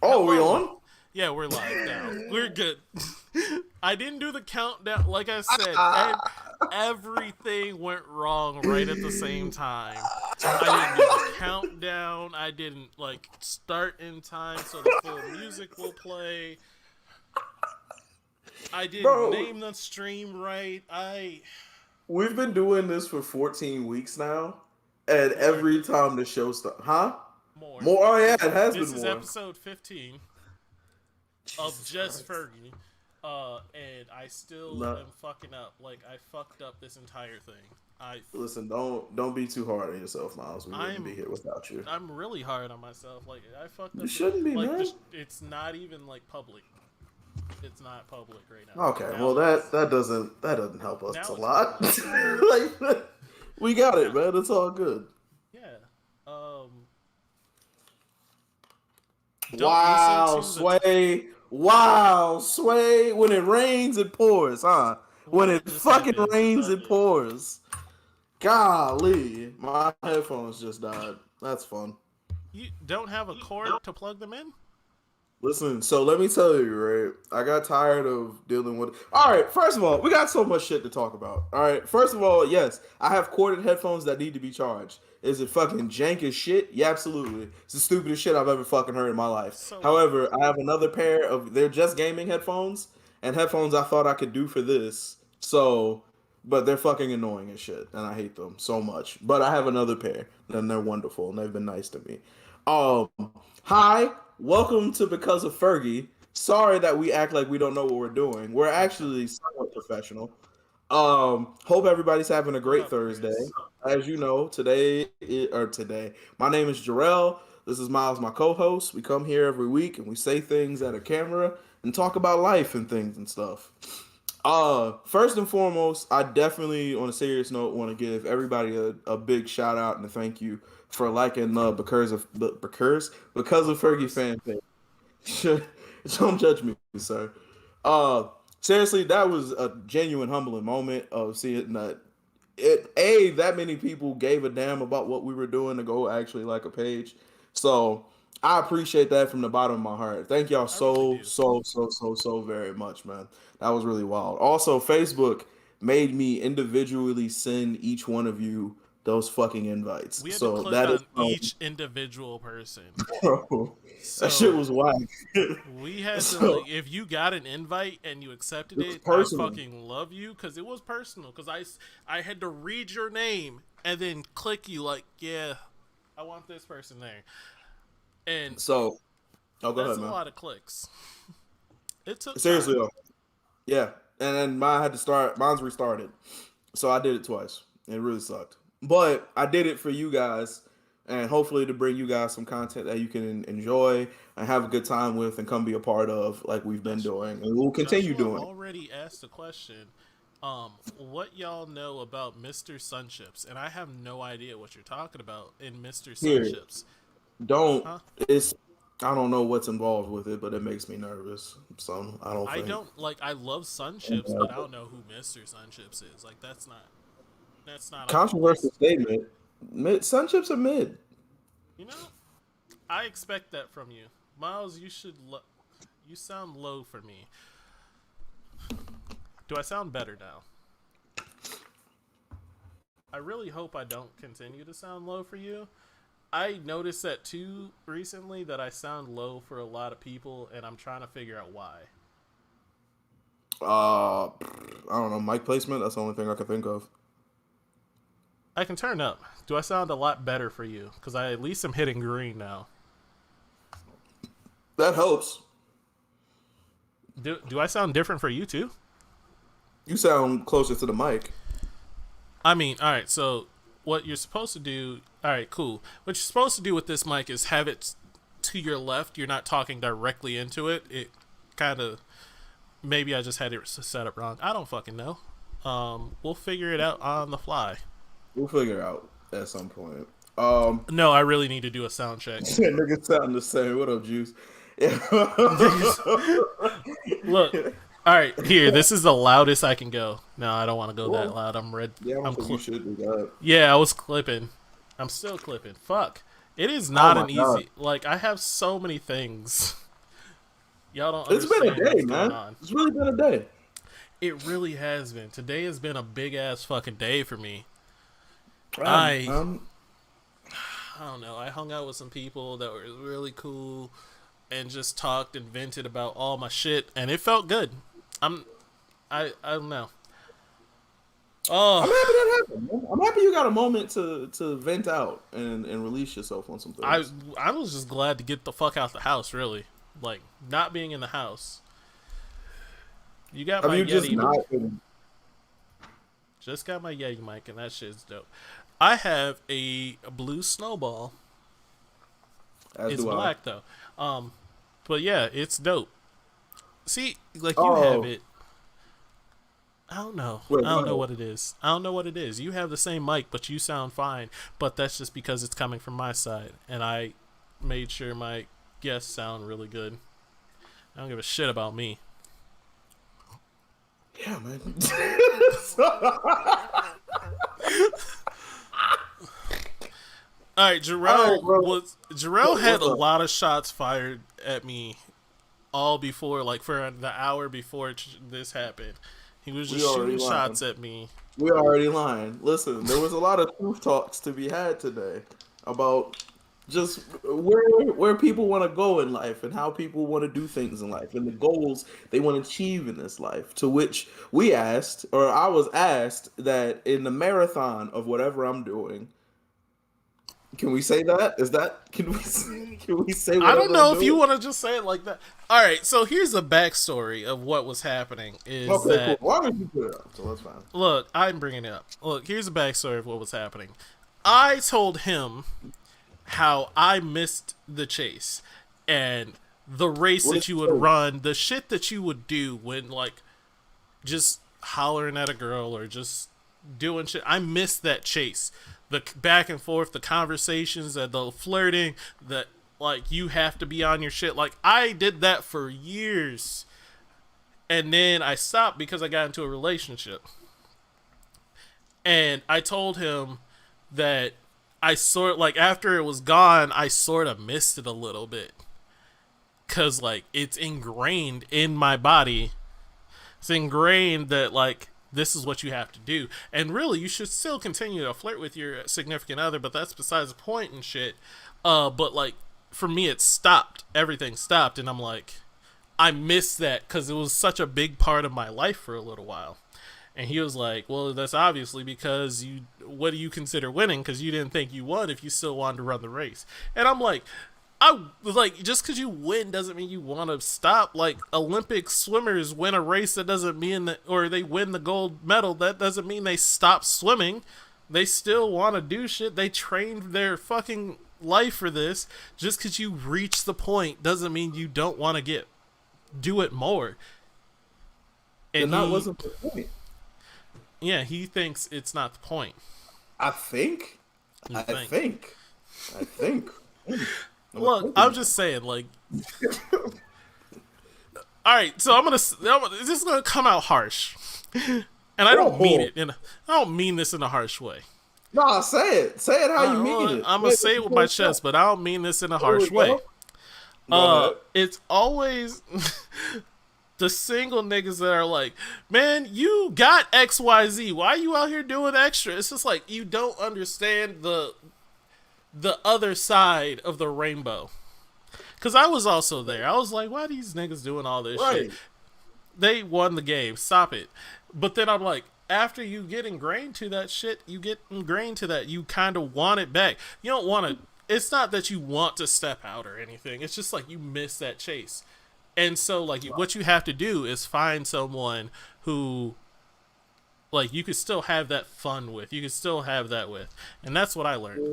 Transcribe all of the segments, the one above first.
Oh, we Hello. on? Yeah, we're live now. We're good. I didn't do the countdown. Like I said, Ah, everything went wrong right at the same time. I didn't do the countdown. I didn't start in time so the full music will play. I didn't bro, name the stream right. we've been doing this for 14 weeks now, and More, every time the show starts, huh? more. More? Oh yeah, it has been This is more. episode 15 of Jesus Just Christ. Fergie. And I still No, am fucking up. Like I fucked up this entire thing. I listen, don't be too hard on yourself, Miles. We wouldn't be I'm here without you. I'm really hard on myself. Like I fucked You up. shouldn't be, man. It's not even like public. It's not public right now. Okay, well Now it is. that doesn't help us a Now it's lot. public. Like, we got it, Now, man. It's all good. yeah. Um. Don't listen Wow, to the. Sway. Wow, Sway. When it rains, it pours, huh? When What it just fucking happened? rains, it pours. Golly, my headphones just died. That's fun. You don't have a cord to plug them in? Listen, so let me tell you, right? I got tired of dealing with. All right, first of all, we got so much shit to talk about. All right, first of all, yes, I have corded headphones that need to be charged. Is it fucking jank as shit? Yeah, absolutely. It's the stupidest shit I've ever fucking heard in my life. So However, I have another pair of they're just gaming headphones and headphones I thought I could do for this. So, but they're fucking annoying as shit, and I hate them so much. But I have another pair, and they're wonderful, and they've been nice to me. Um, Hi, welcome to Because of Fergie. Sorry that we act like we don't know what we're doing. We're actually somewhat professional. Hope everybody's having a what great up, Thursday. Chris? As you know, today, my name is Jarrell. This is Miles, my co-host. We come here every week and we say things at a camera and talk about life and things and stuff. First and foremost, I definitely, on a serious note, want to give everybody a big shout out and a thank you for liking because of Fergie fan page. Don't judge me, sir. Uh, Seriously, that was a genuine humbling moment of seeing that that many people gave a damn about what we were doing to go actually like a page. So I appreciate that from the bottom of my heart. Thank y'all I really so do. so so so so very much, man. That was really wild. Also, Facebook made me individually send each one of you those fucking invites. We had to So click that is on each individual person. bro, that shit So was wild. we had to So if you got an invite and you accepted it was it, I personal. fucking love you because it was personal. Because I had to read your name and then click you like, yeah, I want this person there, and So go that's ahead, a man. lot of clicks. It took Seriously time. though, yeah. And then mine had to start. Mine's restarted, so I did it twice. It really sucked, but I did it for you guys, and hopefully to bring you guys some content that you can enjoy and have a good time with, and come be a part of, like we've been Joshua, doing, and we'll continue Joshua doing. already asked a question. What y'all know about Mr. Sunships? And I have no idea what you're talking about in Mr. Here, Sunships. don't. Huh? It's. I don't know what's involved with it, but it makes me nervous. So I don't I think. don't like. I love Sunships, but I don't know who Mr. Sunships is. Like that's not on the Controversial list. statement. Sun chips are mid. You know, I expect that from you, Miles. You sound low for me. Do I sound better now? I really hope I don't continue to sound low for you. I noticed that too recently that I sound low for a lot of people, and I'm trying to figure out why. I don't know. Mic placement. That's the only thing I can think of. I can turn up. Do I sound a lot better for you? Because I at least am hitting green now. That helps. Do I sound different for you too? You sound closer to the mic. I mean, all right. So what you're supposed to do? All right, cool. What you're supposed to do with this mic is have it to your left. You're not talking directly into it. It kind of maybe I just had it set up wrong. I don't fucking know. We'll figure it out on the fly. We'll figure it out at some point. No, I really need to do a sound check. Niggas sound the same. What up, Juice? Yeah. Look, all right, here. This is the loudest I can go. No, I don't want to go that Well, loud. I'm red. yeah, I I'm don't think you should do that. Yeah, I was clipping. I'm still clipping. Fuck. It is Oh not my an god. easy. Like I have so many things. Y'all don't It's been a understand day, what's going man. on. It's really been a day. It really has been. Today has been a big ass fucking day for me. Um, I um, I don't know. I hung out with some people that were really cool and just talked and vented about all my shit, and it felt good. I'm I don't know. I'm Oh, happy that happened. Man. I'm happy you got a moment to vent out and release yourself on some I things. I was just glad to get the fuck out the house. Really, like not being in the house. You got Have my you just Yeti. not? Just got my Yeti mic, and that shit's dope. I have a blue snowball. As It's do I. black though. Um, but yeah, it's dope. See, like you have Oh, it. I don't know. wait, I go don't know ahead. what it is. I don't know what it is. You have the same mic, but you sound fine. But that's just because it's coming from my side, and I made sure my guests sound really good. I don't give a shit about me. Yeah, man. All right, All right, bro. Jarrell had What's a up? lot of shots fired at me all before, like for the hour before this happened. He was We just already shooting lying. shots at me. We already lying. Listen, there was a lot of truth talks to be had today about just where people want to go in life and how people want to do things in life and the goals they want to achieve in this life. To which we asked, or I was asked, that in the marathon of whatever I'm doing, can we say that? Is that can we say I don't whatever I'm know if you doing? want to just say it like that. All right, so here's the backstory of what was happening. Is Okay, cool. that Why don't you put it up? So that's fine. look? I'm bringing it up. Look, here's the backstory of what was happening. I told him how I missed the chase and the race What that is you would so? run, the shit that you would do when like just hollering at a girl or just doing shit. I missed that chase. The back and forth, the conversations, the flirting, that like you have to be on your shit. Like I did that for years. And then I stopped because I got into a relationship. And I told him that I sort like after it was gone, I sort of missed it a little bit. Cause like it's ingrained in my body. It's ingrained that like this is what you have to do. And really you should still continue to flirt with your significant other, but that's besides the point and shit. But like for me it stopped. Everything stopped and I'm like I missed that because it was such a big part of my life for a little while. And he was like, "Well, that's obviously because you. What do you consider winning? Because you didn't think you won if you still wanted to run the race." And I'm like, I was like, just because you win doesn't mean you want to stop. Like Olympic swimmers win a race, that doesn't mean that, or they win the gold medal, that doesn't mean they stop swimming. They still want to do shit. They trained their fucking life for this. Just because you reach the point doesn't mean you don't want to get do it more. Then And that he, wasn't the point. yeah, he thinks it's not the point. I think. You I think? think. I think. Look, I'm just saying, like, all right. So this is gonna come out harsh, and I don't mean Oh, it in. I don't mean this in a harsh way. nah, say it. Say it how you mean it. I'm Say gonna it say with it with your my full chest, chest. but I don't mean this in a There we harsh way. go. Go ahead. It's always the single niggas that are like, man, you got XYZ. Why are you out here doing extra? It's just like you don't understand the other side of the rainbow. Cause I was also there. I was like, why are these niggas doing all this shit? Right. They won the game. Stop it. But then I'm like, after you get ingrained to that shit, you get ingrained to that. You kind of want it back. You don't want to. It's not that you want to step out or anything. It's just like you miss that chase. And so, like, what you have to do is find someone who, like, you could still have that fun with. You could still have that with. And that's what I learned.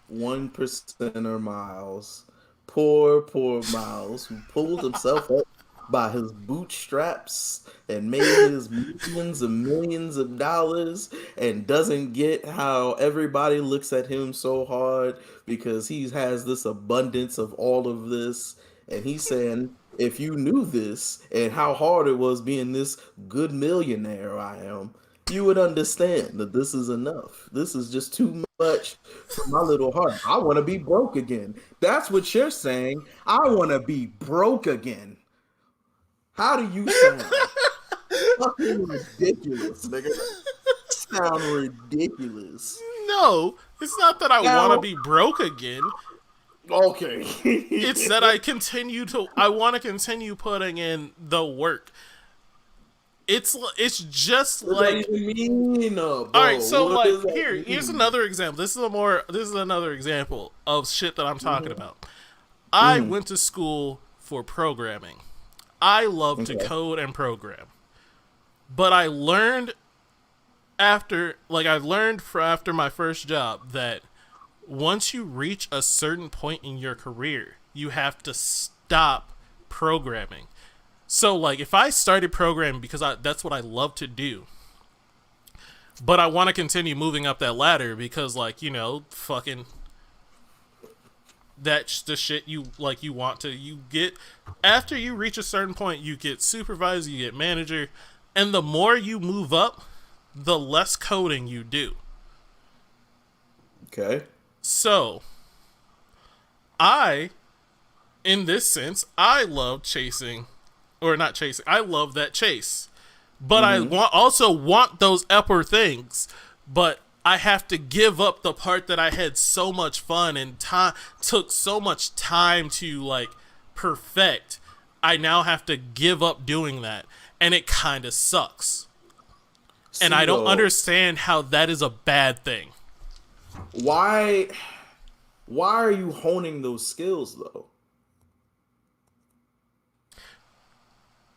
1%er Miles. Poor Miles, who pulled himself up by his bootstraps and made his millions and millions of dollars and doesn't get how everybody looks at him so hard because he has this abundance of all of this. And he's saying, if you knew this and how hard it was being this good millionaire I am, you would understand that this is enough. This is just too much for my little heart. I want to be broke again. That's what you're saying. I want to be broke again. How do you sound? Fucking ridiculous, nigga. Sound ridiculous. No, it's not that I want to Now, be broke again. okay. It's that I want to continue putting in the work. It's just What does like, that even mean, all right, bro? so What like does that here's mean? another example. This is another example of shit that I'm talking Mm-hmm. about. I Mm-hmm. went to school for programming. I love to Okay. code and program. But I learned after my first job that once you reach a certain point in your career, you have to stop programming. So like if I started programming because that's what I love to do, but I want to continue moving up that ladder because like, fucking that's the shit you want to you get after you reach a certain point, you get supervisor, you get manager, and the more you move up, the less coding you do. Okay. So, I in this sense, I love chasing or not chasing. I love that chase. But Mm-hmm. also want those upper things, but I have to give up the part that I had so much fun and time took so much time to like perfect. I now have to give up doing that, and it kind of sucks. And See I don't though, understand how that is a bad thing. why why are you honing those skills though?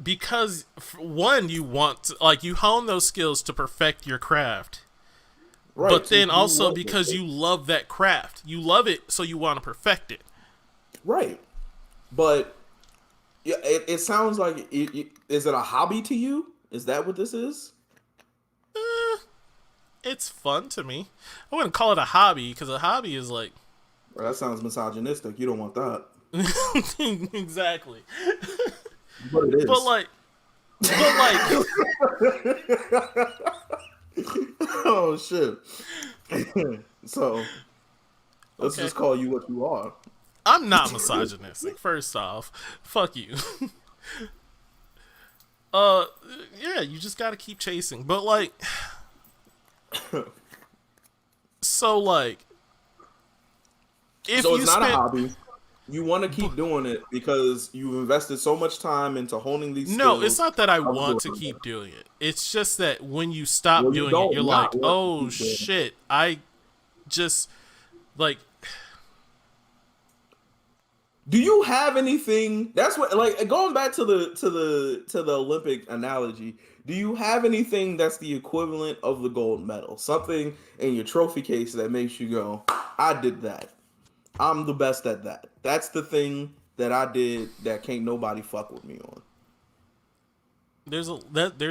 Because one, you want to, like you hone those skills to perfect your craft, Right, but to then do also what with because it? you love that craft. You love it, so you want to perfect it. Right. But yeah, it sounds like is it a hobby to you? Is that what this is? It's fun to me. I wouldn't call it a hobby because a hobby is like Well, that sounds misogynistic. You don't want that. exactly. But it But is. like, but like, Oh shit. So let's okay, just call you what you are. I'm not misogynistic. First off, fuck you. uh, yeah, you just gotta keep chasing. But like, so like, if So it's you not a spent hobby. You want to keep doing it because you've invested so much time into honing these no, it's skills not that I of want to doing keep it. doing it. It's just that when you stop Well, you doing it, you're don't like, not want to oh keep doing it. shit, I just like Do you have anything? That's what like going back to the Olympic analogy. Do you have anything that's the equivalent of the gold medal? Something in your trophy case that makes you go, "I did that. I'm the best at that." That's the thing that I did that can't nobody fuck with me on. there's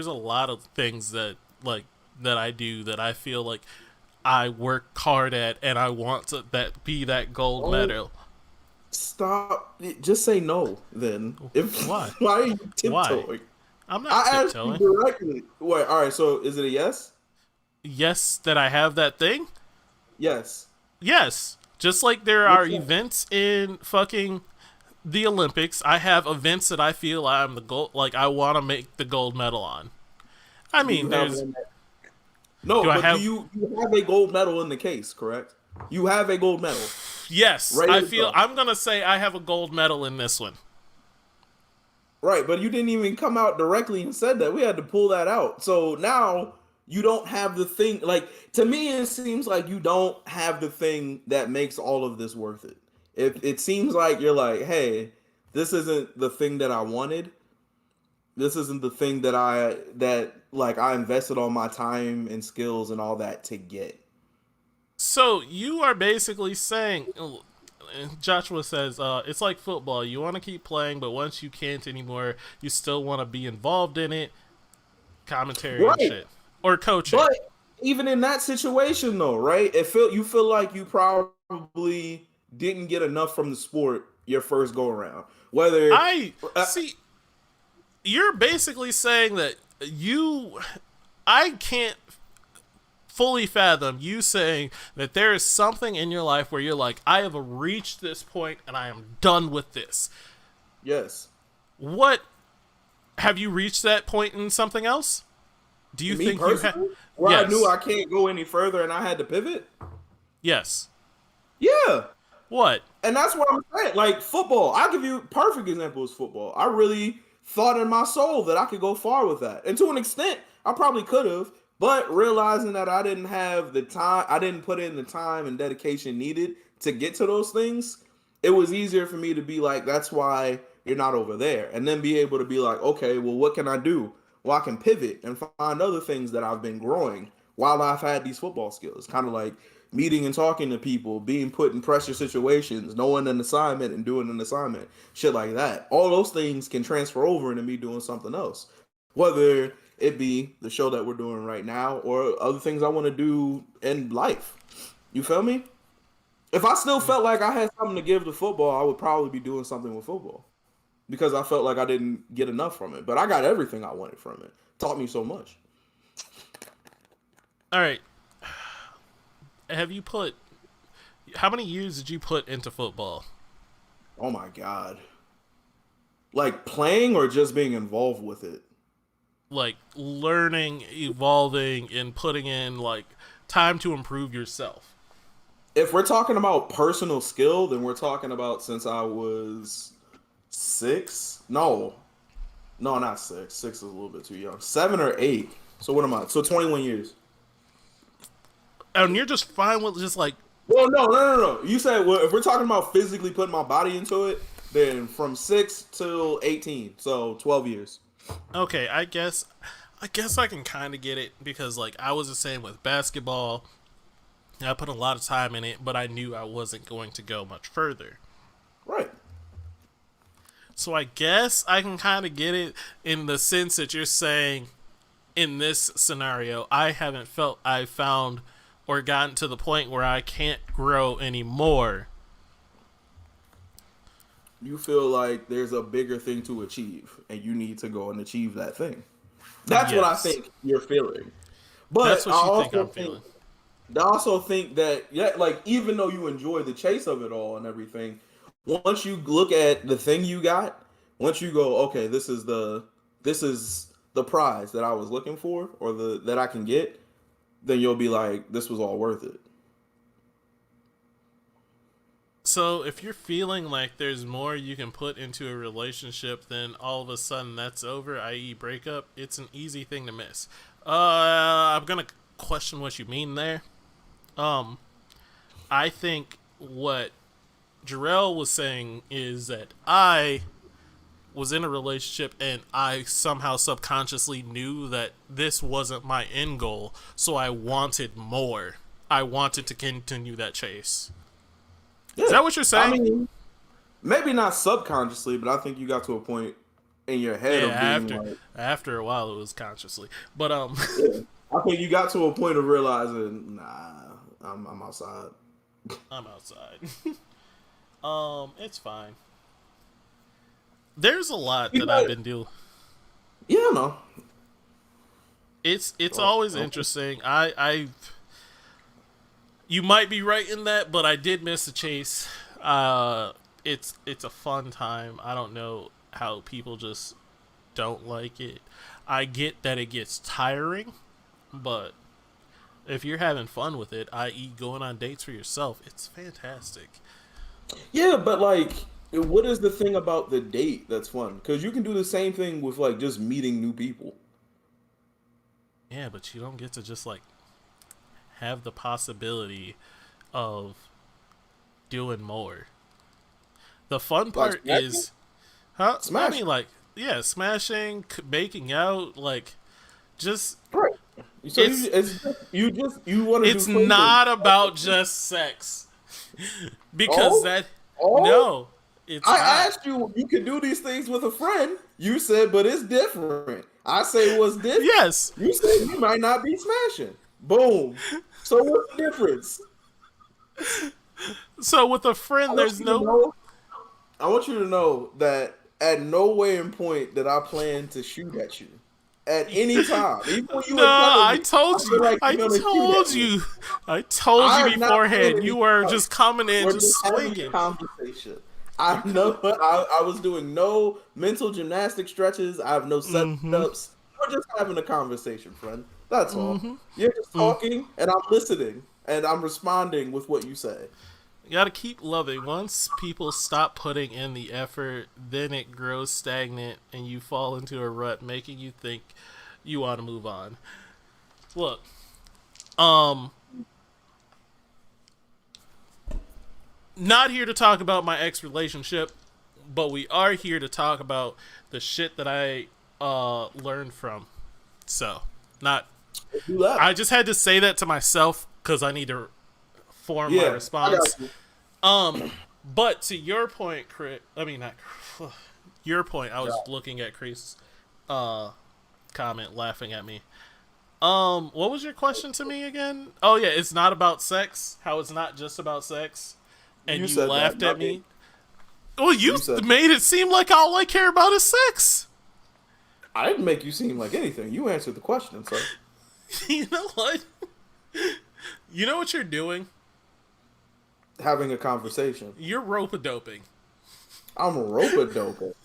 a lot of things that like that I do that I feel like I work hard at and I want to that be that gold Oh, medal. stop! Just say no. Then, if Why? why are you Why? tiptoeing? I'm not I asked you tiptoeing. directly. Wait, all right. So is it a yes? Yes, that I have that thing. Yes. Yes, just like there are What's that? events in fucking the Olympics, I have events that I feel I'm the gold. Like I want to make the gold medal on. I Do mean, you have there's one? No, do I but do have? you have a gold medal in the case? Correct. You have a gold medal Yes, ready I to feel go. I'm gonna say I have a gold medal in this one. Right, but you didn't even come out directly and said that. We had to pull that out. So now you don't have the thing. Like to me, it seems like you don't have the thing that makes all of this worth it. It seems like you're like, hey, this isn't the thing that I wanted. This isn't the thing that like I invested all my time and skills and all that to get. So you are basically saying, Joshua says, it's like football. You want to keep playing, but once you can't anymore, you still want to be involved in it, commentary and Right. shit, or coaching. But even in that situation though, right? You feel like you probably didn't get enough from the sport your first go around. Whether I see. You're basically saying that I can't fully fathom you saying that there is something in your life where you're like, I have reached this point and I am done with this. yes. What Have you reached that point in something else? Do you Me think you have? personally, where I knew Yes. I can't go any further and I had to pivot. Yes. Yeah, What? and that's what I'm saying. Like football, I'll give you perfect example is football. I really thought in my soul that I could go far with that, and to an extent, I probably could have. But realizing that I didn't have the time, I didn't put in the time and dedication needed to get to those things. It was easier for me to be like, that's why you're not over there, and then be able to be like, okay, well, what can I do? Well, I can pivot and find other things that I've been growing while I've had these football skills. Kind of like meeting and talking to people, being put in pressure situations, knowing an assignment and doing an assignment, shit like that. All those things can transfer over into me doing something else, whether it be the show that we're doing right now or other things I want to do in life. You feel me? If I still felt like I had something to give to football, I would probably be doing something with football because I felt like I didn't get enough from it. But I got everything I wanted from it. Taught me so much. All right. Have you put? How many years did you put into football? Oh my god. Like playing or just being involved with it? Like learning, evolving, and putting in like time to improve yourself. If we're talking about personal skill, then we're talking about since I was 6. No, not 6. 6 is a little bit too young. 7 or 8. So what am I? So 21 years. And you're just fine with just like, Well, no. You said, well, if we're talking about physically putting my body into it, then from 6 till 18. So 12 years. okay, I guess I can kind of get it because like I was the same with basketball. I put a lot of time in it, but I knew I wasn't going to go much further. Right. So I guess I can kind of get it in the sense that you're saying in this scenario, I haven't felt I found or gotten to the point where I can't grow anymore. You feel like there's a bigger thing to achieve, and you need to go and achieve that thing. That's what I Yes. think you're feeling. That's But what you think I'm feeling. I also think that yeah, like even though you enjoy the chase of it all and everything, once you look at the thing you got, once you go, okay, this is the prize that I was looking for or the that I can get, then you'll be like, this was all worth it. So if you're feeling like there's more you can put into a relationship, then all of a sudden that's over, i.e., breakup, it's an easy thing to miss. I'm gonna question what you mean there. Um, I think what Jarrell was saying is that I was in a relationship and I somehow subconsciously knew that this wasn't my end goal, so I wanted more. I wanted to continue that chase. Yeah. Is that what you're I saying? mean, maybe not subconsciously, but I think you got to a point in your head Yeah, of being like, after a while it was consciously. But yeah. I think you got to a point of realizing, nah, I'm outside. I'm outside. It's fine. There's a lot that I've been doing. Yeah, no. It's Oh, always okay. interesting. I you might be right in that, but I did miss the chase. It's a fun time. I don't know how people just don't like it. I get that it gets tiring, but if you're having fun with it, i.e., going on dates for yourself, it's fantastic. Yeah, but like, what is the thing about the date that's fun? Because you can do the same thing with like just meeting new people. Yeah, but you don't get to just like have the possibility of doing more. The fun Like part smashing? is, huh? I Smashing. mean, like, yeah, smashing, making out, like, just Right. So it's you want to do it's flavors. not about just sex because Oh, that oh. no, it's I not. asked you can do these things with a friend. You said, but it's different. I say what's different. Yes. You said you might not be smashing. Boom. So what's the difference? So with a I friend, want there's you to no. know. I want you to know that at no way in point did I plan to shoot at you. At any time, even when you No, were telling I me, I told feel you. like I you're gonna shoot told at me. you. I told you I have not put beforehand. any You were out. just coming in, We're just just having a swinging. conversation. I know I was doing no mental gymnastic stretches. I have no Mm-hmm. setups. We're just having a conversation, friend. That's all. Mm-hmm. You're just Mm. talking, and I'm listening, and I'm responding with what you say. You gotta keep loving. Once people stop putting in the effort, then it grows stagnant and you fall into a rut, making you think you want to move on. Look, um, not here to talk about my ex relationship, but we are here to talk about the shit that I learned from. So, not. You left. I just had to say that to myself because I need to form my Yeah, I got response. you. Um, but to your point, Chris. I mean, not your point. I was Yeah. looking at Chris' uh comment, laughing at me. What was your question to me again? Oh yeah, it's not about sex. How it's not just about sex, and You you said that, laughed at not me. me. Well, you You said made it seem like all I care about is sex. I didn't make you seem like anything. You answered the question, sir. You know what? You know what you're doing? Having a conversation. You're rope doping. I'm rope a dope.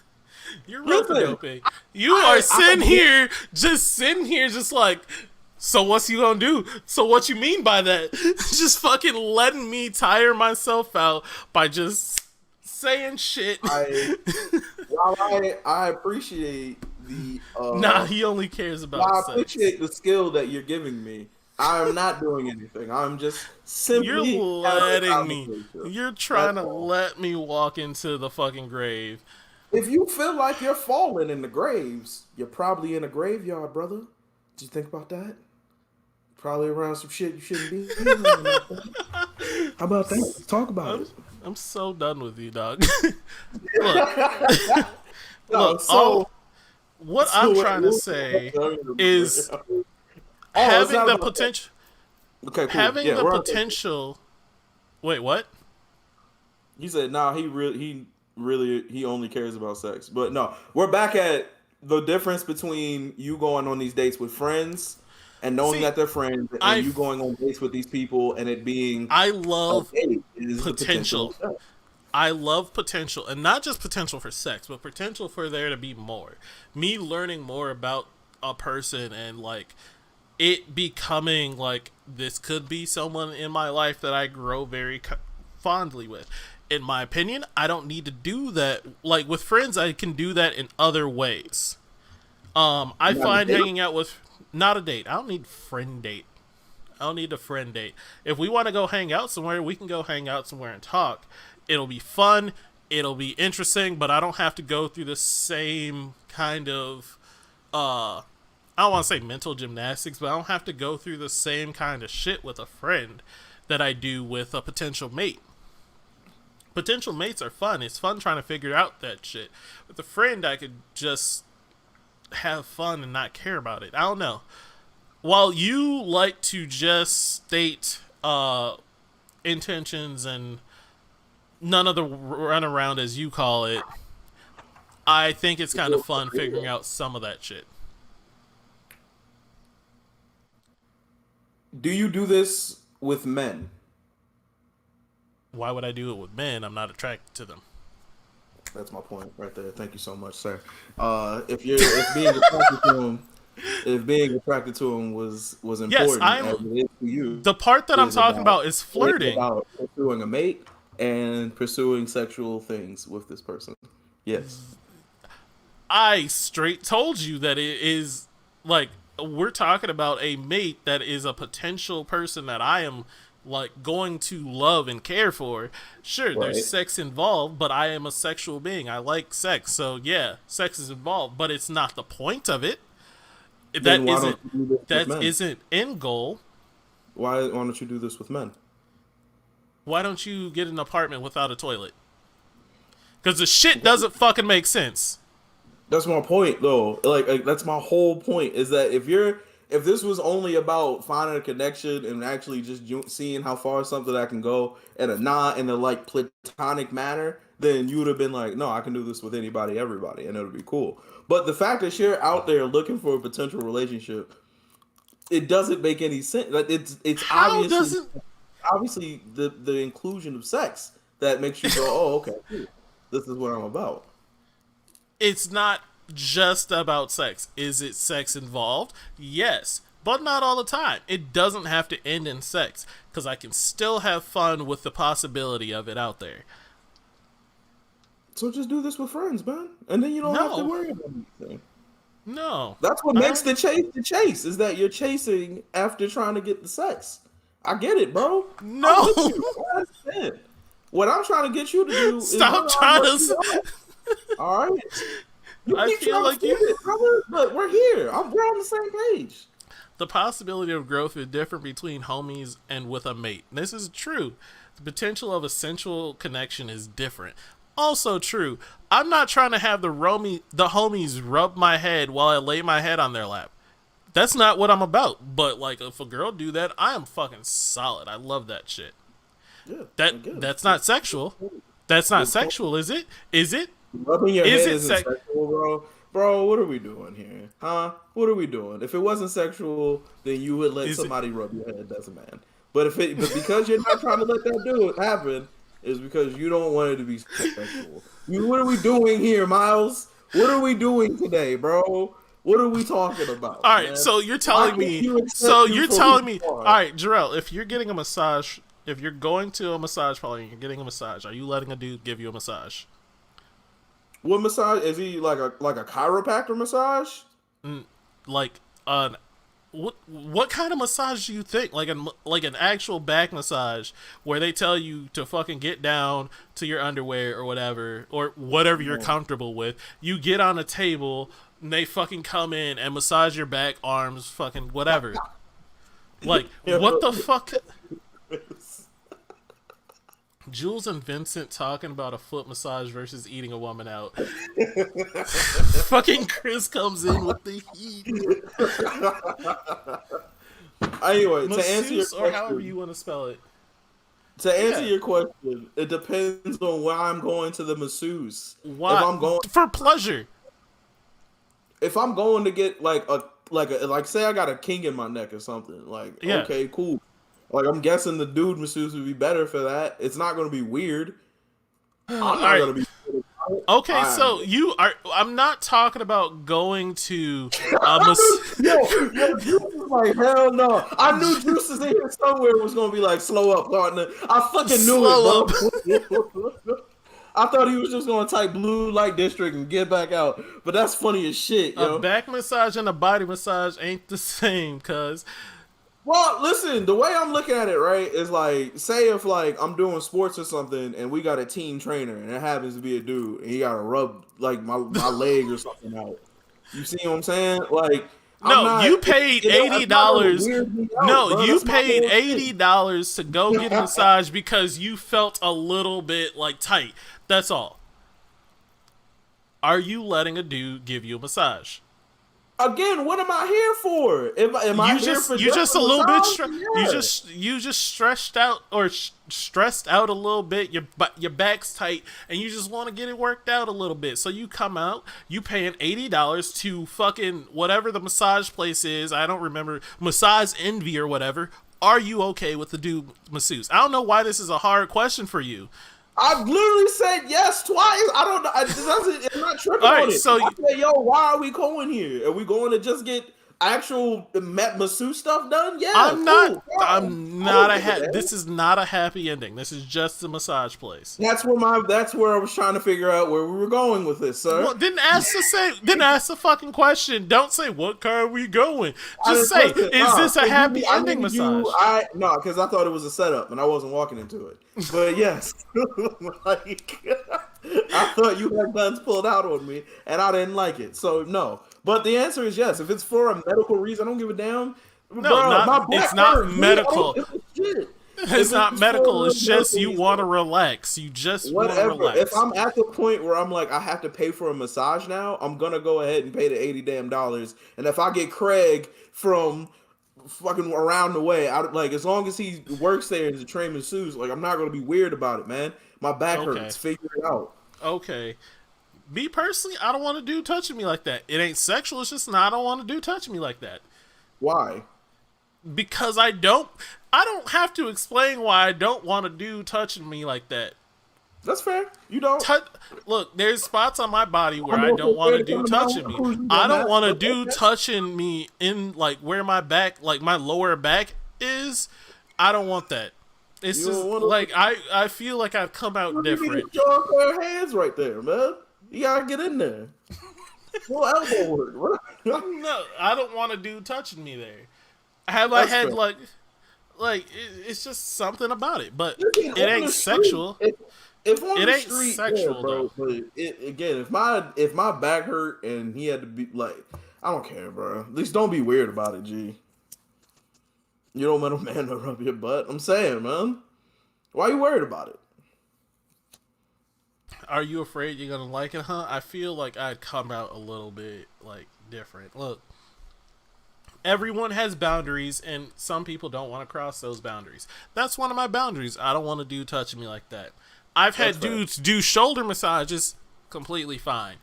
You're rope Listen, doping. You are I sitting here, just like, so what's you gonna do? So what you mean by that? Just fucking letting me tire myself out by just saying shit. I while I appreciate the Nah, he only cares while about I sex. appreciate the skill that you're giving me, I'm not doing anything. I'm just You're simply having a letting me. conversation. You're trying That's to all. let me walk into the fucking grave. If you feel like you're falling in the graves, you're probably in a graveyard, brother. Did you think about that? Probably around some shit you shouldn't be around. How about that? Let's talk about I'm it. I'm so done with you, dog. Look, No, look. All so what I'm so trying to what say was is oh, it's having not the about that. potential. Okay, cool. Having Yeah, the we're on the same page. potential. Wait, what? You said, nah, he only cares about sex. But no, we're back at the difference between you going on these dates with friends and knowing See, that they're friends and I you going on dates with these people and it being I a love date is the potential potential. of sex. I love potential, and not just potential for sex, but potential for there to be more. Me learning more about a person and like it becoming like this could be someone in my life that I grow very fondly with. In my opinion, I don't need to do that. Like with friends, I can do that in other ways. I Not a find date? hanging out with not a date. I don't need friend date. I don't need a friend date. If we want to go hang out somewhere, we can go hang out somewhere and talk. It'll be fun. It'll be interesting, but I don't have to go through the same kind of I don't want to say mental gymnastics, but I don't have to go through the same kind of shit with a friend that I do with a potential mate. Potential mates are fun. It's fun trying to figure out that shit. With a friend, I could just have fun and not care about it. I don't know. While you like to just state intentions and none of the runaround, as you call it, I think it's kind of fun figuring out some of that shit. Do you do this with men? Why would I do it with men? I'm not attracted to them. That's my point right there. Thank you so much, sir. If being attracted to him, if being attracted to him was Yes, important as I'm. it is to you, The part that I'm is talking about about is is flirting. about pursuing a mate and pursuing sexual things with this person. Yes. I straight told you that it is like we're talking about a mate that is a potential person that I am like going to love and care for. Sure, there's Right. sex involved, but I am a sexual being. I like sex. So yeah, sex is involved, but it's not the point of it. Then That why isn't don't you do this with that men? isn't end goal. Why don't you do this with men? Why don't you get an apartment without a toilet? Cuz the shit doesn't fucking make sense. That's my point, though. Like that's my whole point is that if this was only about finding a connection and actually just seeing how far something that can go in a not in a like platonic manner, then you would have been like, no, I can do this with anybody, everybody, and it'll be cool. But the fact that you're out there looking for a potential relationship, it doesn't make any sense. Like it's How doesn't obviously the inclusion of sex that makes you go, oh, okay, cool. This is what I'm about. It's not just about sex. Is it sex involved? Yes, but not all the time. It doesn't have to end in sex because I can still have fun with the possibility of it out there. So just do this with friends, man, and then you don't have to No, worry about anything. no. That's what makes I the chase is that you're chasing after trying to get the sex. I get it, bro. I'm no. with you. I understand. What I'm trying to get you to do is Stop realize trying what to. you are. All right. You I keep feel trying to like flip you. it, brother, but we're here. We're on the same page. The possibility of growth is different between homies and with a mate. This is true. The potential of a sensual connection is different. Also true. I'm not trying to have the homies rub my head while I lay my head on their lap. That's not what I'm about. But like, if a girl do that, I am fucking solid. I love that shit. Yeah, I get it. That's not sexual. That's not Good point. sexual, is it? Is it? Rubbing your Is head it isn't sex? sexual, bro. Bro, what are we doing here? Huh? What are we doing? If it wasn't sexual, then you would let Is it? somebody rub your head. That's a man. But because you're not trying to let that do it happen, is because you don't want it to be sexual. What are we doing here, Miles? What are we doing today, bro? What are we talking about, All right, man? so you're Why telling can't me. you accept So you you're for who telling me. you All are? right, Jarrell, if you're getting a massage, if you're going to a massage parlor and you're getting a massage, are you letting a dude give you a massage? What massage is he like a chiropractor massage? Like, what kind of massage do you think? Like an actual back massage where they tell you to fucking get down to your underwear or whatever you're comfortable with. You get on a table and they fucking come in and massage your back, arms, fucking whatever. Like, Yeah, what the fuck? Jules and Vincent talking about a foot massage versus eating a woman out. Fucking Chris comes in with the heat. Anyway, to answer your Masseuse, or however question, you want to spell it. to answer Yeah. your question, it depends on where I'm going to the masseuse. If Why? I'm going, For pleasure. if I'm going to get like say I got a king in my neck or something, like Yeah. okay, cool. Like I'm guessing the dude masseuse would be better for that. It's not going to be weird. All I'm not right. going to be. Okay, I, so you are. I'm not talking about going to I knew, Juice was like, hell no. I knew Juice is in here somewhere was gonna be like, slow up, partner. I fucking knew slow up. it, bro. I thought he was just gonna type blue light district and get back out. But that's funny as shit, A yo. back massage and a body massage ain't the same, cuz. Well, listen, the way I'm looking at it, right, is like, say if like I'm doing sports or something and we got a team trainer and it happens to be a dude and he gotta rub like my leg or something out. You see what I'm saying? Like, I'm No, not. you paid That's not gonna $80. weird me out, No, bro. you That's my paid whole thing. $80 to go get a massage because you felt a little bit like tight. That's all. Are you letting a dude give you a massage? Again, what am I here for? Am I here for You just a little bit Yeah. you just stressed out or stressed out a little bit. Your back's tight and you just want to get it worked out a little bit. So you come out, you paying $80 to fucking whatever the massage place is. I don't remember, Massage Envy or whatever. Are you okay with the dude masseuse? I don't know why this is a hard question for you. I literally said yes twice. I don't know. I'm not tripping All right, on it. so I said, yo, why are we going here? Are we going to just get actual masseuse stuff done? Yeah, I'm not. cool. Fine. I'm not I a. don't give a damn. This is not a happy ending. This is just a massage place. That's where I was trying to figure out where we were going with this, sir. Well, didn't ask the fucking question. Don't say what car are we going. I Just didn't say, listen. is this a I happy needed ending massage? No, because I thought it was a setup and I wasn't walking into it. But yes, like, I thought you had guns pulled out on me and I didn't like it. So no. But the answer is yes. If it's for a medical reason, I don't give a damn. No, Bro, my back it's not hurts, dude. medical. I don't give a shit. It's not for medical. a It's just medical you reason, want to relax. You just want to whatever. relax. If I'm at the point where I'm like, I have to pay for a massage now, I'm gonna go ahead and pay the $80 damn. And if I get Craig from fucking around the way, like as long as he works there as a trained masseuse, like I'm not gonna be weird about it, man. My back Okay. hurts. Figure it out. Okay. Me personally, I don't want to do touching me like that. It ain't sexual. It's just not. I don't want to do touching me like that. Why? Because I don't have to explain why I don't want to do touching me like that. That's fair. You don't. Tou- Look, there's spots on my body where I'm I don't also want fair to to do come to my touching me. conclusions I on don't that. want to But do okay. touching me in like where my back, like my lower back is. I don't want that. It's You don't just want like to. I feel like I've come out You need different. to show a pair of hands right there, man. You gotta get in there. Little elbow work, bro. No, I don't want to do touching me there. Have I That's had fair. it's just something about it, but Listen, it on ain't the street, sexual. if on It the ain't street, yeah, sexual though. bro. But again, if my back hurt and he had to be like, I don't care, bro. At least don't be weird about it, G. You don't want a man to rub your butt. I'm saying, man. Why you worried about it? Are you afraid you're gonna like it, huh? I feel like I'd come out a little bit like different. Look, everyone has boundaries, and some people don't want to cross those boundaries. That's one of my boundaries. I don't want to do touching me like that. I've That's had fair. dudes do shoulder massages, completely fine.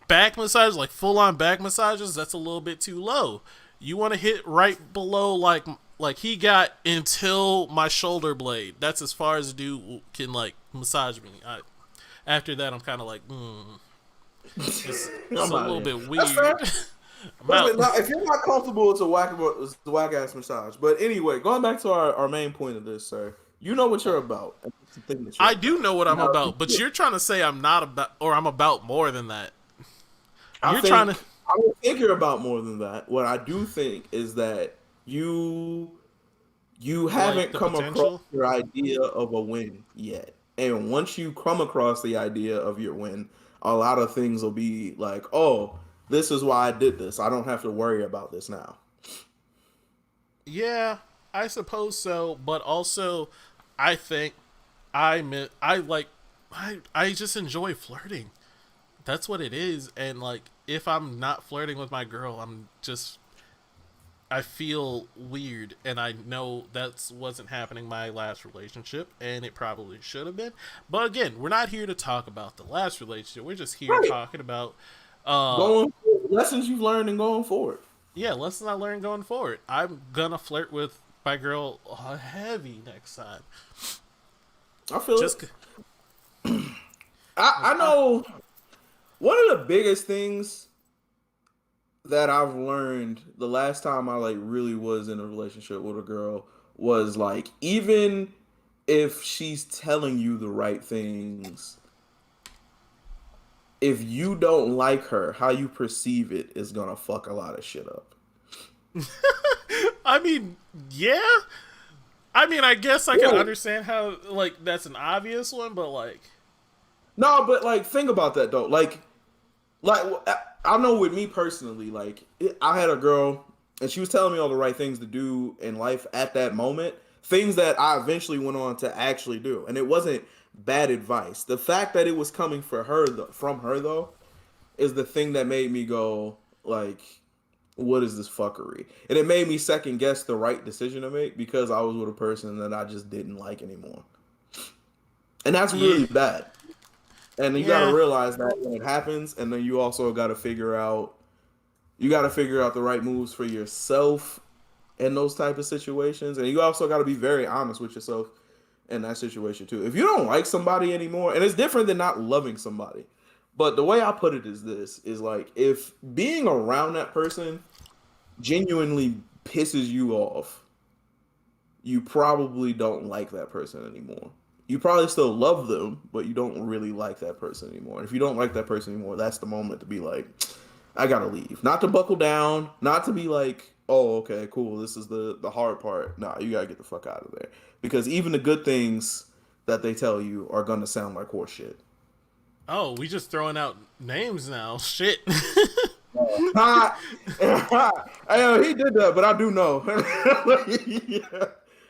Back massage, like full on back massages, that's a little bit too low. You want to hit right below like he got until my shoulder blade. That's as far as a dude can like massage me. After that, I'm kind of like, it's I'm a out of little here. bit That's fair. weird. I'm Listen, out. now, if you're not comfortable, it's a whack ass massage. But anyway, going back to our main point of this, sir. You know what you're about. And it's the thing that you're I do about. know what I'm Now, about, but you're trying to say I'm not about, or I'm about more than that. I You're trying to, think I don't think you're about more than that. What I do think is that you like haven't the come across potential. your idea of a win yet. And once you come across the idea of your win, a lot of things will be like, oh, this is why I did this. I don't have to worry about this now. Yeah, I suppose so, but also, I think I like, I just enjoy flirting. That's what it is, and like, if I'm not flirting with my girl, I feel weird, and I know that wasn't happening in my last relationship, and it probably should have been. But again, we're not here to talk about the last relationship. We're just here Right. talking about, uh, Going forward, lessons you've learned and going forward. yeah, lessons I learned going forward. I'm gonna flirt with my girl heavy next time. I feel it. Just I I, know one of the biggest things that I've learned the last time I like really was in a relationship with a girl was like even if she's telling you the right things, if you don't like her, how you perceive it is gonna fuck a lot of shit up. I mean, yeah. I mean, I guess I can Yeah. understand how like that's an obvious one, but like, No, but like think about that though. Like I know with me personally, like I had a girl and she was telling me all the right things to do in life at that moment, things that I eventually went on to actually do, and it wasn't bad advice. The fact that it was coming for her from her though is the thing that made me go like, what is this fuckery? And it made me second guess the right decision to make because I was with a person that I just didn't like anymore, and that's yeah, really bad. And you got to yeah, realize that when it happens, and then you also got to figure out the right moves for yourself in those type of situations, and you also got to be very honest with yourself in that situation too. If you don't like somebody anymore, and it's different than not loving somebody, but the way I put it is this: is like if being around that person genuinely pisses you off, you probably don't like that person anymore. You probably still love them, but you don't really like that person anymore. And if you don't like that person anymore, that's the moment to be like, I gotta leave. Not to buckle down, not to be like, oh, okay, cool, this is the hard part. Nah, you gotta get the fuck out of there. Because even the good things that they tell you are gonna sound like horseshit. oh, we just throwing out names now. Shit. Ha! I know he did that, but I do know. Yeah.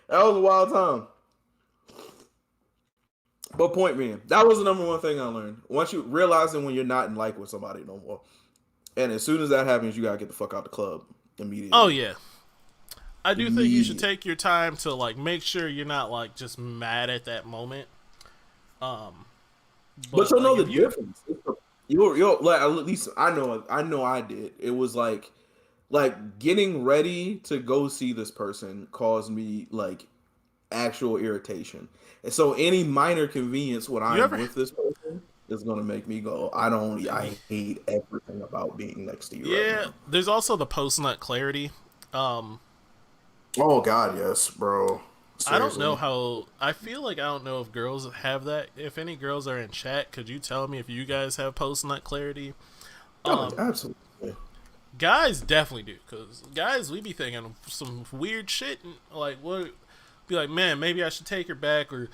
That was a wild time. But point being, that was the number one thing I learned. Once you realizing when you're not in like with somebody no more, and as soon as that happens, you gotta get the fuck out the club Oh immediately. yeah, I do think you should Immediately. take your time to like make sure you're not like just mad at that moment. Um, But but you'll like know the if you, difference. You'll like at least I know I did. It was like getting ready to go see this person caused me like actual irritation. And so any minor convenience when You I'm ever? with this person is gonna make me go, I hate everything about being next to you right Yeah. now. There's also the post nut clarity. Um, Oh God, yes, bro. I don't know Seriously. how. I feel like I don't know if girls have that. If any girls are in chat, could you tell me if you guys have post nut clarity? Oh, Um, absolutely. Guys definitely do, cause guys we be thinking some weird shit. And, like what? Be like, man, maybe I should take her back, or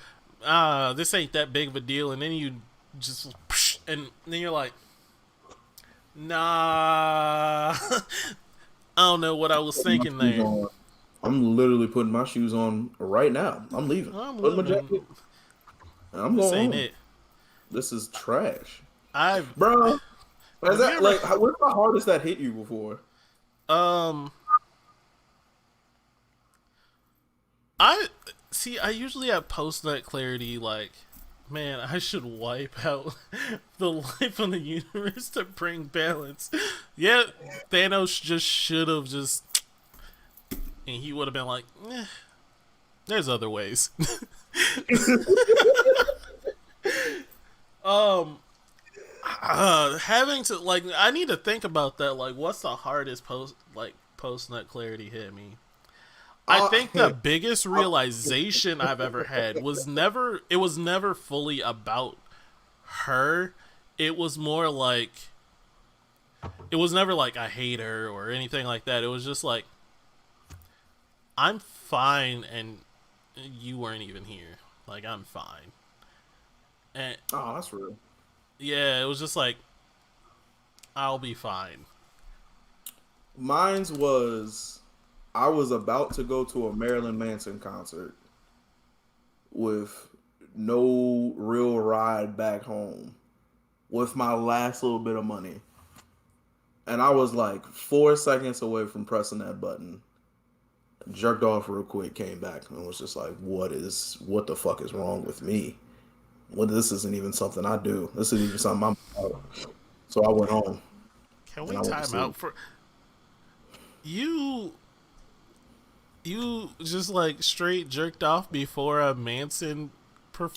this ain't that big of a deal. And then you just, and then you're like, nah, I don't know what I was Putting my thinking shoes there. on. I'm literally putting my shoes on right now. I'm leaving. I'm Putting my living. jacket. And I'm This going ain't home. it. This is trash, I've bro. Is have you that ever? like what's the hardest that hit you before? Um, I see. I usually have post nut clarity. Like, man, I should wipe out the life of the universe to bring balance. Yeah, Thanos just should have just, and he would have been like, "There's other ways." um, Having to like, I need to think about that. Like, what's the hardest post nut clarity hit me? I Uh, think the biggest realization I've ever had was never it was never fully about her. It was more like it was never like I hate her or anything like that. It was just like I'm fine and you weren't even here. Like I'm fine. And oh, that's real. yeah, it was just like I'll be fine. Mine's was I was about to go to a Marilyn Manson concert with no real ride back home with my last little bit of money. And I was like 4 seconds away from pressing that button. Jerked off real quick, came back and was just like, what the fuck is wrong with me? Well, this isn't even something I do. This isn't even something I'm about. So I went home Can and we I went to time out sleep. for you you just like straight jerked off before a Manson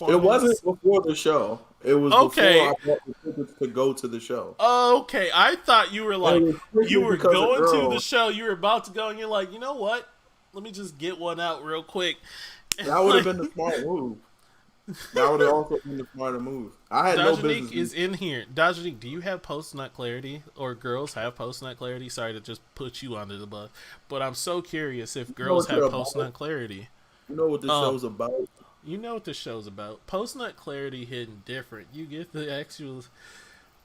It wasn't performance? before the show. It was before Okay. I bought the tickets to go to the show. Okay. I thought you were And it like was you strictly were because of going to the girls. show, you were about to go and you're like, "You know what? Let me just get one out real quick." And That would have like been the smart move. That would have also been the smarter move. I had no Dajanique business. is in here. Dajanique, do you have post nut clarity or girls have post nut clarity? Sorry to just put you under the bus, but I'm so curious if You know girls what you're have post about. nut clarity. You know what this Um, show's about. you know what the show's about. Post nut clarity hidden different. You get the actual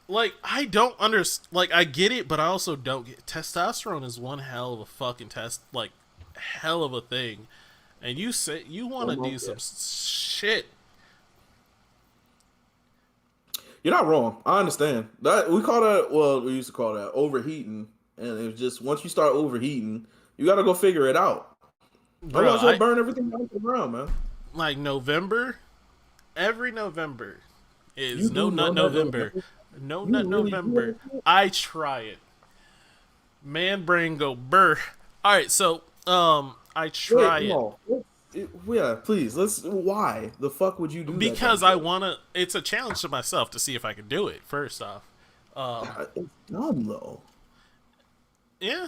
like I don't understand. Like I get it, but I also don't get testosterone is one hell of a fucking like hell of a thing, and you say you want to do some shit. You're not wrong. I understand that we call that. Well, we used to call that overheating, and it's just once you start overheating, you got to go figure it out. Bro, Otherwise, you'll burn everything down to the ground, man. like November, every November You is no do nut know that, November. man. No You nut really November. do that. I try it. Man brain go burr. Alright, so I Wait, try it. no. Yeah, please. Let's. Why the fuck would you do that type Because of I shit? wanna it's a challenge to myself to see if I can do it, first off. It's dumb though. Yeah.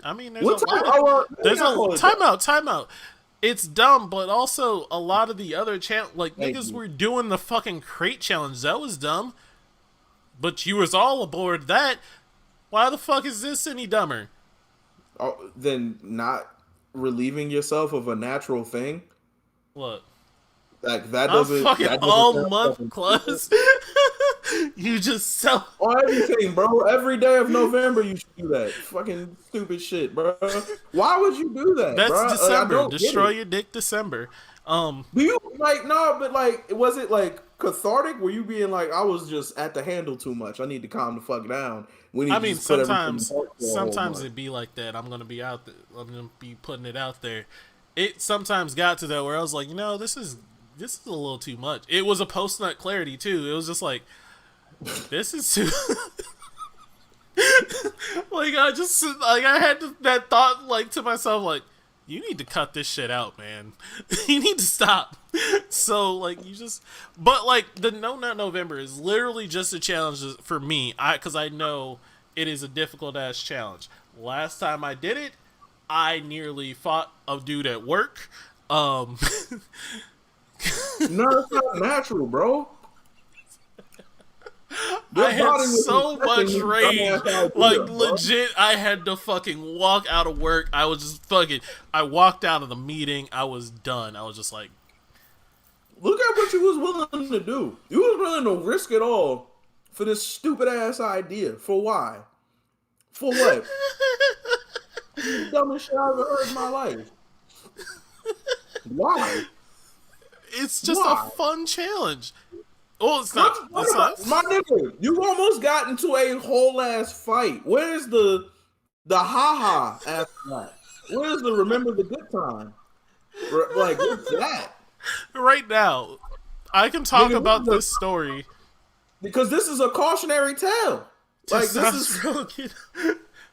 I mean there's a What type? lot of Oh, well, there's I a call it dumb. timeout. It's dumb, but also a lot of the other like Thank niggas you. were doing the fucking crate challenge. That was dumb. But you was all aboard that. Why the fuck is this any dumber? Oh, then not relieving yourself of a natural thing Look, like I'm fucking that doesn't all sound month fucking stupid. plus. You just so On everything, bro. Every day of November, you should do that. Fucking stupid shit, bro. Why would you do that, that's bro? Like, I December. don't get Destroy it. your dick December. Do you like no? But like, was it like cathartic? Were you being like, I was just at the handle too much. I need to calm the fuck down. We need I to mean, just put everything in sometimes park for a whole sometimes month. it be like that. I'm gonna be out. I'm gonna be putting it out there. It sometimes got to that where I was like, this is a little too much. It was a post nut clarity too. It was just like this is too. Like I just like I had that thought like to myself like, you need to cut this shit out, man. You need to stop. So like you just, but like the No Nut November is literally just a challenge for me. Because I know it is a difficult ass challenge. Last time I did it, I nearly fought a dude at work. No, it's not natural, bro. I had so much rage. Like, legit, I had to fucking walk out of work. I was just fucking. I walked out of the meeting. I was done. I was just like, look at what you was willing to do. You was willing to risk it all for this stupid ass idea. For why? For what? The dumbest shit I ever heard in my life. Why? It's just a fun challenge. Oh, it's not. It's not. My nigga, you almost got into a whole ass fight. Where's the ha after that? Where's the remember the good time? Like, what's that? Right now, I can talk about this story because this is a cautionary tale. Like, this is.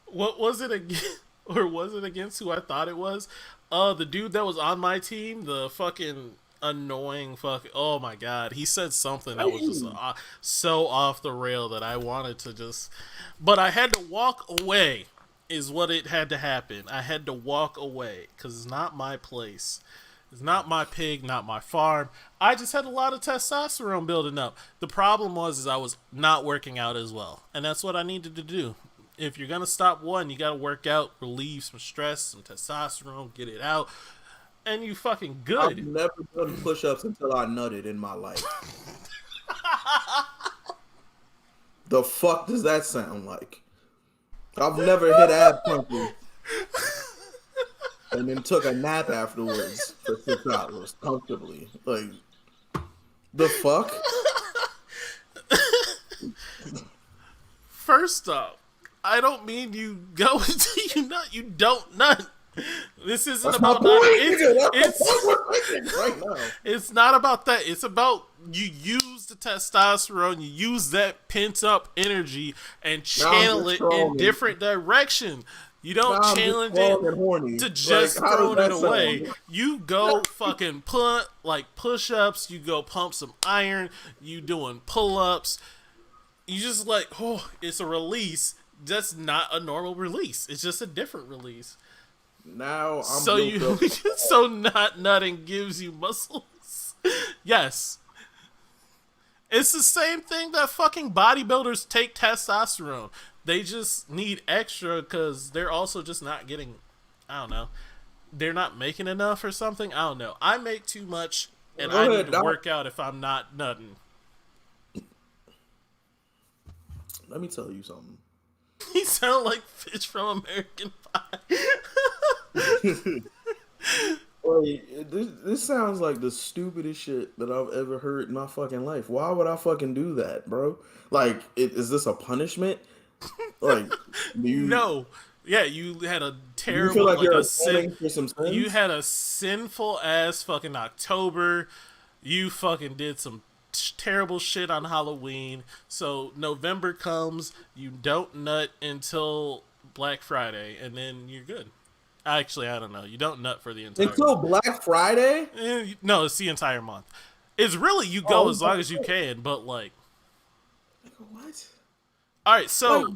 What was it again? Or was it against who I thought it was? The dude that was on my team, the fucking annoying fucking. Oh my god, he said something that was just so off the rail that I wanted to just. But I had to walk away. Is what it had to happen. I had to walk away because it's not my place. It's not my pig, not my farm. I just had a lot of testosterone building up. The problem was I was not working out as well, and that's what I needed to do. If you're gonna stop one, you gotta work out, relieve some stress, some testosterone, get it out, and you fucking good. I've never done push-ups until I nutted in my life. The fuck does that sound like? I've never hit ab punches and then took a nap afterwards for 6 hours comfortably. Like, the fuck? First off, I don't mean you go until you nut. You don't nut. This isn't That's about my point, It's not about that. It's about you use the testosterone, you use that pent up energy and channel it in different direction. You don't challenge it to just like, throwing it away. Sound? You go fucking push ups, you go pump some iron, you doing pull ups. You just like, oh, it's a release. That's not a normal release. It's just a different release. Now I'm so not nutting gives you muscles. Yes. It's the same thing that fucking bodybuilders take testosterone. They just need extra because they're also just not getting, I don't know, they're not making enough or something. I don't know. I make too much and I need to work out if I'm not nutting. Let me tell you something. He sounded like Fish from American Pie. Wait, this sounds like the stupidest shit that I've ever heard in my fucking life. Why would I fucking do that, bro? Like, is this a punishment? Like, no. Yeah, you had a terrible, you feel like you're for some sins? You had a sinful ass fucking October. You fucking did some terrible shit on Halloween. So November comes, you don't nut until Black Friday, and then you're good. Actually, I don't know. You don't nut for the entire until month. Black Friday? No, it's the entire month. It's really you go as long as you can, but like, what? All right, so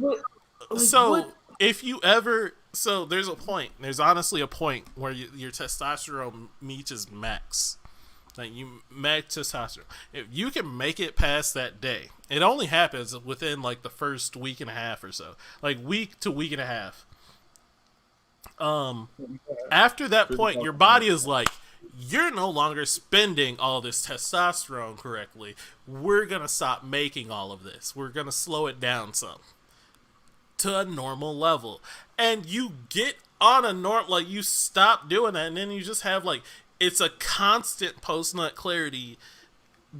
what? If you ever, so there's a point. There's honestly a point where your testosterone reaches max. Like you max testosterone. If you can make it past that day, it only happens within like the first week and a half or so, like week to week and a half. After that point, your body is like, you're no longer spending all this testosterone correctly. We're gonna stop making all of this. We're gonna slow it down some to a normal level, and you get on a like you stop doing that, and then you just have like. It's a constant post-nut clarity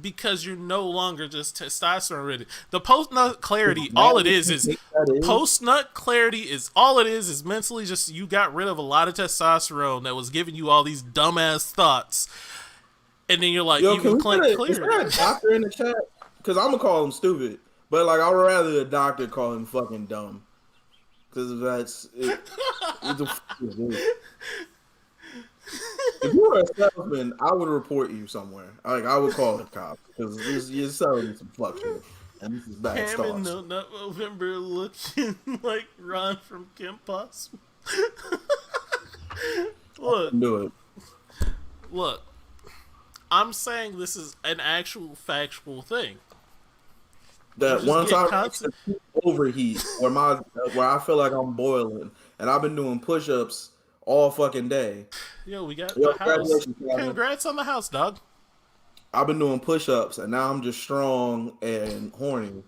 because you're no longer just testosterone ready. The post-nut clarity, all it is post-nut clarity is all it is mentally just you got rid of a lot of testosterone that was giving you all these dumbass thoughts. And then you're like, you can claim clear. Is there a doctor in the chat? Because I'm going to call him stupid. But like, I would rather the doctor call him fucking dumb. Because that's... If you were a salesman, I would report you somewhere. Like I would call the cops because you're selling some fuck shit, and this is bad Cam in stuff. November looking like Ron from Kim Possible. Look, Do it. look. I'm saying this is an actual factual thing. You That just one get time constant. overheat where I feel like I'm boiling, and I've been doing push-ups all fucking day. Yo, we got Yo, the house. congratulations, Calvin. Congrats on the house, dog. I've been doing push-ups, and now I'm just strong and horny.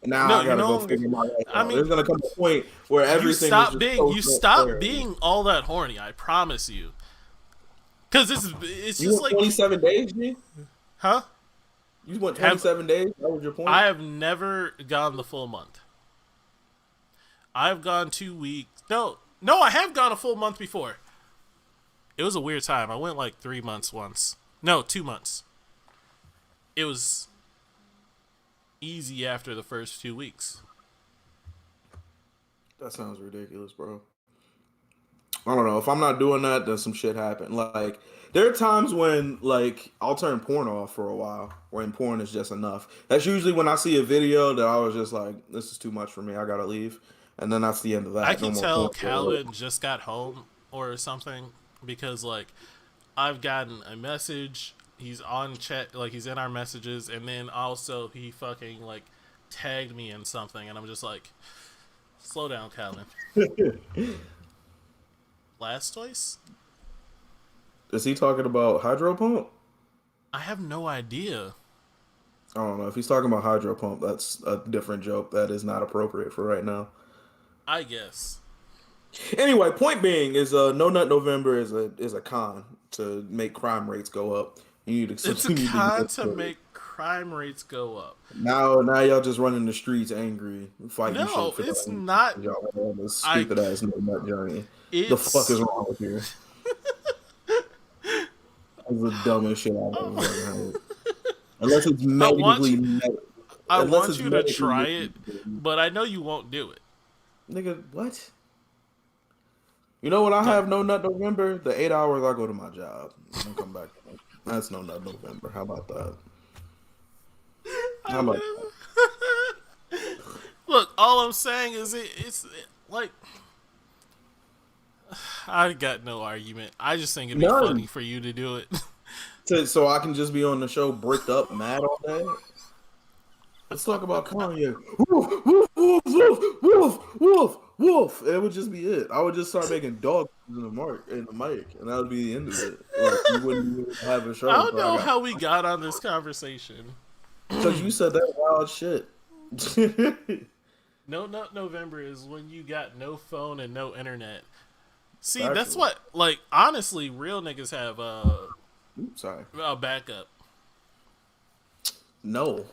And now No, I you gotta go know, figure my life I out. There's mean, gonna come a point where everything is just so you stop clarity. being all that horny. I promise you. Cause it's You just went like, 27 days, G? huh? You went Have 27 days? That was your point? I have never gone the full month. I've gone 2 weeks. No, I have gone a full month before. It was a weird time. I went like 3 months once. No, 2 months. It was easy after the first 2 weeks. That sounds ridiculous, bro. I don't know. If I'm not doing that, then some shit happened. Like, there are times when, like, I'll turn porn off for a while, when porn is just enough. That's usually when I see a video that I was just like, this is too much for me. I gotta leave. And then that's the end of I that. No can more tell porn. Calvin just got home or something because like I've gotten a message. He's on chat, like he's in our messages, and then also he fucking like tagged me in something, and I'm just like, slow down, Calvin. Blastoise? Is he talking about hydro pump? I have no idea. I don't know. If he's talking about hydro pump, that's a different joke that is not appropriate for right now. I guess. Anyway, point being is No Nut November is a con to make crime rates go up. You need to It's a you need to con get to make crime rates go up. now y'all just running the streets angry, fighting No, shit for it's no not. y'all on this I. stupid ass No Nut journey. The fuck is It's. wrong with you? That's the dumbest shit I've ever fucking heard. Unless it's I want medically, you. I unless want it's you to medically, try it, but I know you won't do it. nigga, what? You know what? I Like, have No Nut November. The 8 hours I go to my job and come back. That's No Nut November. How about that? How I about never. Look, all I'm saying is like I got no argument. I just think it'd be funny none? for you to do it. So I can just be on the show bricked up, mad all day. Let's talk about Kanye. Woof, woof, woof, woof, woof, woof, woof. It would just be it. I would just start making dog in the mic, and that would be the end of it. Like we wouldn't even have a I show. don't So I know got how we got on this conversation. because you said that wild shit. No Nut November is when you got no phone and no internet. See, that's Factual. what like honestly, real niggas have Oops, sorry. a backup. No.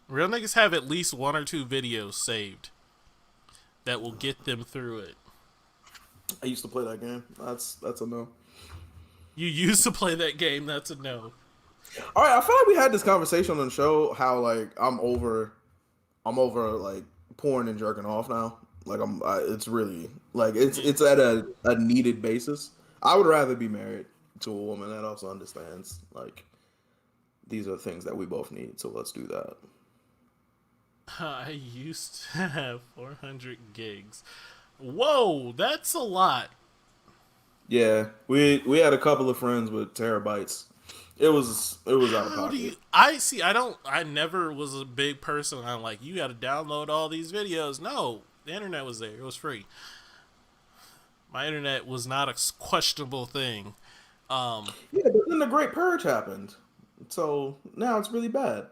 Real niggas have at least one or two videos saved that will get them through it. I used to play that game. That's a no. You used to play that game, that's a no. All right, I feel like we had this conversation on the show how like I'm over like porn and jerking off now. Like it's really like it's at a needed basis. I would rather be married to a woman that also understands like these are things that we both need. So let's do that. I used to have 400 gigs. Whoa, that's a lot. Yeah, we had a couple of friends with terabytes. It was out of How do you? pocket. I see. I never was a big person. I'm like, you got to download all these videos. No, the internet was there. It was free. My internet was not a questionable thing. Yeah, but then the Great Purge happened, so now it's really bad.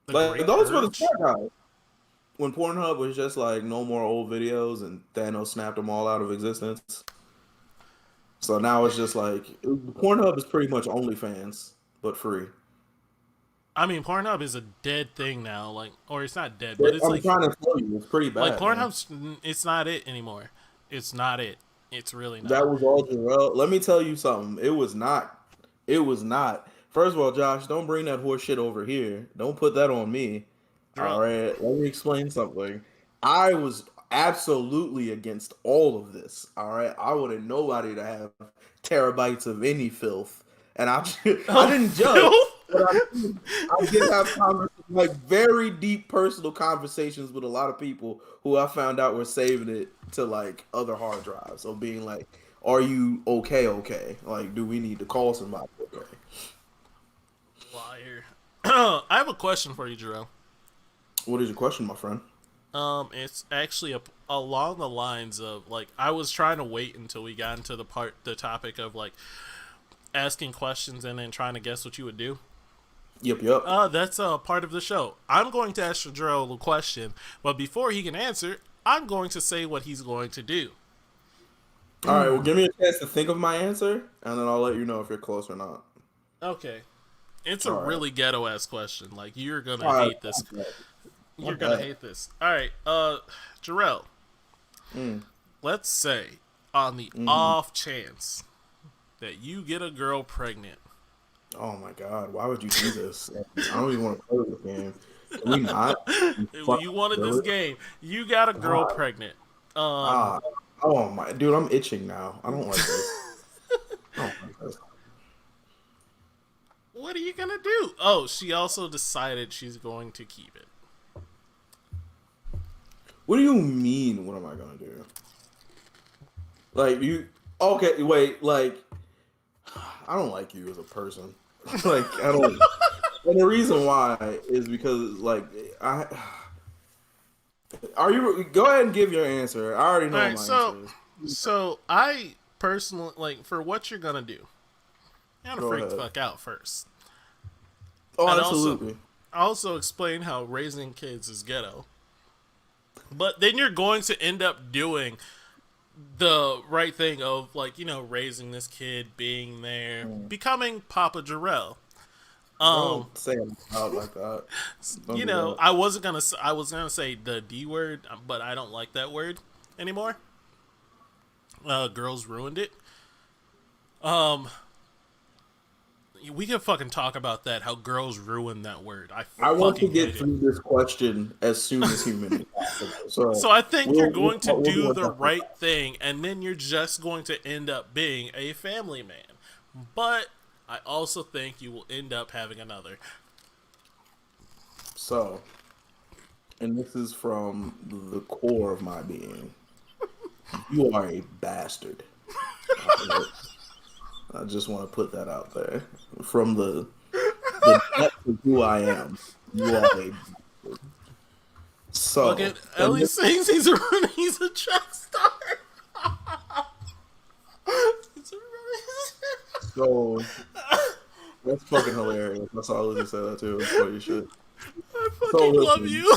The Like Great those were the Purge. smart guys. When Pornhub was just like no more old videos and Thanos snapped them all out of existence. So now it's just like Pornhub is pretty much OnlyFans, but free. I mean, Pornhub is a dead thing now. Like, or it's not dead, Yeah, but it's I'm trying to tell you, it's pretty like bad, man. Pornhub's. It's not it anymore. It's not it. It's really not. That was all Jarrell. Let me tell you something. It was not. It was not. First of all, Josh, don't bring that horse shit over here. Don't put that on me. All Jarrell, right. Let me explain something. I was absolutely against all of this. All right, I wanted nobody to have terabytes of any filth, and I Oh, didn't judge. Phil? But I did have like very deep personal conversations with a lot of people who I found out were saving it to like other hard drives. So being like, "Are you okay? Okay? Like, do we need to call somebody?" Okay. Liar. I have a question for you, Jarrell. What is your question, my friend? It's actually along the lines of like I was trying to wait until we got into the topic of like asking questions and then trying to guess what you would do. Yep, yep. That's part of the show. I'm going to ask Jarrell a question, but before he can answer, I'm going to say what he's going to do. All right. Well, give me a chance to think of my answer, and then I'll let you know if you're close or not. Okay. It's a All right. really ghetto ass question. Like you're All gonna right. hate this. My You're gonna bad. hate this. All right, Jarrell. Mm, Let's say on the mm. off chance that you get a girl pregnant. Oh my God! Why would you do this? I don't even want to play this game. Can we not? You You fucking wanted this do it. game. You got a girl God. pregnant. Um, Ah. Oh my, dude, I'm itching now. I don't like this. I don't like this. what are you gonna do? Oh, she also decided she's going to keep it. What do you mean? What am I gonna do? Like you? Okay, wait. Like I don't like you as a person. Like I don't. And the reason why is because like I. Are you? Go ahead and give your answer. I already All know what right, my answer is. so I personally like for what you're gonna do. You gotta Go freak the ahead. fuck out first, Oh, and absolutely. also explain how raising kids is ghetto. But then you're going to end up doing the right thing of like raising this kid, being there, becoming Papa Jarrell. Um, Don't say it out like that. Don't do that. I was gonna say the D word, but I don't like that word anymore. Girls ruined it. Um, we can fucking talk about that. How girls ruined that word. I I want to fucking get hate it. through this question as soon as humanly possible. So So I think you're going to we'll do do it the that way. right thing, and then you're just going to end up being a family man. But I also think you will end up having another. So, and this is from the core of my being. You are a bastard. I just want to put that out there. From the depth of who I am, you are a bastard. Look So, at and Ellie this, sings. He's a track star. He's a so that's fucking hilarious. I saw Lizzie say that too. It's funny shit. I So fucking love listen, you.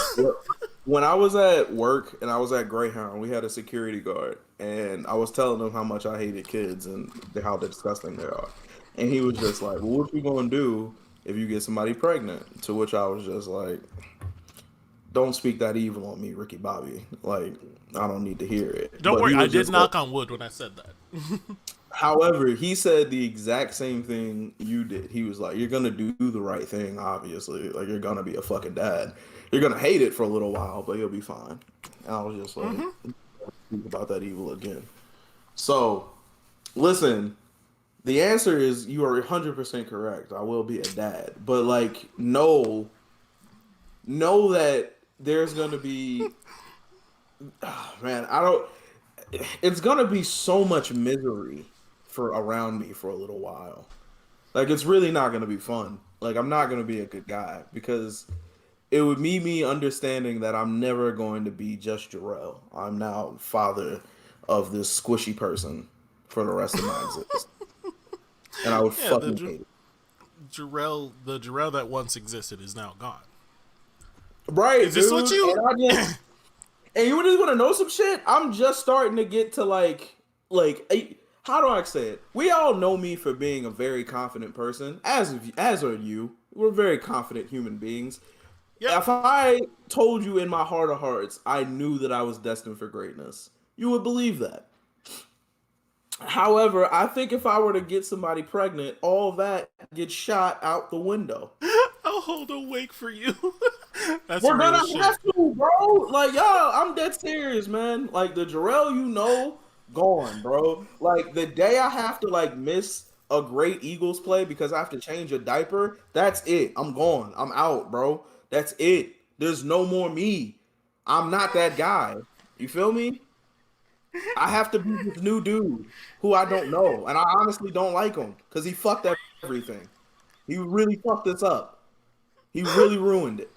when I was at work and I was at Greyhound, we had a security guard, and I was telling him how much I hated kids and how disgusting they are, and he was just like, "Well, what you gonna do if you get somebody pregnant?" To which I was just like, "Don't speak that evil on me, Ricky Bobby. Like, I don't need to hear it." Don't But worry, he I was did just like, knock on wood when I said that. however, he said the exact same thing you did. He was like, "You're gonna do the right thing, obviously. Like, you're gonna be a fucking dad. You're gonna hate it for a little while, but you'll be fine." And I was just like, "Speak about that evil again." So, listen. The answer is you are 100% correct. I will be a dad, but like, know that there's gonna be, oh, man. I don't. It's gonna be so much misery for around me for a little while. Like it's really not gonna be fun. Like I'm not gonna be a good guy because it would be me understanding that I'm never going to be just Jarrell. I'm now father of this squishy person for the rest of my existence, and I would Yeah, fucking hate it. The Jarrell that once existed is now gone. Right, Is this what dude. you? And I just and you just want to know some shit. I'm just starting to get to how do I say it? We all know me for being a very confident person, as are you. We're very confident human beings. Yep. If I told you in my heart of hearts I knew that I was destined for greatness, you would believe that. However, I think if I were to get somebody pregnant, all that gets shot out the window. I'll hold a wake for you. That's We're real gonna shit. have to, bro. Like, yo, I'm dead serious, man. Like the Jarrell, gone, bro. Like the day I have to like miss a great Eagles play because I have to change a diaper, that's it. I'm gone. I'm out, bro. That's it. There's no more me. I'm not that guy. You feel me? I have to be this new dude who I don't know, and I honestly don't like him because he fucked everything. He really fucked this up. He really ruined it.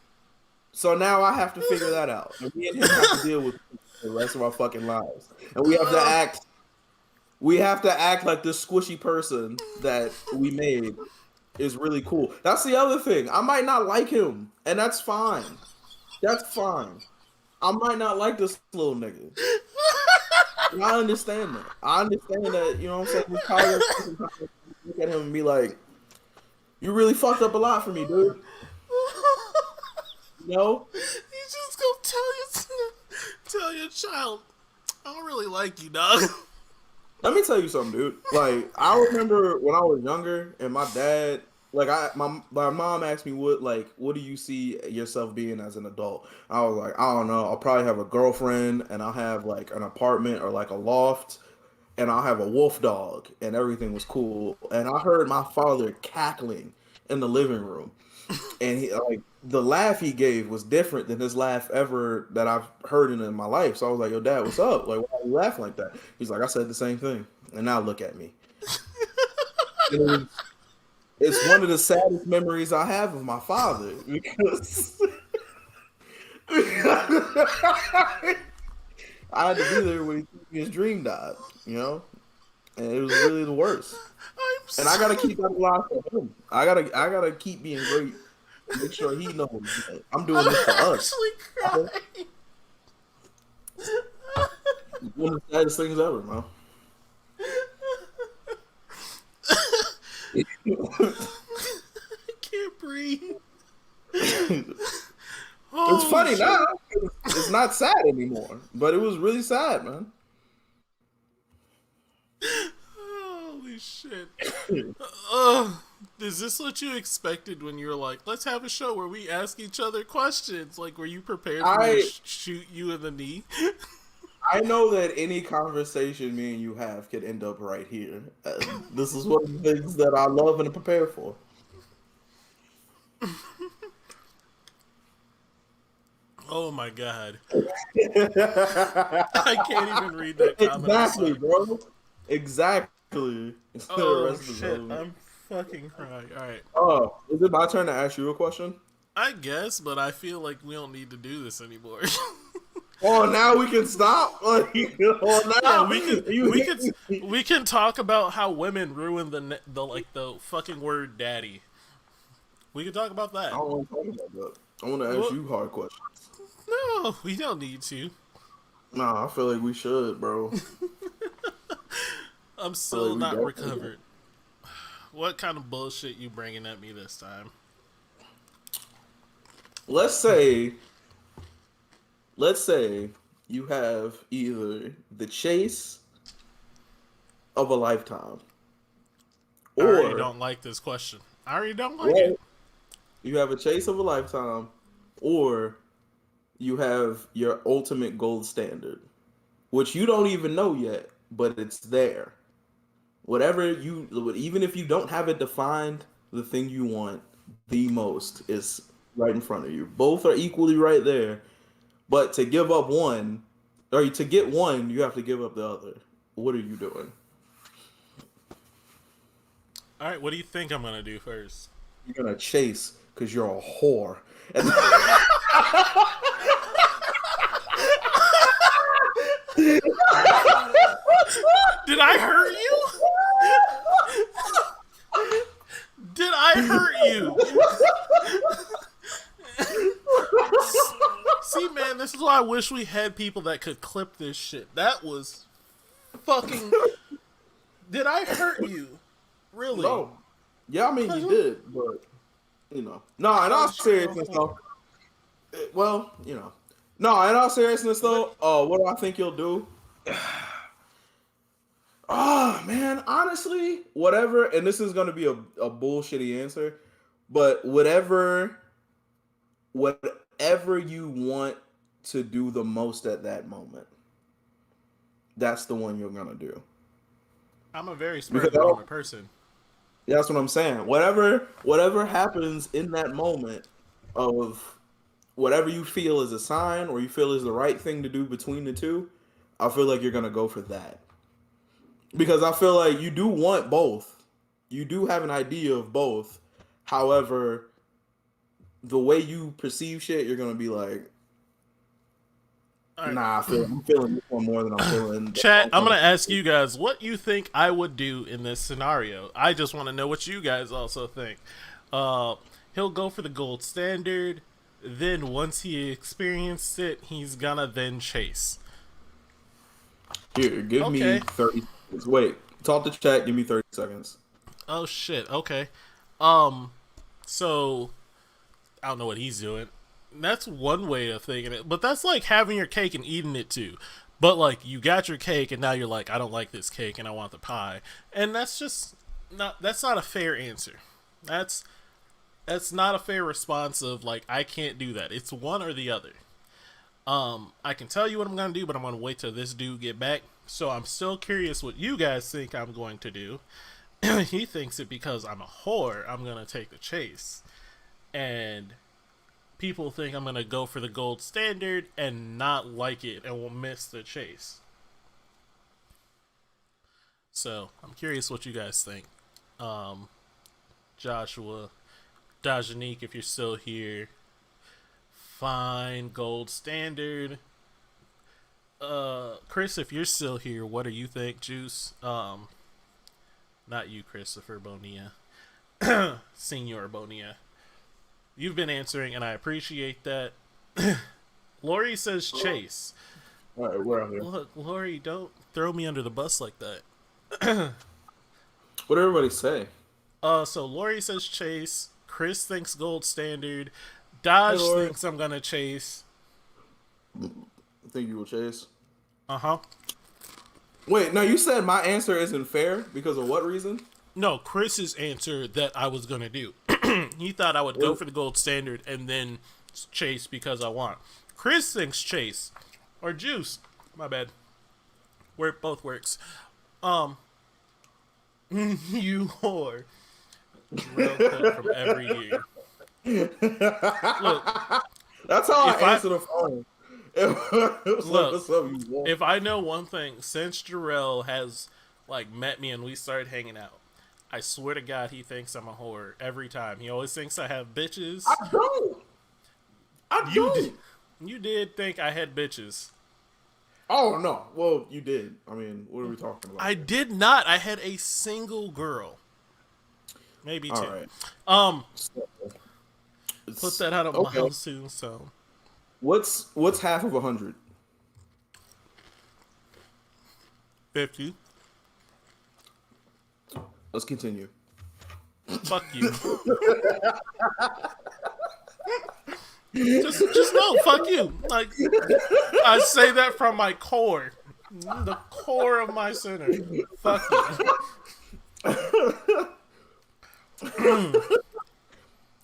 So now I have to figure that out. And me and him have to deal with it for the rest of our fucking lives. And we have to act like this squishy person that we made is really cool. That's the other thing. I might not like him, and that's fine. That's fine. I might not like this little nigga. And I understand that. I understand that, you know what I'm saying? We probably sometimes look at him and be like, you really fucked up a lot for me, dude. You know? You just go tell your child, I don't really like you, dog. Let me tell you something, dude. Like, I remember when I was younger and my dad, like, my mom asked me what do you see yourself being as an adult? I was like, I don't know. I'll probably have a girlfriend and I'll have like an apartment or like a loft and I'll have a wolf dog and everything was cool. And I heard my father cackling in the living room. And he like the laugh he gave was different than his laugh ever that I've heard in my life. So I was like, "Yo, Dad, what's up? Like, why are you laughing like that?" He's like, "I said the same thing." And now look at me. It's one of the saddest memories I have of my father because I had to be there when his dream died, you know, and it was really the worst. I'm And I so gotta keep that alive for him. I gotta keep being great. Make sure he knows that I'm doing this for I'm us. actually crying. One of the saddest things ever, man. I can't breathe. It's Holy funny shit. now. It's not sad anymore, but it was really sad, man. Holy shit. Ugh. Is this what you expected when you were like, let's have a show where we ask each other questions? Like, were you prepared for me to I shoot you in the knee? I know that any conversation me and you have could end up right here. This is one of the things that I love and prepare for. Oh my god. I can't even read that comment. I'm Exactly, sorry. bro. Exactly. The Oh rest of shit. the I'm fucking crying. Alright. Oh, is it my turn to ask you a question? I guess, but I feel like we don't need to do this anymore. Oh, now we can stop. Oh, Yeah, now we can talk about how women ruin the fucking word daddy. We can talk about I that. don't want to talk about that. I want to ask Well, you hard questions. no, we don't need to. Nah, I feel like we should, bro. I'm I feel still like we not definitely. recovered. What kind of bullshit you bringing at me this time? Let's say, let's say you have either the chase of a lifetime, I already or don't like this question. I already don't like it. or you have a chase of a lifetime, or you have your ultimate gold standard, which you don't even know yet, but it's there. Whatever you, even if you don't have it defined, the thing you want the most is right in front of you. Both are equally right there, but to give up one, or to get one, you have to give up the other. What are you doing? All right, what do you think I'm gonna do first? You're gonna chase because you're a whore. And Did I hurt you? Did I hurt you? See, man, this is why I wish we had people that could clip this shit. That was fucking. Did I hurt you? Really? no, yeah, I mean you did, but no. In all Cause you're a seriousness, though, well, no. In all seriousness, though, what do I think you'll do? Oh man, honestly, whatever. And this is gonna be a bullshitty answer, but whatever whatever you want to do the most at that moment, that's the one you're gonna do. I'm a very spur Because of the moment person. that's what I'm saying. Whatever happens in that moment of whatever you feel is a sign or you feel is the right thing to do between the two, I feel like you're gonna go for that. Because I feel like you do want both. You do have an idea of both. However, the way you perceive shit, you're gonna be like, All right. nah, I'm feeling this one more than I'm feeling the Chat, I'm other. gonna ask you guys what you think I would do in this scenario. I just want to know what you guys also think. Uh, he'll go for the gold standard. Then once he experienced it, he's gonna then chase. Here, give me Okay. 30 seconds. Wait, talk to chat, give me 30 seconds. Oh shit. Okay. Um. So I don't know what he's doing. That's one way of thinking it, but that's like having your cake and eating it too. But like you got your cake and now you're like, I don't like this cake and I want the pie, and that's just not. That's not a fair answer. That's that's not a fair response of like I can't do that. It's one or the other. I can tell you what I'm gonna do, but I'm gonna wait till this dude get back. So I'm still curious what you guys think I'm going to do. He thinks it because I'm a whore. I'm gonna take the chase, and people think I'm gonna go for the gold standard and not like it and will miss the chase. So I'm curious what you guys think. Joshua, Dajanique, if you're still here, fine, gold standard. Chris, if you're still here, what do you think, Juice? Not you, Christopher Bonilla, Senior Bonilla. You've been answering, and I appreciate that. Lori says chase. All right, we're out here. Look, Lori, don't throw me under the bus like that. What did everybody say? So Lori says chase. Chris thinks gold standard. Dodge Hey, Lori. thinks I'm gonna chase. I think you will chase. Uh huh. Wait, no, you said my answer isn't fair because of what reason? No, Chris's answer that I was gonna do. He thought I would go for the gold standard and then chase because I want. Chris thinks chase or juice. My bad. Where it both works. You whore. Real quote from every year. Look, That's how I if I answer the phone. look, What's up, you want? if I know one thing, since Jarrell has like met me and we started hanging out, I swear to God, he thinks I'm a whore every time. He always thinks I have bitches. I don't. I You don't. did, you did think I had bitches. Oh no. Well, you did. I mean, what are we talking about? I did not. I had a single girl, maybe two. All right. Put that out of my house soon. So What's half of 100? 50. Let's continue. Fuck you. just no, fuck you. Like I say that from my core, the core of my center. Fuck you.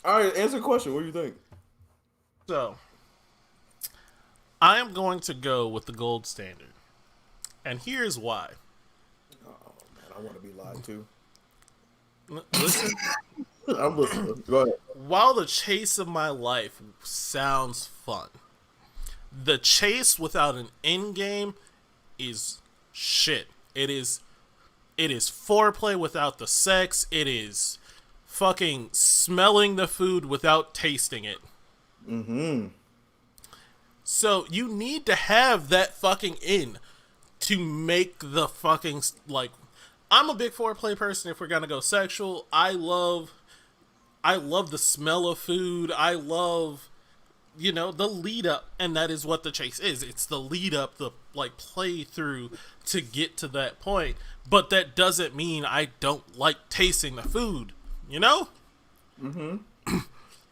All right, answer the question. What do you think? So, I am going to go with the gold standard, and here's why. Oh man, I want to be lied to. Listen, I'm listening. Go ahead. while the chase of my life sounds fun, the chase without an end game is shit. It is foreplay without the sex. It is fucking smelling the food without tasting it. Mm-hmm. So you need to have that fucking in to make the fucking like. I'm a big foreplay person. If we're gonna go sexual, I love the smell of food. I love, the lead up, and that is what the chase is. It's the lead up, the like play through to get to that point. But that doesn't mean I don't like tasting the food. Mm-hmm.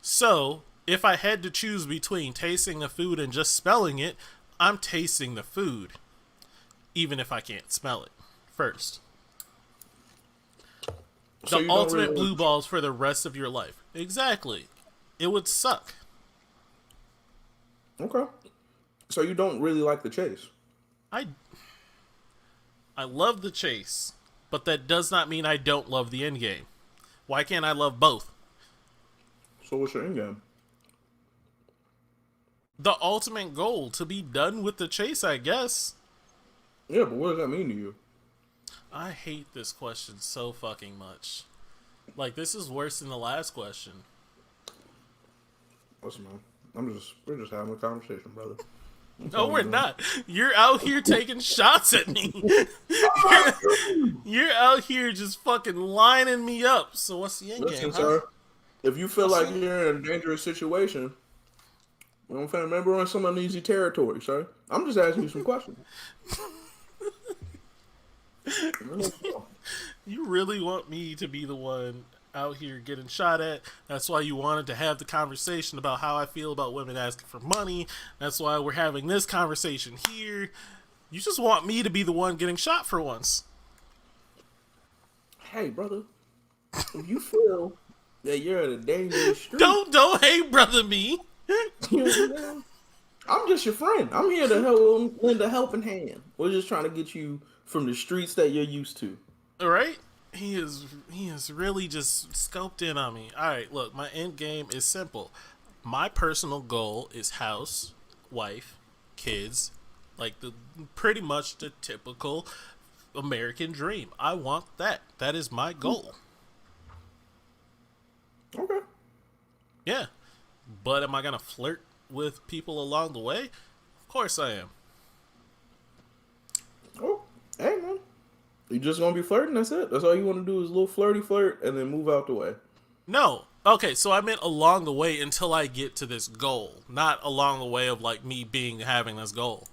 So if I had to choose between tasting the food and just smelling it, I'm tasting the food, even if I can't smell it first. So The ultimate blue balls for the rest of your life. Exactly. It would suck. Okay. So you don't really like the chase. I I love the chase, but that does not mean I don't love the end game. Why can't I love both? So what's your end game? The ultimate goal, to be done with the chase, I guess. Yeah, but what does that mean to you? I hate this question so fucking much. Like, this is worse than the last question. Listen, man. We're just having a conversation, brother. That's No, all we're doing. not. You're out here taking shots at me. You're out here just fucking lining me up. So what's the end game, Listen, huh? sir. If you feel What's like the... you're in a dangerous situation, I'm finna remember we're in some uneasy territory, sir. I'm just asking you some questions. You really want me to be the one out here getting shot at? That's why you wanted to have the conversation about how I feel about women asking for money. That's why we're having this conversation here. You just want me to be the one getting shot for once. Hey, brother. If you feel that you're in a dangerous street, Don't hate brother me. you know what I'm saying? I'm just your friend. I'm here to help lend a helping hand. We're just trying to get you from the streets that you're used to. Right? He is really just scoped in on me. Alright, look, my end game is simple. My personal goal is house, wife, kids, like the pretty much the typical American dream. I want that. That is my goal. Okay. Yeah. But am I gonna flirt with people along the way? Of course I am. Oh, hey, man. You just gonna be flirting, that's it. That's all you want to do is a little flirty flirt and then move out the way. No. Okay, so I meant along the way until I get to this goal. Not along the way of like me having this goal.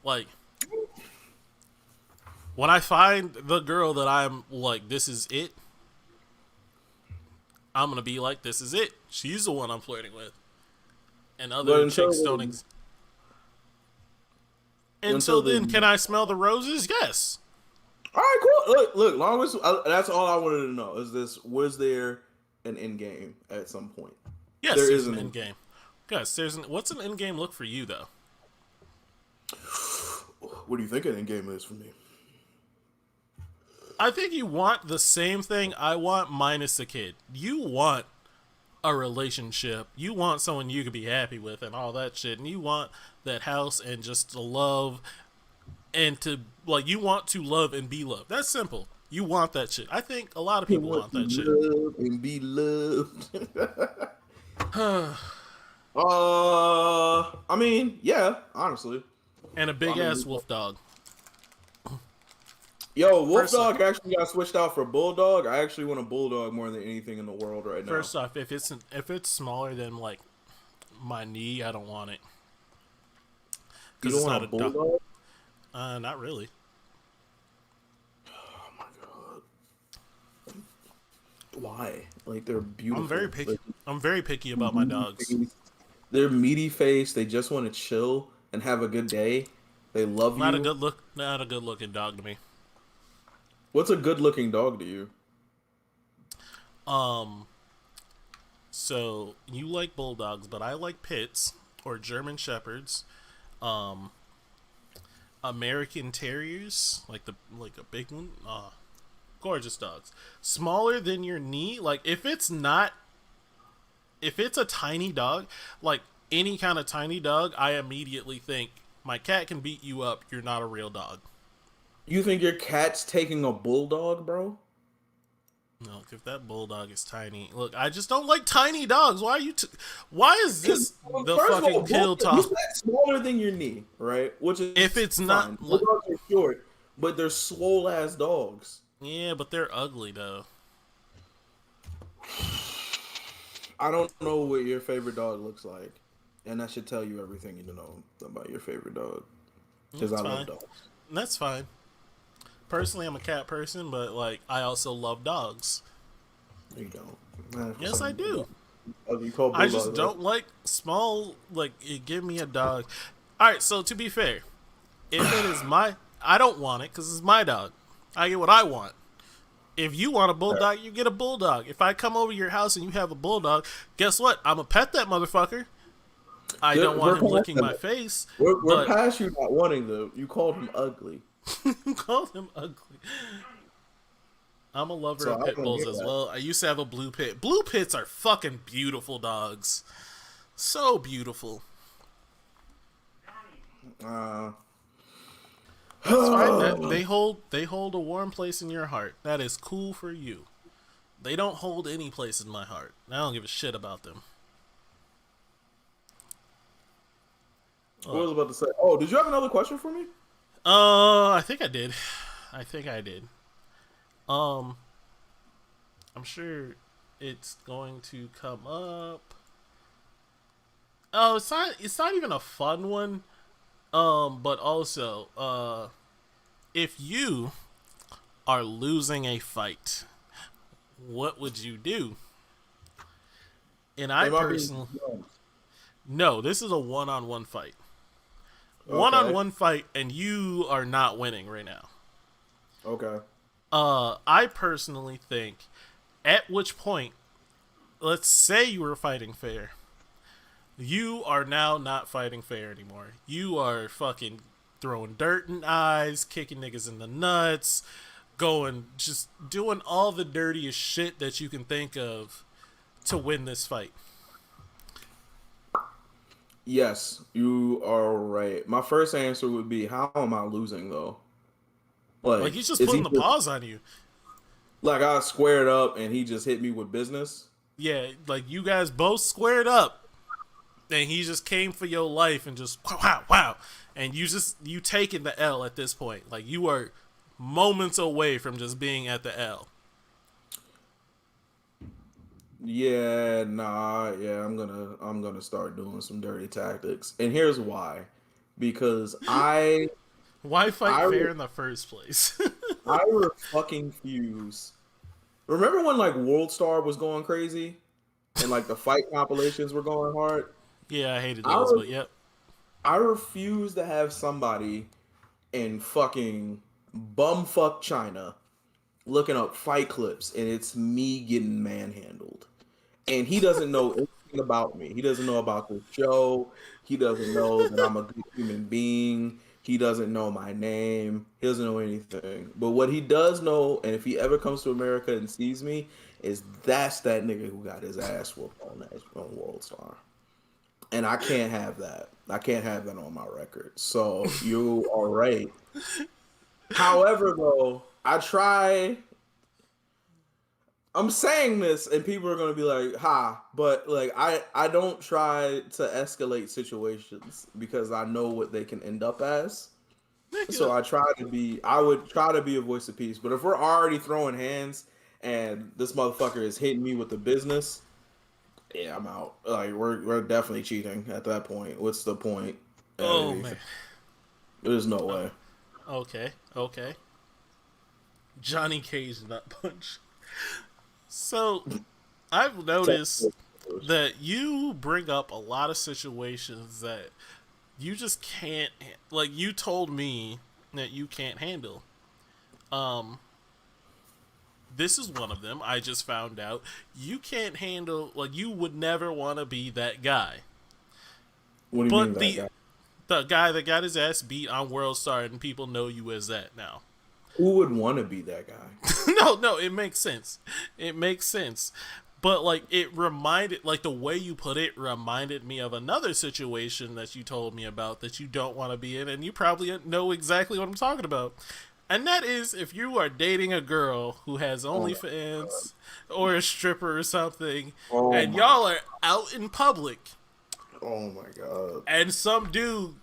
Like when I find the girl that I'm like, this is it, I'm gonna be like, this is it. She's the one I'm flirting with. And But other chicks don't until then, can I smell the roses? Yes. All right, cool. Look. Long as that's all I wanted to know is this: was there an end game at some point? Yes, There there's an isn't. end game. Yes, what's an end game look for you though? What do you think an end game is for me? I think you want the same thing I want minus the kid. You want a relationship. You want someone you could be happy with and all that shit. And you want that house and just the love and to like you want to love and be loved. That's simple. You want that shit. I think a lot of people want that shit. Love and be loved. I mean, yeah, honestly. And a big I mean, ass wolf dog. Yo, Wolf First off, Dog actually got switched out for Bulldog. I actually want a Bulldog more than anything in the world right now. first off, if it's smaller than like my knee, I don't want it. You Because don't it's want not a a dog. Bulldog? Not really. Oh my god. Why? Like they're beautiful. I'm very picky. Like, I'm very picky about my dogs. they're meaty face. They just want to chill and have a good day. They love Not you. not a good looking dog to me. What's a good looking dog to you? So you like bulldogs, but I like pits or German shepherds, American terriers, like a big one. Gorgeous dogs, smaller than your knee. Like if it's a tiny dog, like any kind of tiny dog, I immediately think my cat can beat you up. You're not a real dog. You think your cat's taking a bulldog, bro? No, if that bulldog is tiny, look, I just don't like tiny dogs. Why are you? Why is this the First of fucking all, kill you talk? said smaller than your knee, right? Which is If it's fine. not, Bulldogs are short, but they're swole ass dogs. yeah, but they're ugly though. I don't know what your favorite dog looks like, and that should tell you everything you need to know about your favorite dog. Because I That's love fine. dogs. That's fine. Personally, I'm a cat person, but like I also love dogs. You don't. Yes, I do. You call I bulldogs, just right? don't like small. Like, give me a dog. All right. So to be fair, if it is I don't want it because it's my dog. I get what I want. If you want a bulldog, you get a bulldog. If I come over to your house and you have a bulldog, guess what? I'm a pet that motherfucker. I don't want We're him past licking my that. face, We're but past you not wanting them. You called him ugly, call him ugly. I'm a lover so of I pit want to bulls hear as that. well. I used to have a blue pit. Blue pits are fucking beautiful dogs. So beautiful. Uh, That's fine. That they hold a warm place in your heart. That is cool for you. They don't hold any place in my heart. I don't give a shit about them. what Uh, was I about to say? Oh, did you have another question for me? I think I did. I think I did. Um, I'm sure it's going to come up. Oh, it's not. It's not even a fun one. But also, if you are losing a fight, what would you do? And I Am I being personally, young? no, this is a one-on-one fight. Okay. One-on-one fight, and you are not winning right now. Okay. I personally think, at which point, let's say you were fighting fair, you are now not fighting fair anymore. You are fucking throwing dirt in eyes, kicking niggas in the nuts, going, just doing all the dirtiest shit that you can think of to win this fight. Yes, you are right. My first answer would be, how am I losing though? Like, Like, he's just is putting he the just paws on you. like I squared up and he just hit me with business? Yeah, like, you guys both squared up, and he just came for your life and just wow, wow, wow. And you taking the L at this point. Like, you are moments away from just being at the L. Yeah, nah, yeah, I'm gonna start doing some dirty tactics. And here's why. Because Why fight I fair in the first place? I fucking fuse. Remember when like World Star was going crazy and like the fight compilations were going hard? Yeah, I hated I those, re- but yep. I refuse to have somebody in fucking bumfuck China looking up fight clips and it's me getting manhandled. And he doesn't know anything about me. He doesn't know about the show. He doesn't know that I'm a good human being. He doesn't know my name. He doesn't know anything. But what he does know, and if he ever comes to America and sees me, is that's that nigga who got his ass whooped on World Star. And I can't have that. I can't have that on my record. So you are right. However, though, I'm saying this and people are gonna be like, "Ha!" But like, I don't try to escalate situations because I know what they can end up as. So Nigga. I would try to be a voice of peace. But if we're already throwing hands and this motherfucker is hitting me with the business, yeah, I'm out. Like we're definitely cheating at that point. What's the point of Oh anything? man. There's no Oh, way. okay, okay. Johnny Cage nut punch. So I've noticed that you bring up a lot of situations that you just can't, like, you told me that you can't handle. Um this is one of them. I just found out you can't handle, like, you would never want to be that guy. What do you mean But that the guy? the guy that got his ass beat on World Star, and people know you as that now. Who would want to be that guy? No, it makes sense. It makes sense. But like, it reminded, like, the way you put it reminded me of another situation that you told me about that you don't want to be in, and you probably know exactly what I'm talking about. And that is, if you are dating a girl who has Oh my god. OnlyFans or a stripper or something, Oh and my. y'all are out in public, Oh my god. and some dude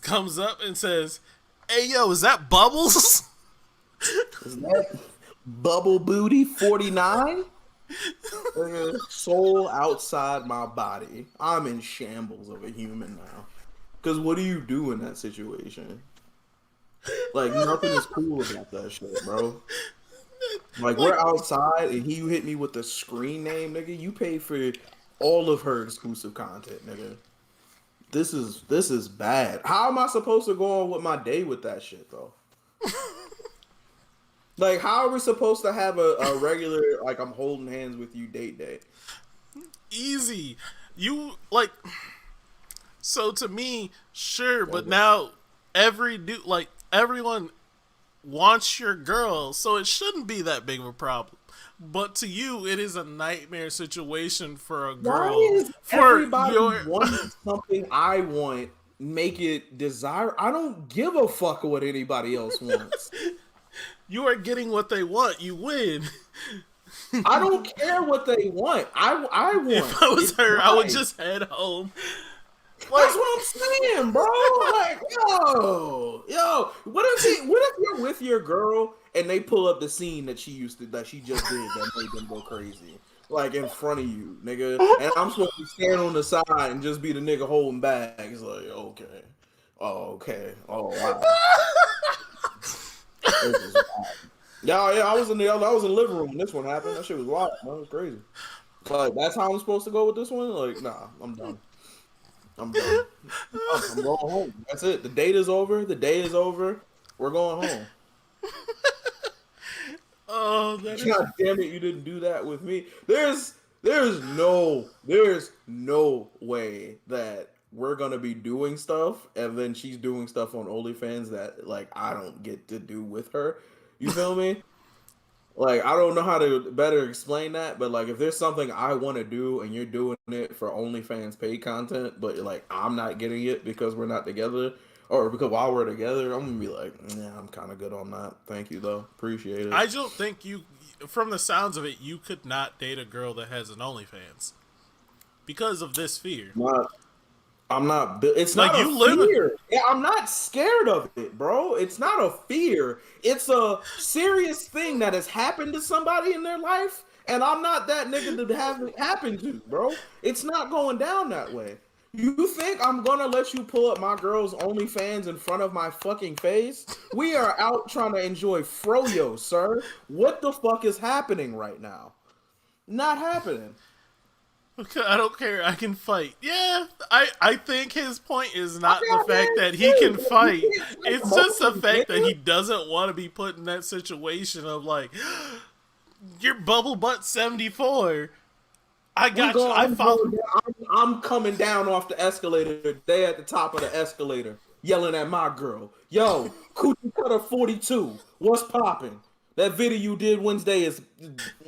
comes up and says, "Hey, yo, is that Bubbles?" Is that Bubble Booty 49? Soul outside my body. I'm in shambles of a human now. Because what do you do in that situation? Like, nothing is cool about that shit, bro. Like, we're Like, outside and you hit me with the screen name, nigga. You paid for all of her exclusive content, nigga. This is bad. How am I supposed to go on with my day with that shit, though? Like, how are we supposed to have a regular, like, I'm holding hands with you date day? easy. You, like, So to me, sure, but Okay. now every dude, like everyone wants your girl, so it shouldn't be that big of a problem. But to you, it is a nightmare situation for a Why girl. is For everybody your, wanting something I want make it desire? I don't give a fuck what anybody else wants. you are getting what they want. You win. I don't care what they want. I If want. I was It's her, I would mine. just head home. That's Like, what I'm saying, bro. Like, yo, what if you're with your girl and they pull up the scene that she just did that made them go crazy, like in front of you, nigga, and I'm supposed to stand on the side and just be the nigga holding back. It's like, okay, oh wow, this is wild. Yeah, I was in the living room when this one happened. That shit was wild, man. It was crazy. Like, that's how I'm supposed to go with this one. Like, nah, I'm done. I'm done. I'm going home. That's it. The date is over. The day is over. We're going home. oh, that is. God damn it, you didn't do that with me. There's no way that we're gonna be doing stuff and then she's doing stuff on OnlyFans that like I don't get to do with her. You feel me? Like, I don't know how to better explain that, but like if there's something I want to do and you're doing it for OnlyFans paid content, but like I'm not getting it because we're not together or because while we're together, I'm gonna be like, yeah, I'm kind of good on that. Thank you though, appreciate it. I don't think you, from the sounds of it, you could not date a girl that has an OnlyFans because of this fear. Not, I'm not. It's Like not a you live. fear. Yeah, I'm not scared of it, bro. It's not a fear. It's a serious thing that has happened to somebody in their life, and I'm not that nigga to have it happen to, bro. It's not going down that way. You think I'm gonna let you pull up my girl's OnlyFans in front of my fucking face? We are out trying to enjoy froyo, sir. What the fuck is happening right now? Not happening. Okay, I don't care. I can fight. Yeah, I think his point is I not the got fact mad that he too, can but you fight. can't fight It's just the emotions, fact that nigga. he doesn't want to be put in that situation of like, you're bubble butt 74. I We got you. going. I I'm follow. going down. I'm coming down off the escalator. They at the top of the escalator, yelling at my girl. Yo, Coochie Cutter 42. What's popping? That video you did Wednesday is,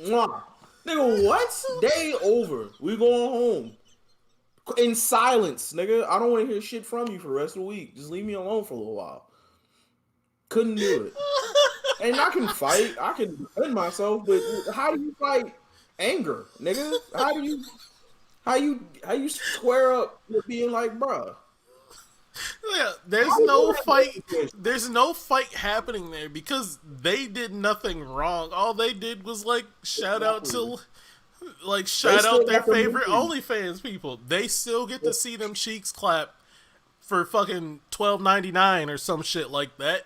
mwah. Nigga. What? Day over. We going home in silence, nigga. I don't want to hear shit from you for the rest of the week. Just leave me alone for a little while. Couldn't do it. And I can fight. I can defend myself, but how do you fight anger, nigga? How you square up with being like, bruh? Yeah, How there's do you no have that fight. situation? There's no fight happening there because they did nothing wrong. All they did was like shout out Exactly. to, like They shout out still their got the favorite memories. OnlyFans people. They still get to see them cheeks clap for fucking $12.99 or some shit like that.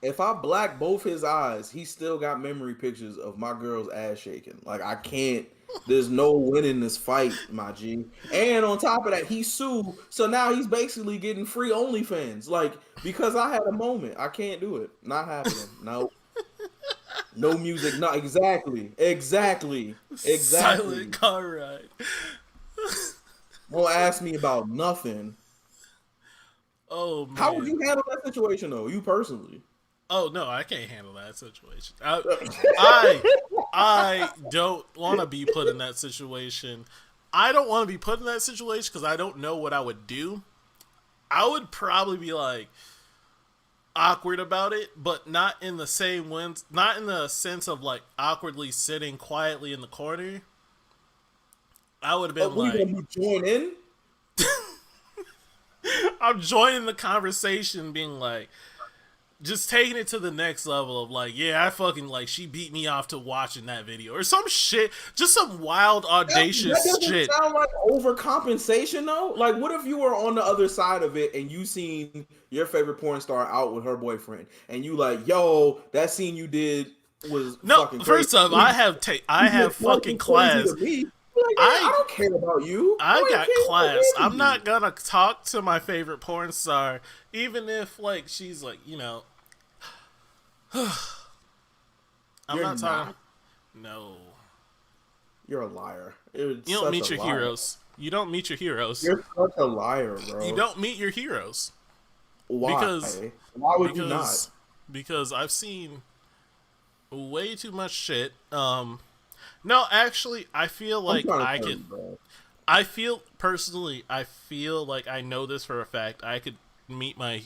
If I black both his eyes, he still got memory pictures of my girl's ass shaking. Like I can't. There's no winning this fight, my G. And on top of that, he sued, so now he's basically getting free OnlyFans. Like because I had a moment, I can't do it. Not happening. No, no music. Not Silent exactly. car ride. Won't ask me about nothing. Oh How would man. you handle that situation though? You personally? Oh no, I can't handle that situation. I, I don't want to be put in that situation. I don't want to be put in that situation because I don't know what I would do. I would probably be like awkward about it, but not in the same not in the sense of like awkwardly sitting quietly in the corner. I would have been We like, gonna be join in? I'm joining the conversation, being like, just taking it to the next level of like, yeah, I fucking like she beat me off to watching that video or some shit, just some wild That audacious doesn't shit. sound like overcompensation though. Like, what if you were on the other side of it and you seen your favorite porn star out with her boyfriend, and you like, yo, that scene you did was No, fucking crazy. first off, I You have look fucking fucking crazy to class. me. Like, man, I I don't care about you. I I ain't got care about class. any I'm of not you. gonna talk to my favorite porn star, even if like she's like, I'm You're not talking. not. No, You're a liar. It's You don't such a meet your liar. heroes. You don't meet your heroes. You're such a liar, You bro. don't meet your heroes Why? because Why would you not? because because I've seen way too much shit. No, actually, I feel I'm like trying to I tell could. you, bro. I feel personally. I feel like I know this for a fact. I could meet my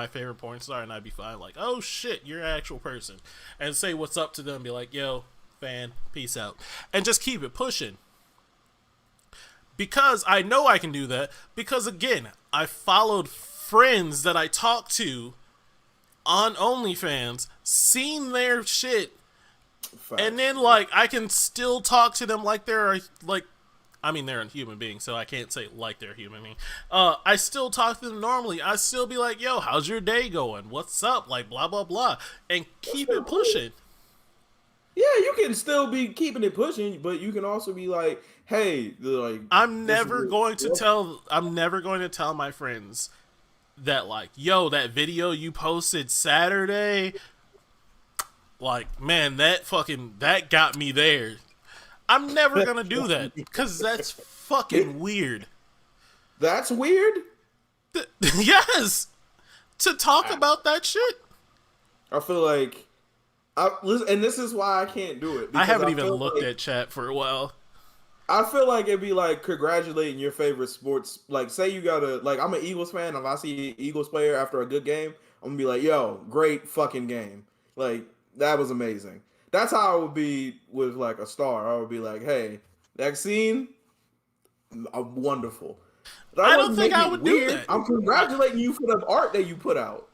favorite porn star, and I'd be fine. Like, oh shit, you're an actual person, and say what's up to them. Be like, yo, fan, peace out, and just keep it pushing. Because I know I can do that. Because again, I followed friends that I talked to on OnlyFans, seen their shit, and Facts. then like I can still talk to them like they're like, I mean they're a human being, so I can't say like they're a human being. I still talk to them normally. I still be like, yo, how's your day going? What's up? Like blah blah blah, and That's keep still it cool. pushing. Yeah, you can still be keeping it pushing, but you can also be like, hey, like this is I'm never going to tell my friends that like, yo, that video you posted Saturday, like, man, that got me there. I'm never gonna do that because that's fucking weird. That's weird. Yes, to talk I, about that shit. I feel like listen, and this is why I can't do it I because haven't even looked at chat for a while. I feel like it'd be like congratulating your favorite sports. Like, say you got a like, I'm an Eagles fan. If I see an Eagles player after a good game, I'm gonna be like, "Yo, great fucking game! Like, that was amazing." That's how I would be with like a star. I would be like, "Hey, that scene, wonderful." That I don't wouldn't think make I it would do weird. that. I'm congratulating you for the art that you put out.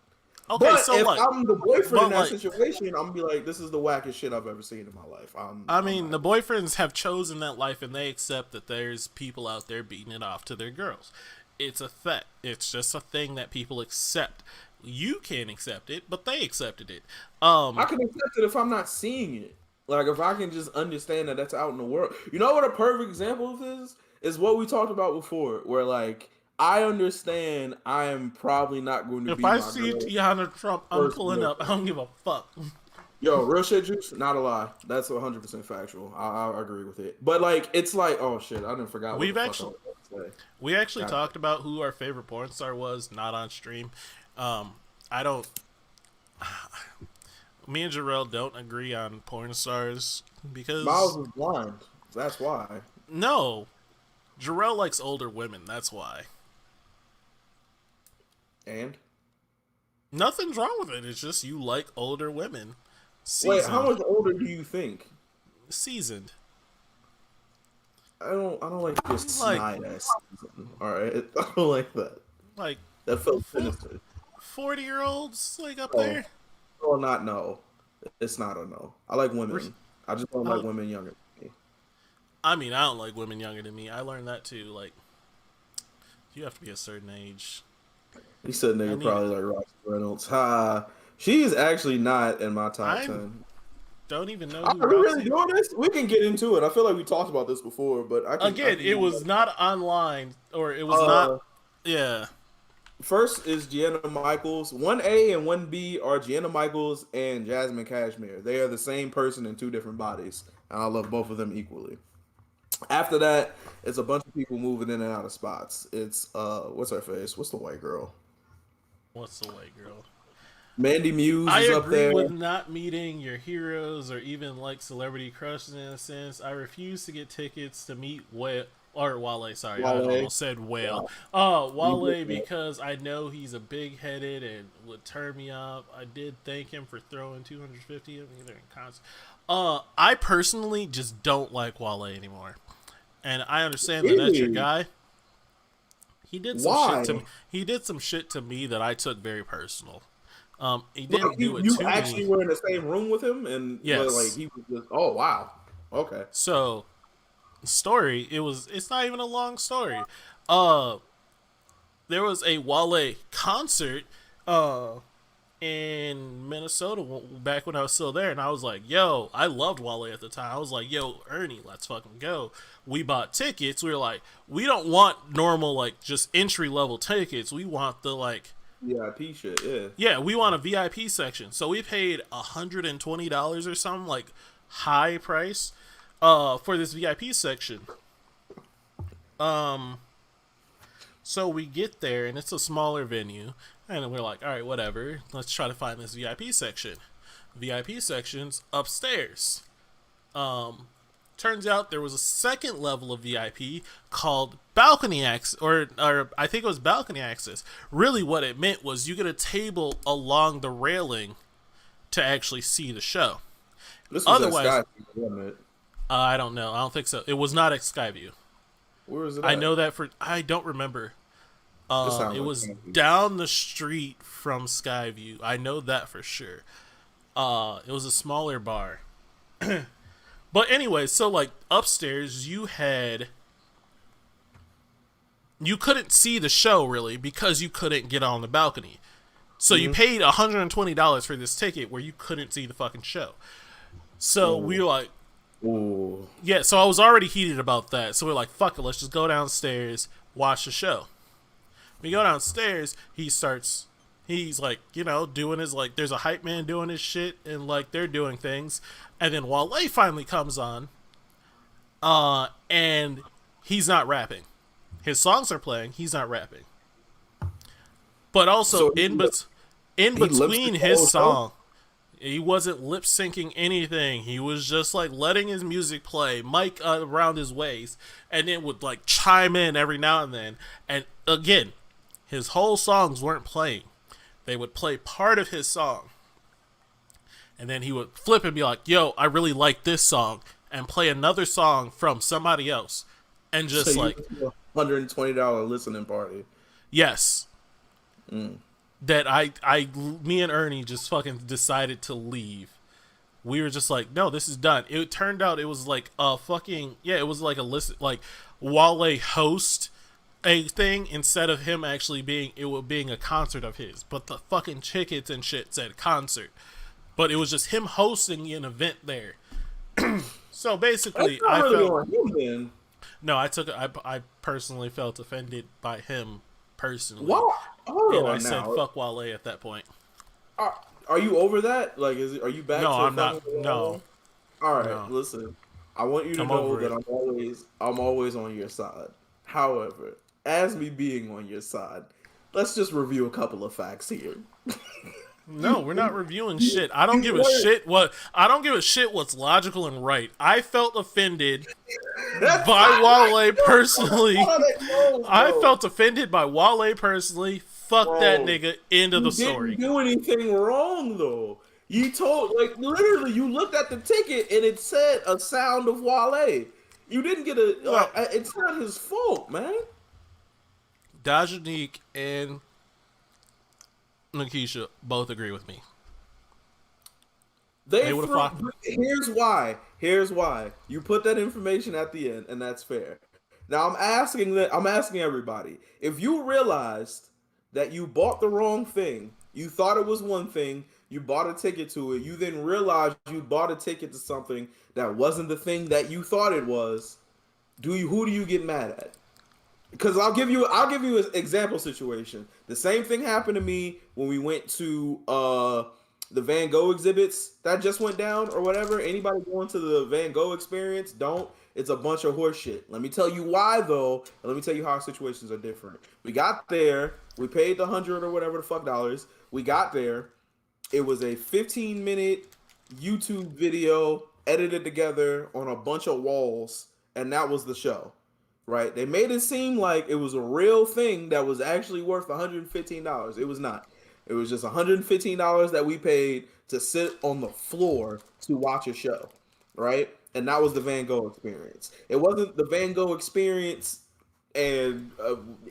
Okay, But so if like, I'm the boyfriend in but that like, situation, I'm gonna be like, "This is the wackest shit I've ever seen in my life." I I'm mean, not. the boyfriends have chosen that life and they accept that there's people out there beating it off to their girls. It's a fact. It's just a thing that people accept. You can't accept it, but they accepted it. I can accept it if I'm not seeing it. Like if I can just understand that that's out in the world. You know what a perfect example of this is what we talked about before, where like I understand I am probably not going to If be I my see girl's Tiana Trump, I'm first pulling up. I boyfriend. don't give a fuck. Yo, real shit, juice, not a lie. That's 100% factual. I agree with it. But like, it's like, oh shit, I didn't forgot what the We've fuck I actually was about to say. we actually God. talked about who our favorite porn star was, not on stream. I don't. Me and Jarrell don't agree on porn stars because Miles is blind. That's why. no, Jarrell likes older women. That's why. And Nothing's wrong with it. It's just you like older women, wait, how seasoned, much older do you think? seasoned. I don't like this Like snide ass season. All right, I don't like that. like That felt four, sinister. 40-year-olds like up Oh, there. well, not no. It's not a no. I like Re- women. I just don't like Oh, women younger than me. I mean, I don't like women younger than me. I learned that too. Like, you have to be a certain age. He said I nigga need. probably like Roxy Reynolds. Ha. She is actually not in my top I 10. don't even know Are who we really Roxy. doing this? We can get into it. I feel like we talked about this before, but I Again, can it give you was like not online, or it was not. uh Yeah, first is Gianna Michaels. 1A and 1B are Gianna Michaels and Jasmine Cashmere. They are the same person in two different bodies. And I love both of them equally. After that, it's a bunch of people moving in and out of spots. It's what's her face? What's the white girl? what's the way, girl? Mandy Muse I is up agree there. with not meeting your heroes or even like celebrity crushes in a sense. I refuse to get tickets to meet Wale. Sorry, I Wale. almost said Whale. Wow. You Wale get that. because I know he's a big headed and would turn me off. I did thank him for throwing 250 of me there in concert. I personally just don't like Wale anymore, and I understand that that's your Really? guy. He did some shit to me. Why? He did some shit to me that I took very personal. He Like didn't do it you to actually me. were in the same room with him, and but like Yes. he was just oh wow, okay. So story. It's not even a long story. Uh, there was a Wale concert. In Minnesota back when I was still there, and I was like, "Yo, I loved Wale at the time." I was like, "Yo, Ernie, let's fucking go." We bought tickets. We were like, "We don't want normal like just entry level tickets. We want the like, VIP shit, yeah. yeah, we want a VIP section." So we paid $120 or something like high price. for this VIP section. So we get there, and it's a smaller venue, and we're like, all right, whatever. Let's try to find this VIP section. VIP section's upstairs. Turns out there was a second level of VIP called balcony access, or I think it was balcony access. Really, what it meant was you get a table along the railing to actually see the show. This was Otherwise, at Skyview, wasn't it? I don't know. I don't think so. It was not at Skyview. Where was it? I know that I don't remember. It was down the street from Skyview. I know that for sure. It was a smaller bar. But anyway, so like upstairs you couldn't see the show really because you couldn't get on the balcony. So you paid $120 for this ticket where you couldn't see the fucking show. So we were like, ooh. Yeah, so I was already heated about that. So we're like, fuck it, let's just go downstairs, watch the show. We go downstairs, he's like, doing his, like, there's a hype man doing his shit, and, like, they're doing things. And then Wale finally comes on, and he's not rapping. His songs are playing, he's not rapping. But also, So in between his song, he wasn't lip syncing anything. He was just like letting his music play, mic around his waist, and then would like chime in every now and then. And again, his whole songs weren't playing. They would play part of his song, and then he would flip and be like, "Yo, I really like this song," and play another song from somebody else, and just so like $120 listening party. Yes. That me and Ernie just fucking decided to leave. We were just like, no, this is done. It turned out it was like a fucking, it was like a list, like Wale host a thing instead of him actually being a concert of his. But the fucking tickets and shit said concert. But it was just him hosting an event there. So basically, I personally felt offended by him personally. What? And I said fuck Wale at that point. Are you over that? Like, are you back? No, to I'm not. No. All right, listen. I want you to know that I'm always on your side. However, as me being on your side, let's just review a couple of facts here. No, we're not reviewing shit. I don't give a shit what's logical and right. I felt offended by Wale personally. I felt offended by Wale personally. Fuck that nigga. End of the story. You didn't do anything wrong though. You literally, you looked at the ticket and it said a sound of Wale. You didn't get it's not his fault, man. Dajanique and Nikisha both agree with me. Here's why. You put that information at the end, and that's fair. Now I'm asking everybody, if you realized that you bought the wrong thing, you thought it was one thing, you bought a ticket to it, you then realized you bought a ticket to something that wasn't the thing that you thought it was, who do you get mad at? Because I'll give you an example situation. The same thing happened to me when we went to the Van Gogh exhibits that just went down or whatever. Anybody going to the Van Gogh experience, don't. It's a bunch of horse shit. Let me tell you why though, and let me tell you how our situations are different. We got there, we paid the $100 or whatever the fuck dollars. We got there. It was a 15-minute YouTube video edited together on a bunch of walls, and that was the show. Right? They made it seem like it was a real thing that was actually worth $115. It was not. It was just $115 that we paid to sit on the floor to watch a show. Right? And that was the Van Gogh experience. It wasn't the Van Gogh experience, and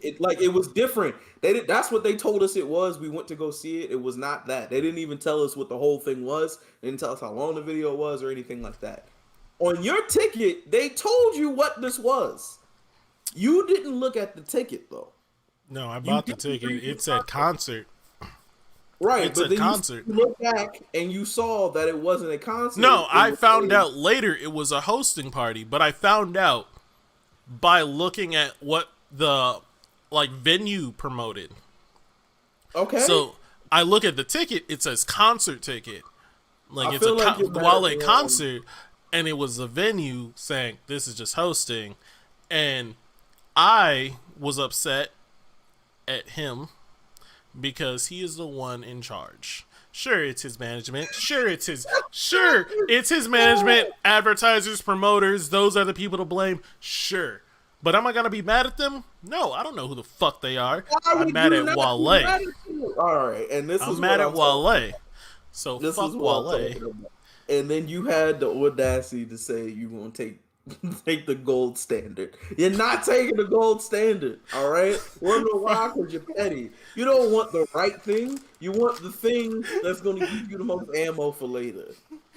it was different. That's what they told us it was. We went to go see it. It was not that. They didn't even tell us what the whole thing was. They didn't tell us how long the video was or anything like that. On your ticket, they told you what this was. You didn't look at the ticket though. No, I bought the ticket. It said concert. Right, it's a concert. You look back and you saw that it wasn't a concert. No, I found out later it was a hosting party, but I found out by looking at what the venue promoted. Okay. So I look at the ticket. It says concert ticket. It's a Wale concert. and it was a venue saying this is just hosting, and I was upset at him because he is the one in charge. Sure, it's his management. Sure, it's his management, advertisers, promoters, those are the people to blame. Sure. But am I going to be mad at them? No, I don't know who the fuck they are. I'm mad at Wale. All right, and this I'm is mad what at Wale. So this fuck is what Wale. And then you had the audacity to say you gonna take the gold standard. You're not taking the gold standard, all right? Wanna know why? Because you're petty. You don't want the right thing. You want the thing that's gonna give you the most ammo for later.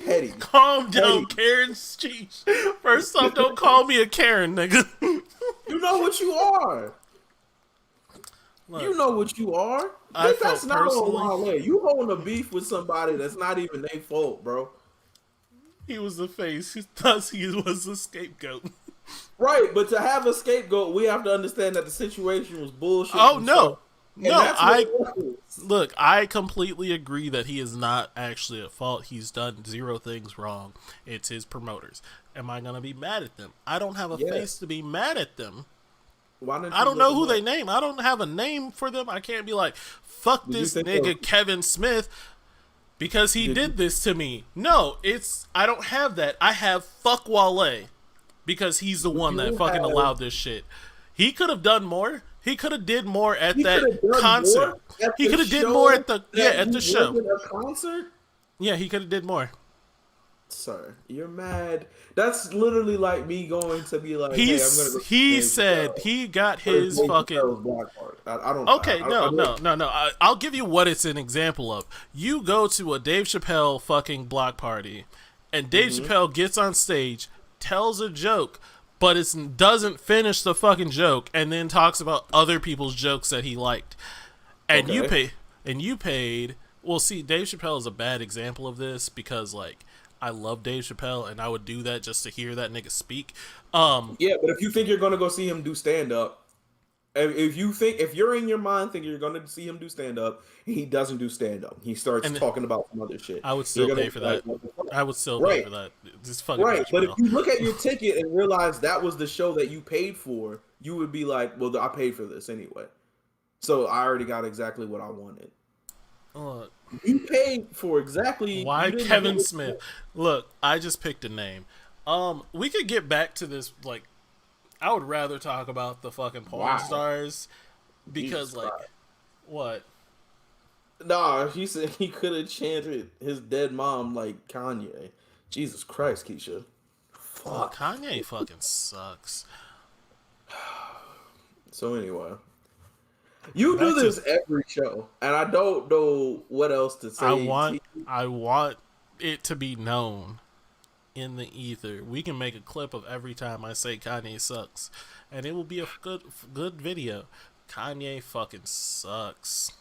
Petty. Calm down, Karen Street. First off, don't call me a Karen, nigga. You know what you are. Look, you know what you are. That's not on Wale. You holding a beef with somebody that's not even their fault, bro. He was the face. Thus, he was the scapegoat. Right, but to have a scapegoat, we have to understand that the situation was bullshit. Oh no, Look, I completely agree that he is not actually at fault. He's done zero things wrong. It's his promoters. Am I gonna be mad at them? I don't have a face to be mad at them. I don't know who they name. I don't have a name for them. I can't be like, fuck this nigga Kevin Smith because he did this to me. No, I don't have that. I have fuck Wale because he's the one that fucking allowed this shit. He could have done more. He could have did more at that concert. He could have did more at the show. A concert? Yeah, he could have did more. Sir, you're mad. That's literally like me going to be like, he said he got his fucking. No. I'll give you what it's an example of. You go to a Dave Chappelle fucking block party, and Dave Chappelle gets on stage, tells a joke, but it doesn't finish the fucking joke, and then talks about other people's jokes that he liked, and you paid. Well, see, Dave Chappelle is a bad example of this because like. I love Dave Chappelle, and I would do that just to hear that nigga speak. Yeah, but if you think you're gonna go see him do stand up, if you're in your mind thinking you're gonna see him do stand up, he doesn't do stand up. He starts talking about some other shit. I would still pay for that. I would still pay for that. Just fucking right. But if you look at your ticket and realize that was the show that you paid for, you would be like, "Well, I paid for this anyway, so I already got exactly what I wanted." You paid for exactly why Kevin Smith. Look, I just picked a name. We could get back to this. Like, I would rather talk about the fucking porn stars because, Jesus like, Christ. What? Nah, he said he could have chanted his dead mom like Kanye. Jesus Christ, Keisha. Fuck. Oh, Kanye fucking sucks. So anyway. You do this every show, and I don't know what else to say. I want it to be known in the ether. We can make a clip of every time I say Kanye sucks, and it will be a good video. Kanye fucking sucks.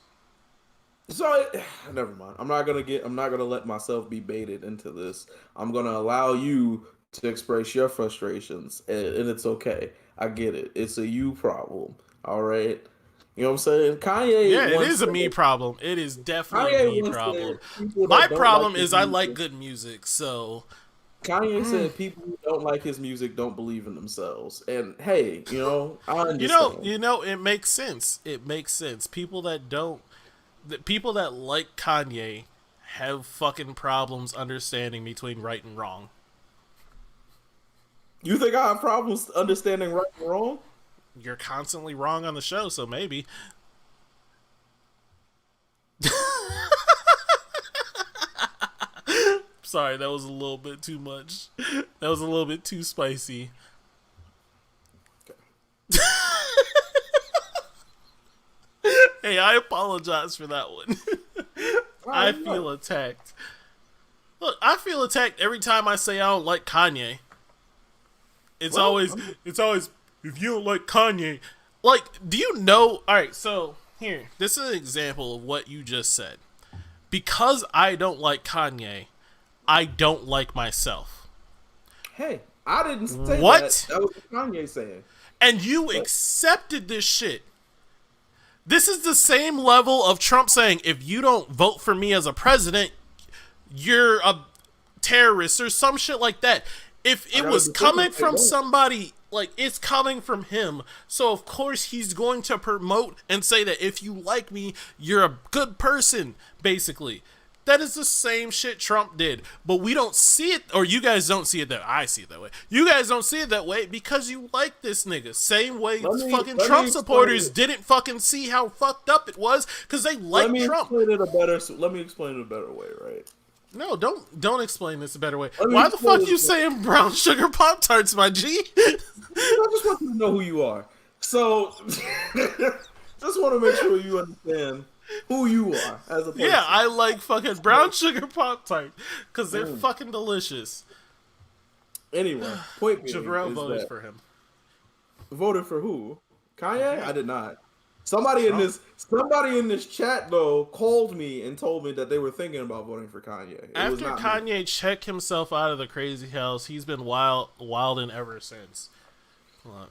So never mind. I'm not gonna let myself be baited into this. I'm gonna allow you to express your frustrations, and it's okay. I get it. It's a you problem. All right. You know what I'm saying? Kanye. Yeah, it is a me problem. It is definitely a me problem. My problem is I like good music, so. Kanye said people who don't like his music don't believe in themselves. And hey, I understand. It makes sense. It makes sense. People that like Kanye have fucking problems understanding between right and wrong. You think I have problems understanding right and wrong? You're constantly wrong on the show, so maybe. Sorry, that was a little bit too much. That was a little bit too spicy. Hey, I apologize for that one. I feel attacked. Look, I feel attacked every time I say I don't like Kanye. It's always if you don't like Kanye, like, do you know? All right, so here, this is an example of what you just said. Because I don't like Kanye, I don't like myself. Hey, I didn't say what? That was what Kanye saying. And you accepted this shit. This is the same level of Trump saying, if you don't vote for me as a president, you're a terrorist or some shit like that. If I it got a was decision coming to from make. somebody, like, it's coming from him, so of course he's going to promote and say that if you like me, you're a good person, basically. That is the same shit Trump did, but we don't see it, or you guys don't see it that I see it that way. You guys don't see it that way because you like this nigga. Same way fucking let Trump me supporters explain didn't fucking see how fucked up it was because they Let like me Trump. explain it a better. Let me explain it a better way, right? No, don't explain this a better way. Let me Why the explain fuck it. you saying brown sugar pop tarts, my G? I just want you to know who you are. So, just want to make sure you understand who you are as a person. Yeah, I like fucking brown sugar pop tart because they're fucking delicious. Anyway, point being Jabril is voted that for him. voted for who? Kanye? I did not. Somebody Trump. in this chat though called me and told me that they were thinking about voting for Kanye. It was After not me. Kanye checked himself out of the crazy house, he's been wilding ever since. Look,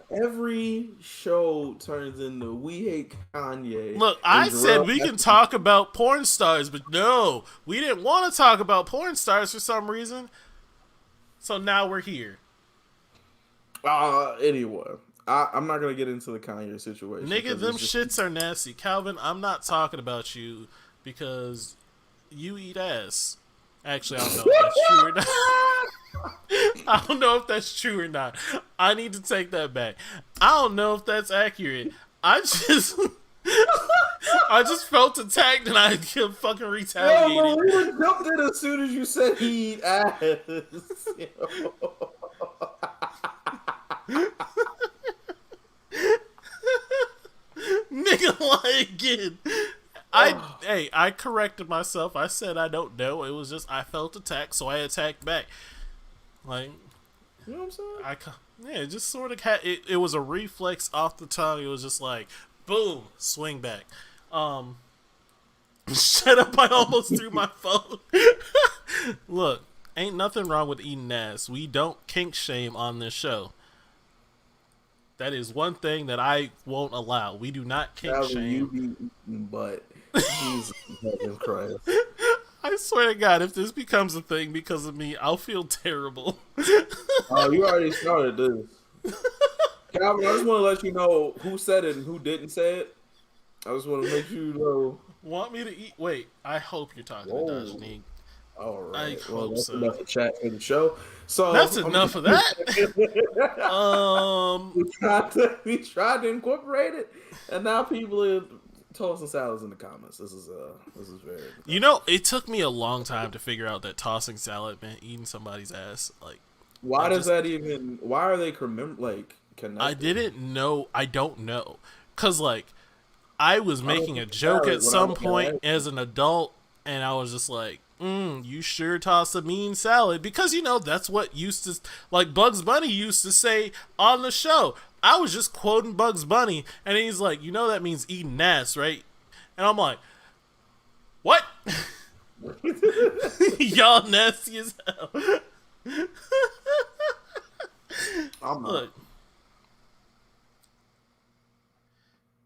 Every show turns into we hate Kanye. Look, and I said Jarrell we has can to- talk about porn stars, but no, we didn't want to talk about porn stars for some reason. So now we're here. Anyway, I'm not gonna get into the Kanye situation. Nigga, 'cause them it's just- shits are nasty. Calvin, I'm not talking about you because you eat ass. Actually, I don't know if that's true or not. I don't know if that's true or not. I need to take that back. I don't know if that's accurate. I just I just felt attacked and I fucking Yo, retaliated. bro, we were jumped in as soon as you said he eat ass. Nigga, lie again. I corrected myself. I said I don't know. It was just I felt attacked, so I attacked back. Like, You know what I'm saying? yeah, it just sort of had it was a reflex off the tongue. It was just like boom, swing back. Shut up! I almost threw my phone. Look, ain't nothing wrong with eating ass. We don't kink shame on this show. That is one thing that I won't allow. We do not kink Calvin, you shame. be eating butt. Jesus fucking Christ. I swear to God, if this becomes a thing because of me, I'll feel terrible. Oh, you already started this. Calvin, I just want to let you know who said it and who didn't say it. I just want to make you know. Want me to eat? Wait, I hope you're talking to Whoa. Dajanique. All I right. Well, hope that's so. enough of chat for the show. So That's enough of that. we tried to incorporate it, and now people are tossing salads in the comments. This is very. You know, it took me a long time to figure out that tossing salad meant eating somebody's ass. Like, Why does that even? Why are they connected? I didn't know. I don't know. Cause like, I was making a think joke salad at when I some was point young. as an adult, and I was just like, you sure toss a mean salad. Because, you know, that's what used to, like Bugs Bunny used to say on the show. I was just quoting Bugs Bunny, and he's like, you know that means eating ass, right? And I'm like, what? Y'all nasty as hell. I'm not.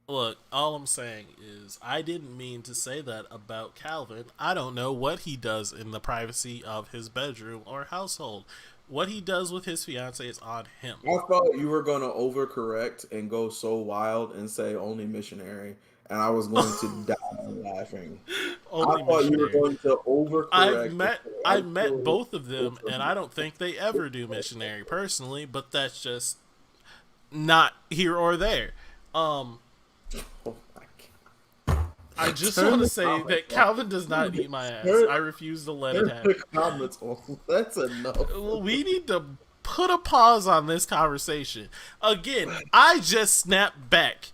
Look, all I'm saying is I didn't mean to say that about Calvin. I don't know what he does in the privacy of his bedroom or household. What he does with his fiance is on him. I thought you were going to overcorrect and go so wild and say only missionary, and I was going to die laughing. Only I thought you were missionary. going to overcorrect. I've met both of them, and I don't think they ever do missionary personally, but that's just not here or there. Oh my God. I just Turn want to the say comments that off. Calvin does not eat my ass. Turn- I refuse to let it Turn happen. the comments off. That's enough. We need to put a pause on this conversation. Again, I just snapped back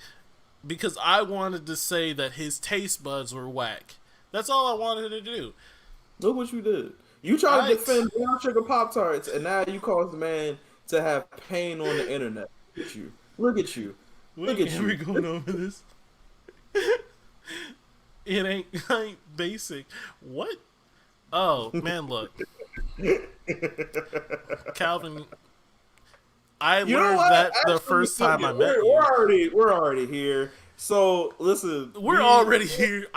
because I wanted to say that his taste buds were whack. That's all I wanted to do. Look what you did. You tried to I- defend brown sugar Pop Tarts, and now you caused the man to have pain on the internet. Look at you. Look at you. Look at We're you. going over this. It ain't basic. What? Oh man, look, Calvin. I You know learned what? that the Actually, first time I met we're you. we're already here. So listen, We're already here.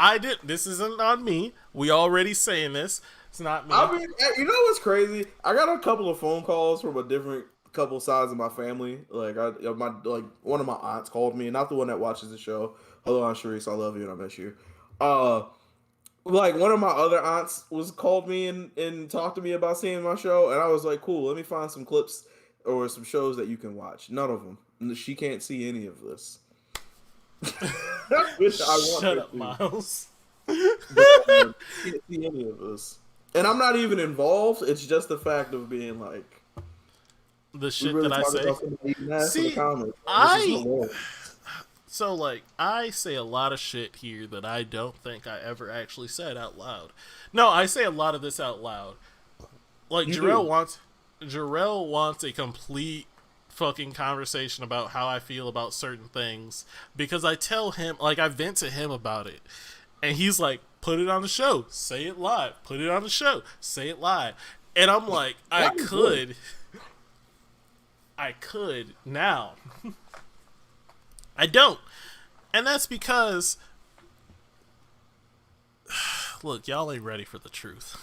This isn't on me. We already saying this. It's not me. I mean, you know what's crazy? I got a couple of phone calls from a different couple sides of my family. Like, one of my aunts called me, not the one that watches the show. Hello, Aunt Sharice, I love you and I miss you. Uh, like one of my other aunts was called me and talked to me about seeing my show, and I was like, cool. Let me find some clips or some shows that you can watch. None of them. She can't see any of this. Which I want Shut her up, to. Miles. But I can't see any of this. And I'm not even involved. It's just the fact of being like, The we shit really that I talking say. about somebody eating ass in the See, comments. This is I hilarious. so like I say a lot of shit here that I don't think I ever actually said out loud. No, I say a lot of this out loud. Like You do. Jarrell wants a complete fucking conversation about how I feel about certain things because I tell him, like, I vent to him about it, and he's like, put it on the show, say it live, put it on the show, say it live. And I'm like, I could now. I don't. And that's because look, y'all ain't ready for the truth.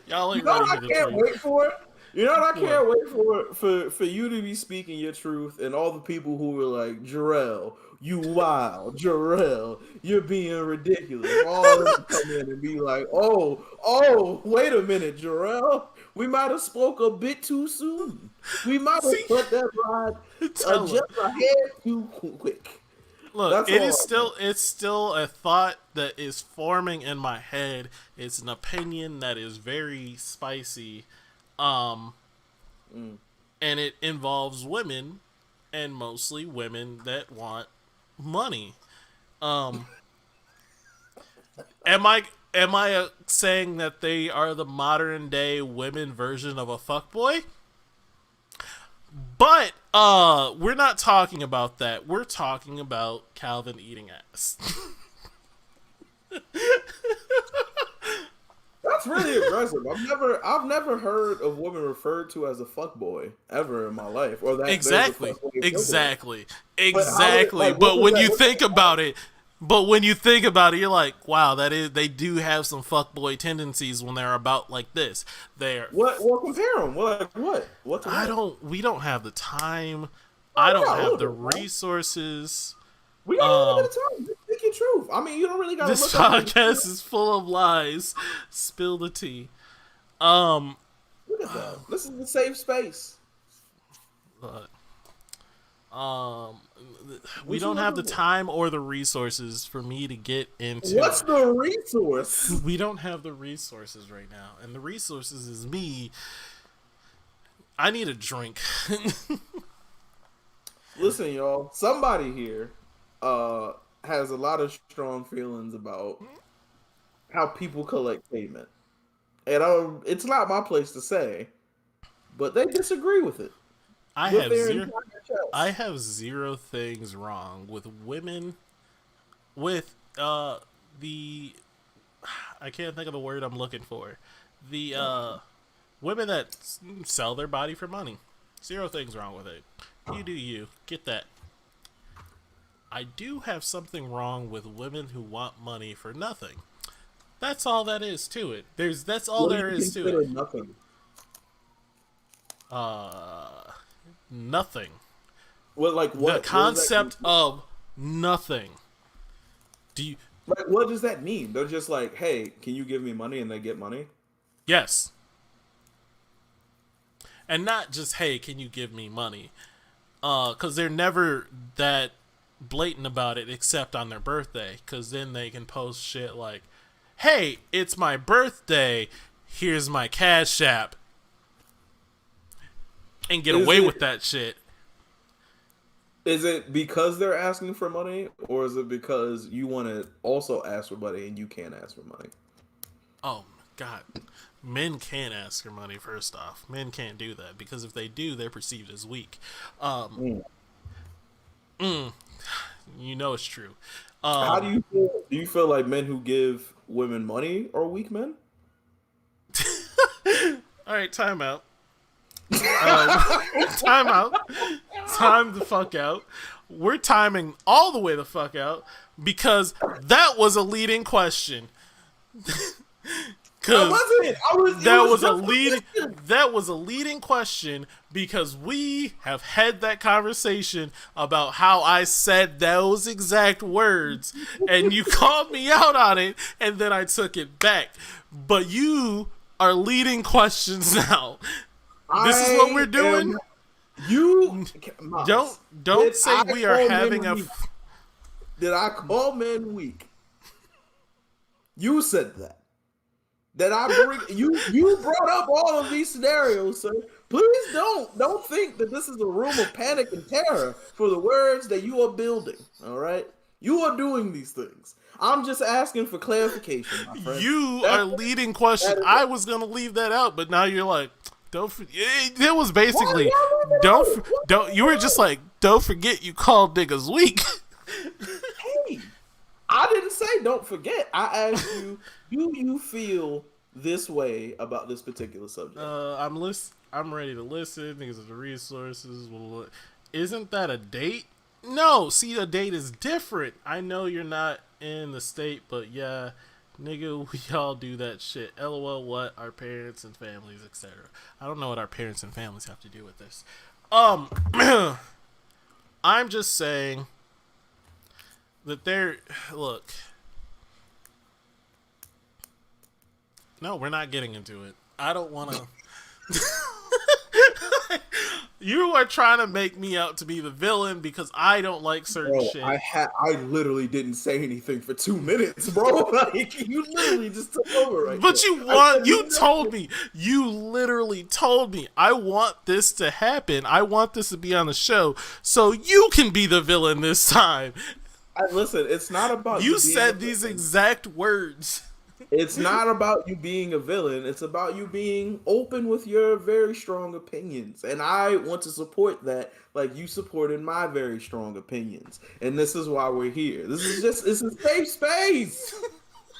Y'all ain't You know ready what for I the can't truth. wait for? You know what I can't What? wait for you to be speaking your truth and all the people who were like, Jarrell, you wild, Jarrell, you're being ridiculous. All of them come in and be like, wait a minute, Jarrell. We might have spoke a bit too soon. We might See, have put that ride tell just him. a hair too quick. Look, That's all. it's still a thought that is forming in my head. It's an opinion that is very spicy. Um and it involves women, and mostly women that want money. Um am I saying that they are the modern day women version of a fuckboy? But we're not talking about that. We're talking about Calvin eating ass. That's really aggressive. I've never heard of women referred to as a fuckboy ever in my life, or that there's a Exactly. fuckboy equivalent. Exactly. But how would Exactly. like what But does when that you look think like? about it, you're like, wow, that is they do have some fuckboy tendencies when they're about like this. They're What? Well, compare them. Well, like what? What to what? we don't have the time. Oh, I we don't got a have little the bit, man. resources. We got a little bit Um of time. Just speak your truth. I mean, you don't really got to this look up any. podcast is full of lies. Spill the tea. Um Look at that. This is a safe space. but, um we What you don't have the looking for? time or the resources for me to get into What's the resource? we don't have the resources right now, and the resources is me. I need a drink. Listen, y'all. Somebody here has a lot of strong feelings about how people collect payment. And it's not my place to say, but they disagree with it. I With have their zero entire I chest. have zero things wrong with women with the I can't think of the word I'm looking for. The women that sell their body for money. Zero things wrong with it. You do you. Get that. I do have something wrong with women who want money for nothing. That's all that is to it. That's all What do there you is to it. consider nothing? Nothing. What like The what? What does that concept of nothing. Do you like? What does that mean? They're just like, hey, can you give me money, and they get money. Yes. And not just, hey, can you give me money? Because they're never that blatant about it except on their birthday. Because then they can post shit like, hey, it's my birthday. Here's my Cash App. And get Is away it with that shit. is it because they're asking for money, or is it because you want to also ask for money and you can't ask for money? Oh, my God. Men can't ask for money, first off. Men can't do that. Because if they do, they're perceived as weak. You know it's true. How do you feel? Do you feel like men who give women money are weak men? All right, time out. Time out. time the fuck out. We're timing all the way the fuck out because that was a leading question. That wasn't. That was a leading question because we have had that conversation about how I said those exact words, and you called me out on it, and then I took it back. But you are leading questions now. This is what we're doing. Don't say we are having a. Did I call men weak? You said that. That I bring you brought up all of these scenarios, sir. Please don't think that this is a room of panic and terror for the words that you are building. All right, you are doing these things. I'm just asking for clarification, my friend. You are leading question. I was gonna leave that out, but now you're like, don't. It was basically don't. You were just like, don't forget you called niggas weak. Hey, I didn't say don't forget. I asked you, do you feel this way about this particular subject? I'm ready to listen because of the resources. Isn't that a date? No, see, a date is different. I know you're not in the state, but yeah, nigga, we all do that shit. LOL, what? Our parents and families, etc. I don't know what our parents and families have to do with this. I'm just saying that look. No, we're not getting into it. I don't want to. You are trying to make me out to be the villain because I don't like certain shit. I literally didn't say anything for 2 minutes, bro. Like, you literally just took over right But there. you told me. You literally told me, I want this to happen. I want this to be on the show so you can be the villain this time. Listen, it's not about you said these exact words. It's not about you being a villain. It's about you being open with your very strong opinions. And I want to support that like you supported my very strong opinions. And this is why we're here. It's a safe space.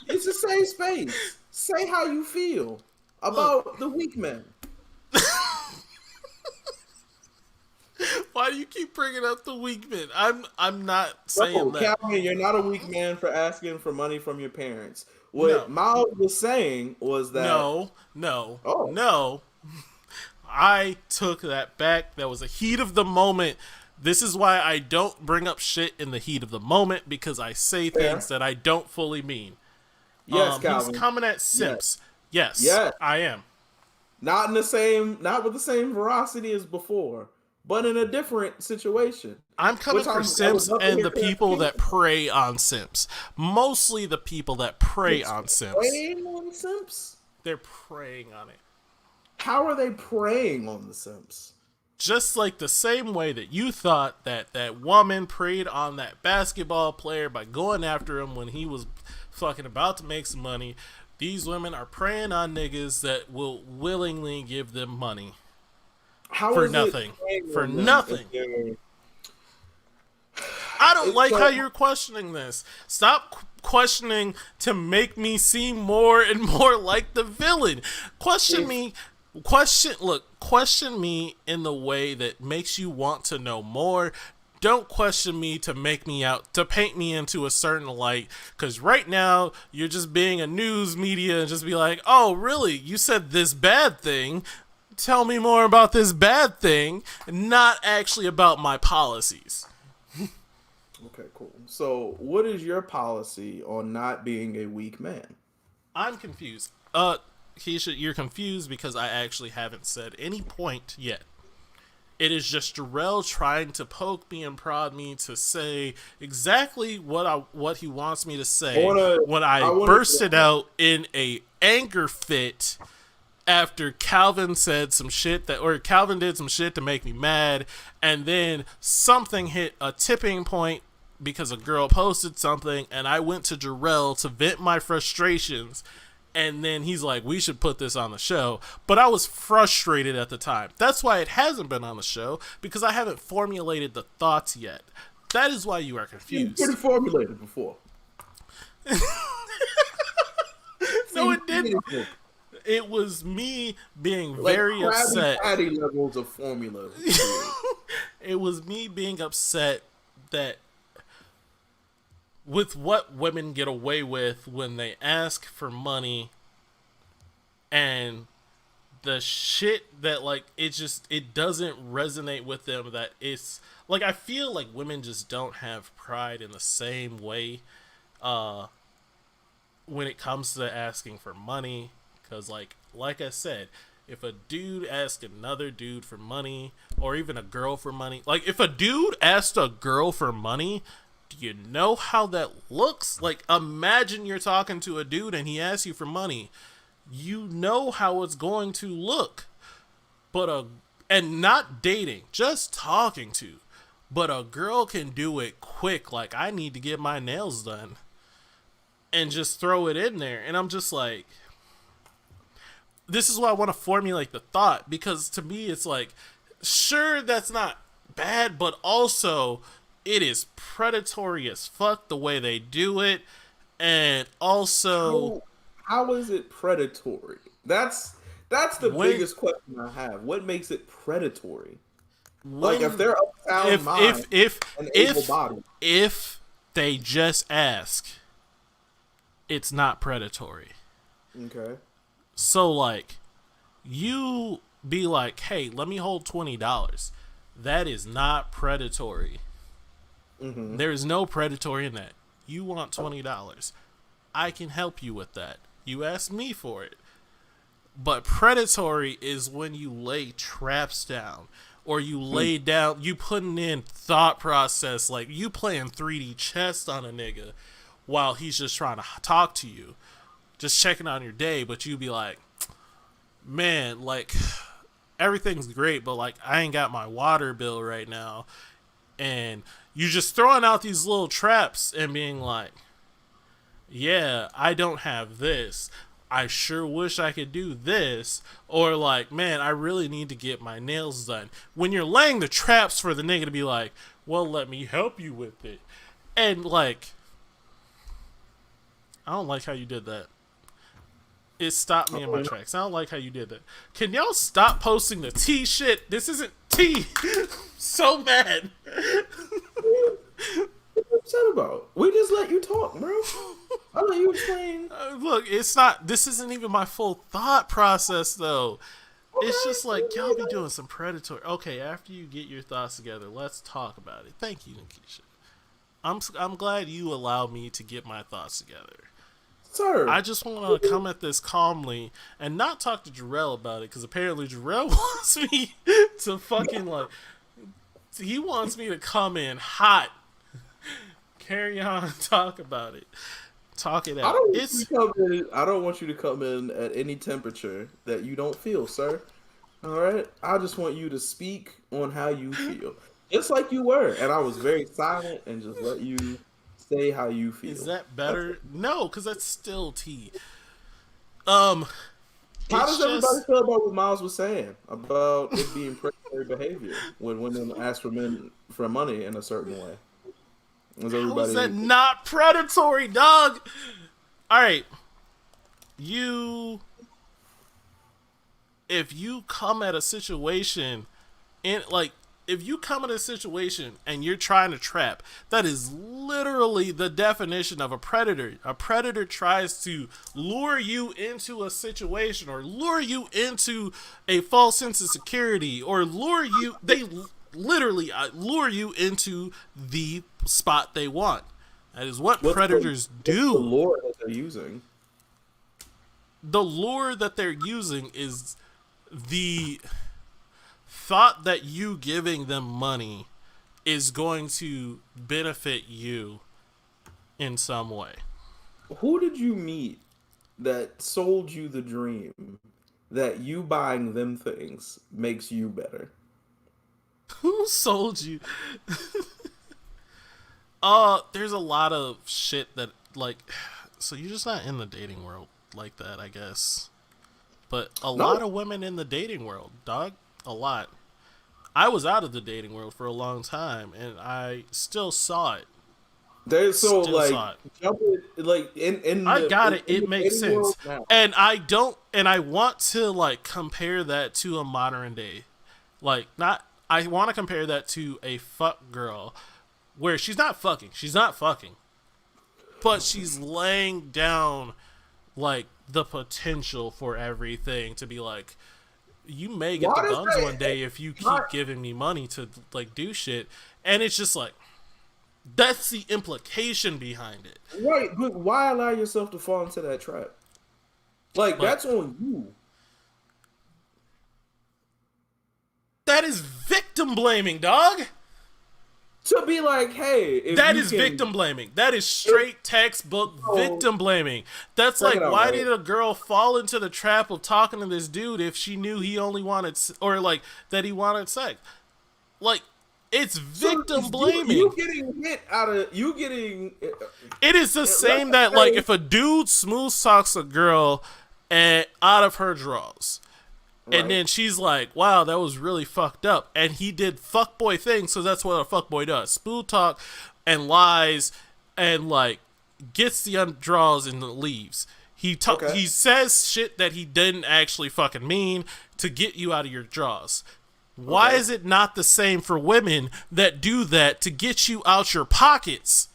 It's a safe space. Say how you feel about the weak men. Why do you keep bringing up the weak men? I'm not saying that. Calvin, you're not a weak man for asking for money from your parents. What Miles was saying was that no. I took that back. That was a heat of the moment. This is why I don't bring up shit in the heat of the moment because I say things that I don't fully mean. Yes, Calvin. He's coming at simps. Yes, I am. Not with the same veracity as before, but in a different situation. I'm coming for simps and the people that prey on simps. Mostly the people that prey on simps. Preying on simps? They're preying on it. How are they preying on the simps? Just like the same way that you thought that woman preyed on that basketball player by going after him when he was fucking about to make some money. These women are preying on niggas that will willingly give them money. For nothing. I don't like how you're questioning this. Stop questioning to make me seem more and more like the villain. Question me in the way that makes you want to know more. Don't question me to paint me into a certain light. Because right now, you're just being a news media and just be like, oh, really? You said this bad thing? Tell me more about this bad thing, not actually about my policies. Okay, cool. So, what is your policy on not being a weak man? I'm confused. Keisha, you're confused because I actually haven't said any point yet. It is just Jarrell trying to poke me and prod me to say exactly what he wants me to say when I bursted out in a anger fit after Calvin said some shit Calvin did some shit to make me mad, and then something hit a tipping point because a girl posted something, and I went to Jarrell to vent my frustrations, and then he's like, we should put this on the show. But I was frustrated at the time. That's why it hasn't been on the show, because I haven't formulated the thoughts yet. That is why you are confused. You've pretty formulated before. No, it didn't. It was me being very upset. Patty levels of formula. It was me being upset that with what women get away with when they ask for money and the shit that like it doesn't resonate with them, that it's like I feel like women just don't have pride in the same way when it comes to asking for money, because like I said, if a dude asks another dude for money, or even a girl for money, like if a dude asked a girl for money, do you know how that looks? Like, imagine you're talking to a dude and he asks you for money. You know how it's going to look. And not dating, just talking to. But a girl can do it quick, like, I need to get my nails done. And just throw it in there. And I'm just like, this is why I want to formulate the thought. Because to me, it's like, sure, that's not bad, but also it is predatory as fuck the way they do it. And also, how is it predatory? That's the biggest question I have. What makes it predatory? Like, if they're uptown mind and able-bodied, if they just ask, it's not predatory. Okay. So like, you be like, hey, let me hold $20. That is not predatory. Mm-hmm. There is no predatory in that. You want $20. I can help you with that. You asked me for it. But predatory is when you lay traps down, or you lay down, you putting in thought process, like you playing 3D chess on a nigga while he's just trying to talk to you, just checking on your day. But you be like, man, like, everything's great, but like, I ain't got my water bill right now. And you just throwing out these little traps and being like, yeah, I don't have this. I sure wish I could do this. Or like, man, I really need to get my nails done. When you're laying the traps for the nigga to be like, well, let me help you with it. And like, I don't like how you did that. It stopped me in my tracks. I don't like how you did that. Can y'all stop posting the tea shit? This isn't tea. So mad. What are you upset about? We just let you talk, bro. I'll let you explain. Look, it's not. This isn't even my full thought process, though. Okay, it's just like, y'all be doing some predatory. Okay, after you get your thoughts together, let's talk about it. Thank you, Nikisha. I'm glad you allowed me to get my thoughts together. Sir. I just want to come at this calmly and not talk to Jarrell about it, because apparently Jarrell wants me to fucking like. He wants me to come in hot. Carry on, talk about it. Talk it out. I don't want you to come in at any temperature that you don't feel, sir. All right? I just want you to speak on how you feel. Just like you were. And I was very silent and just let you say how you feel. Is that better? No, because that's still tea. How does everybody feel about what Miles was saying about it being predatory behavior when women ask for men for money in a certain way? How is that not predatory, dog? All right, if you come at a situation and you're trying to trap, that is literally the definition of a predator. A predator tries to lure you into a situation, or lure you into a false sense of security, or they literally lure you into the spot they want. That is what predators do. What's the lure that they're using? The lure that they're using is the thought that you giving them money is going to benefit you in some way. Who did you meet that sold you the dream that you buying them things makes you better? Who sold you? There's a lot of shit that, like, so you're just not in the dating world like that, I guess. But a lot of women in the dating world, dog. A lot. I was out of the dating world for a long time, and I still saw it. There's so still like, I got it. It makes sense, and I don't, and I want to like compare that to a modern day, like not I want to compare that to a fuck girl where she's not fucking, but she's laying down like the potential for everything to be like, you may get Why the does buns that? one day if you keep Not, giving me money to like do shit. And it's just like, that's the implication behind it. right, but why allow yourself to fall into that trap? Like But that's on you. that is victim blaming, dog. To be like, hey, if That you is can, victim blaming. That is straight textbook victim blaming. That's check like, it out, why right? did a girl fall into the trap of talking to this dude if she knew he only wanted, or like that he wanted sex? Like, it's So victim you blaming. getting hit out of you getting. It is the same Let's that like say, if a dude smooth talks a girl and out of her drawers. And right. then she's like, wow, that was really fucked up. And he did fuckboy things, so that's what a fuckboy does. Smooth talk and lies and, like, gets the undraws and leaves. Okay. He says shit that he didn't actually fucking mean to get you out of your draws. Why Okay. is it not the same for women that do that to get you out your pockets?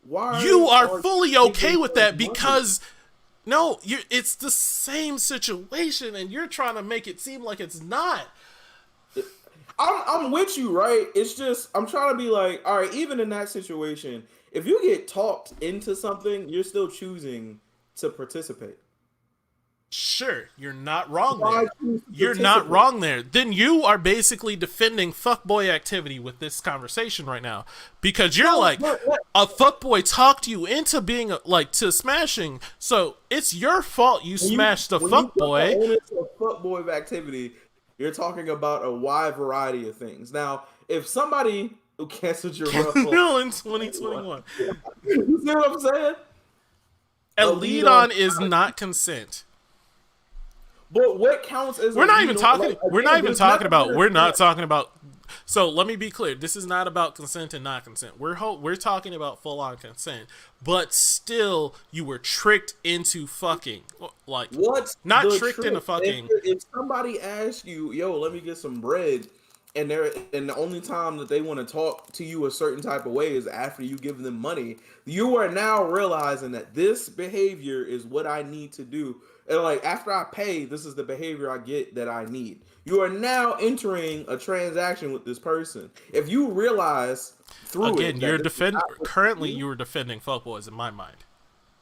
Why You are fully okay people with so that money? because no, it's the same situation, and you're trying to make it seem like it's not. I'm with you, right? It's just I'm trying to be like, all right, even in that situation, if you get talked into something, you're still choosing to participate. Sure, you're not wrong Why there. choose to You're not participate? wrong there. Then you are basically defending fuckboy activity with this conversation right now. Because you're No, like, but a fuckboy talked you into being, like, to smashing. So it's your fault you smashed the when you put the fuckboy. onus of fuckboy activity, you're talking about a wide variety of things. Now, if somebody who canceled your raffle, No, in 2021. you see what I'm saying? A A lead lead on, on is not consent. but what counts as a We're not lead even on? talking. Like, We're again, not even there's talking never about. been a We're not step. talking about. So let me be clear. This is not about consent and not consent. We're talking about full on consent, but still, you were tricked into fucking. Like, What's not the tricked trick? into fucking. If somebody asks you, "Yo, let me get some bread," and the only time that they want to talk to you a certain type of way is after you give them money, you are now realizing that this behavior is what I need to do. And like after I pay, this is the behavior I get that I need. You are now entering a transaction with this person. If you realize through Again, it that you're this is defend. not what Currently, you do, you were defending fuckboys in my mind.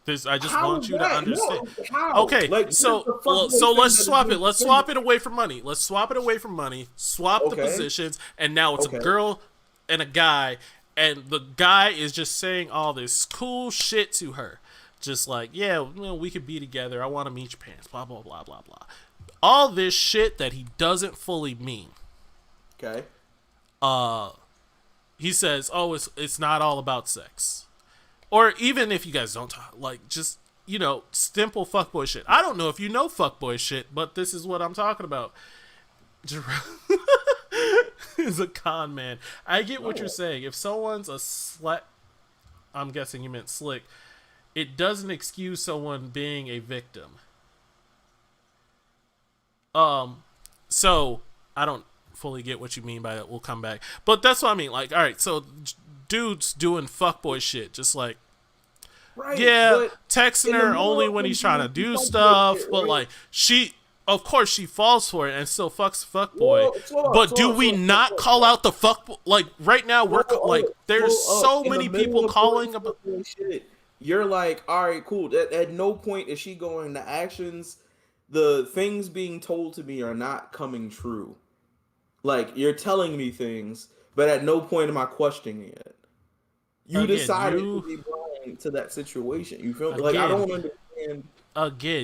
This, I just how want is you to that? understand. No, how? Okay, Like, what is so the well, fuckboy so thing let's that is swap it. being Let's defended? swap it away from money. Let's swap it away from money. Swap the Okay. positions, and now it's a Okay. girl and a guy, and the guy is just saying all this cool shit to her, just like, yeah, we could be together. I want to meet your parents. Blah blah blah blah blah. All this shit that he doesn't fully mean. Okay. He says, "Oh, it's not all about sex," or even if you guys don't talk, like just simple fuckboy shit. I don't know if you know fuckboy shit, but this is what I'm talking about. Is a con man. I get what you're saying. If someone's a slut, I'm guessing you meant slick. It doesn't excuse someone being a victim. So I don't fully get what you mean by that. We'll come back, but that's what I mean. Like, all right, so dude's doing fuckboy shit, just like, Right. yeah, But texting in the her middle only of when them he's trying to doing do fuckboy stuff, shit, but right? like of course she falls for it and still fucks fuckboy. Well, slow up, But slow do up, we slow up, not slow up, call slow up. out the fuck? Like right now, we're like, there's Slow up. so In the many middle people of calling doing about. fuckboy shit, you're like, all right, cool. At no point is she going. The actions, the things being told to me are not coming true. Like you're telling me things, but at no point am I questioning it. You Again, decided to be blind to that situation. You feel me? Like I again, don't understand.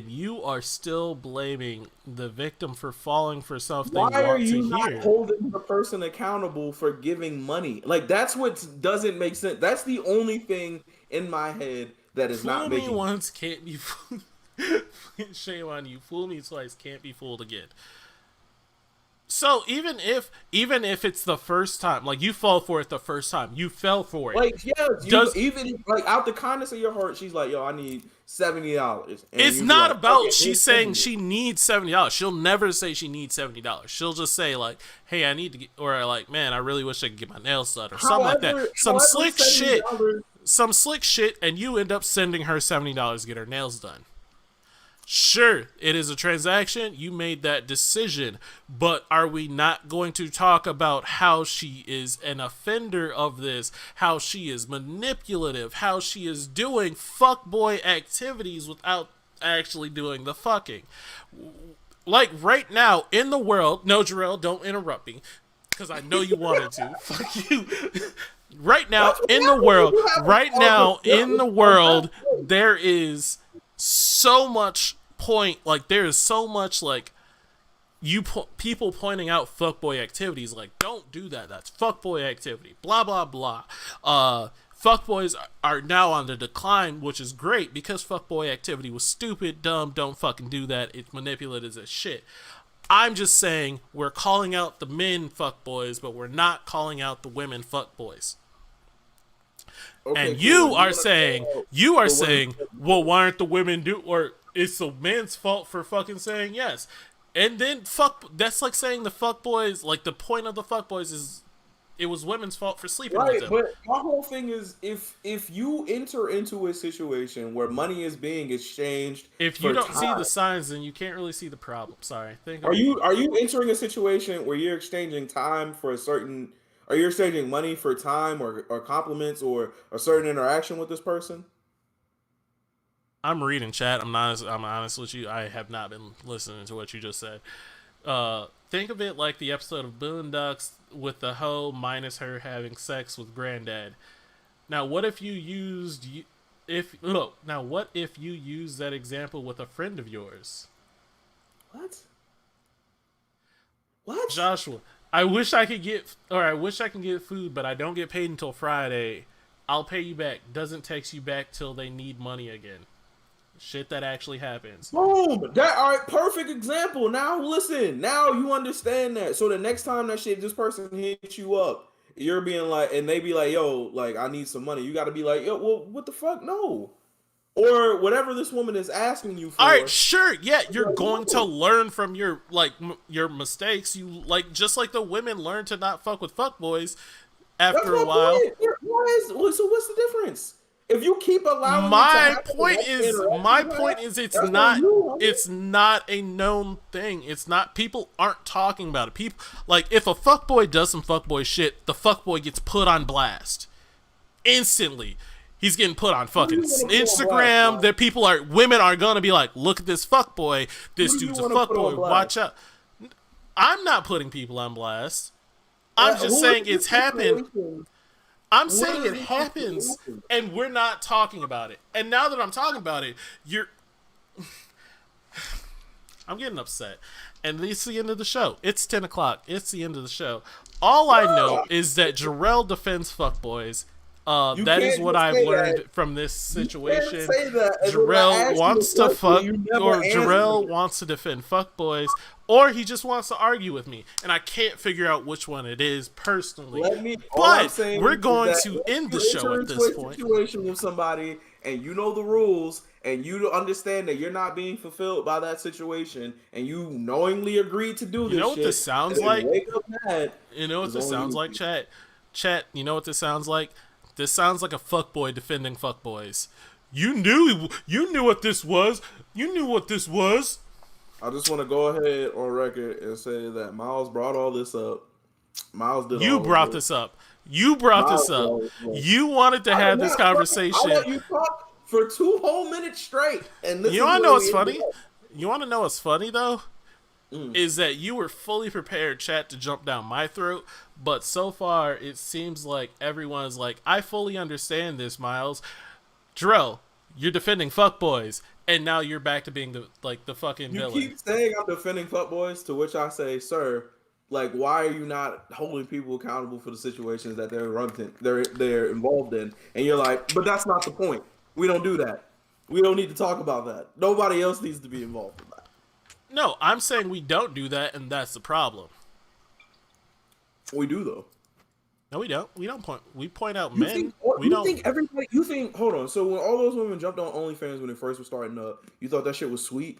you are still blaming the victim for falling for something Why you are want to you not hear. holding the person accountable for giving money? Like that's what doesn't make sense. That's the only thing in my head that is Fool not me making. once, can't be fooled. Shame on you. Fool me twice, can't be fooled again. So even if it's the first time, like you fall for it the first time, you fell for it. Like, yes, you Does even like out the kindness of your heart, she's like, "Yo, I need $70," and It's you be not like, about "Okay, she's here's saying 70." she needs $70. She'll never say she needs $70. She'll just say like, "Hey, I need to get," or like, "Man, I really wish I could get my nails done," or something like that. However, $70. Some slick shit, and you end up sending her $70 to get her nails done. Sure, it is a transaction. You made that decision. But are we not going to talk about how she is an offender of this, how she is manipulative, how she is doing fuckboy activities without actually doing the fucking? Like right now in the world, no, Jarrell, don't interrupt me because I know you wanted to. Fuck you. Right now in the world, there is so much there is so much like people pointing out fuckboy activities, like don't do that, that's fuckboy activity, blah blah blah. Fuckboys are now on the decline, which is great because fuckboy activity was stupid, dumb, don't fucking do that, it's manipulative as shit. I'm just saying we're calling out the men fuckboys, but we're not calling out the women fuckboys. Okay, And cool. you are saying, well, why aren't the women or it's the men's fault for fucking saying yes? And then that's like saying the fuckboys, like the point of the fuckboys is it was women's fault for sleeping with them. But my whole thing is if you enter into a situation where money is being exchanged, if you don't see the signs, then you can't really see the problem. Sorry. Are you entering a situation where you're exchanging time for a certain? Are you exchanging money for time or compliments or a certain interaction with this person? I'm reading chat. I'm honest with you. I have not been listening to what you just said. Think of it like the episode of Boondocks with the hoe minus her having sex with Granddad. Now, what if you used what if you use that example with a friend of yours? What? Joshua, I wish I can get food, but I don't get paid until Friday. I'll pay you back. Doesn't text you back till they need money again. Shit that actually happens. Boom! All right, perfect example. Now listen, now you understand that. So the next time this person hits you up, you're being like, and they be like, "Yo, like I need some money." You got to be like, "Yo, well, what the fuck? No." Or whatever this woman is asking you for. All right, sure, yeah, you're going to learn from your your mistakes. You just like the women learn to not fuck with fuckboys after a while. So what's the difference? If you keep allowing my point is it's not a known thing. It's not, people aren't talking about it. People like if a fuckboy does some fuckboy shit, the fuckboy gets put on blast instantly. He's getting put on fucking Instagram. That women are gonna be like, look at this fuckboy. This dude's a fuckboy. Watch out. I'm not putting people on blast. I'm just saying it's happened. I'm saying it happens, and we're not talking about it. And now that I'm talking about it, I'm getting upset. And it's the end of the show. It's 10 o'clock. It's the end of the show. All I know is that Jarrell defends fuckboys. That is what I've learned from this situation. Jarrell wants to fuck, or Jarrell wants to defend fuckboys, or he just wants to argue with me, and I can't figure out which one it is personally. But we're going to end the show at this point. Situation with somebody, and you know the rules, and you understand that you're not being fulfilled by that situation, and you knowingly agreed to do this. You know what this sounds like? You know what this sounds like, chat? Chat, you know what this sounds like? This sounds like a fuckboy defending fuckboys. You knew what this was. You knew what this was. I just want to go ahead on record and say that Miles brought all this up. Miles did. You brought this up. You brought this up. You wanted to have this conversation. I let you talk for 2 whole minutes straight. And you want to know what's funny? You want to know what's funny though? Is that you were fully prepared, chat, to jump down my throat, but so far it seems like everyone is like, I fully understand this, Miles. Jarrell, you're defending fuckboys, and now you're back to being the fucking villain. You keep saying I'm defending fuckboys, to which I say, sir, like, why are you not holding people accountable for the situations that they're involved in? And you're like, but that's not the point. We don't do that. We don't need to talk about that. Nobody else needs to be involved in that. No, I'm saying we don't do that, and that's the problem. We do though. No, we don't. We don't point. We point out You men. think? We You don't. think everybody? You think? Hold on. So when all those women jumped on OnlyFans when it first was starting up, you thought that shit was sweet?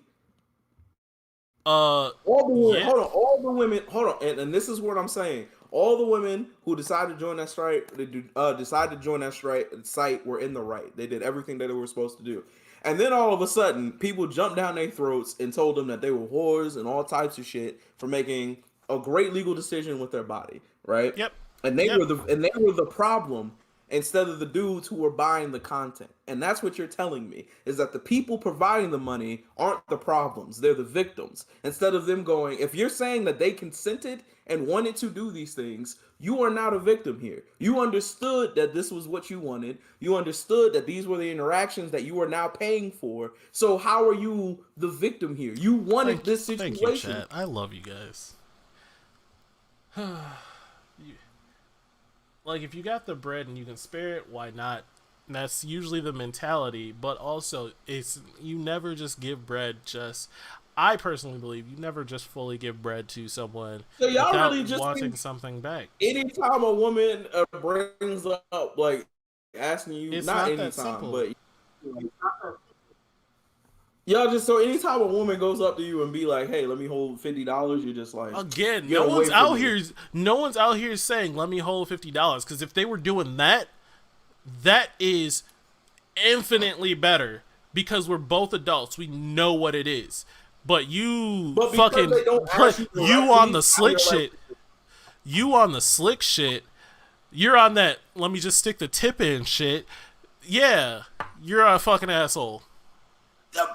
Uh, All the women, yeah. hold on, all the women, hold on, and this is what I'm saying. All the women who decided to join that strike, decided to join that strike site were in the right. They did everything that they were supposed to do, and then all of a sudden, people jumped down their throats and told them that they were whores and all types of shit for making a great legal decision with their body, right? Yep. And they Yep. were the problem instead of the dudes who were buying the content. And that's what you're telling me is that the people providing the money aren't the problems, they're the victims. Instead of them going, if you're saying that they consented and wanted to do these things, you are not a victim here. You understood that this was what you wanted. You understood that these were the interactions that you are now paying for. So how are you the victim here? You wanted this Thank you, situation. chat. I love you guys. Like, if you got the bread and you can spare it, why not? And that's usually the mentality, but also it's you never just give bread. Just I personally believe you never just fully give bread to someone So y'all without really just wanting think something back. anytime a woman brings up like asking you, It's not not that anytime, simple. but y'all just so anytime a woman goes up to you and be like, "Hey, let me hold $50," you're just like, Again, "Get away from me." no one's out here saying let me hold $50 because if they were doing that, that is infinitely better because we're both adults. We know what it is. But you But because fucking they don't ask you you on directly, the now slick you're like, shit. You on the slick shit. You're on that let me just stick the tip in shit. Yeah, you're a fucking asshole.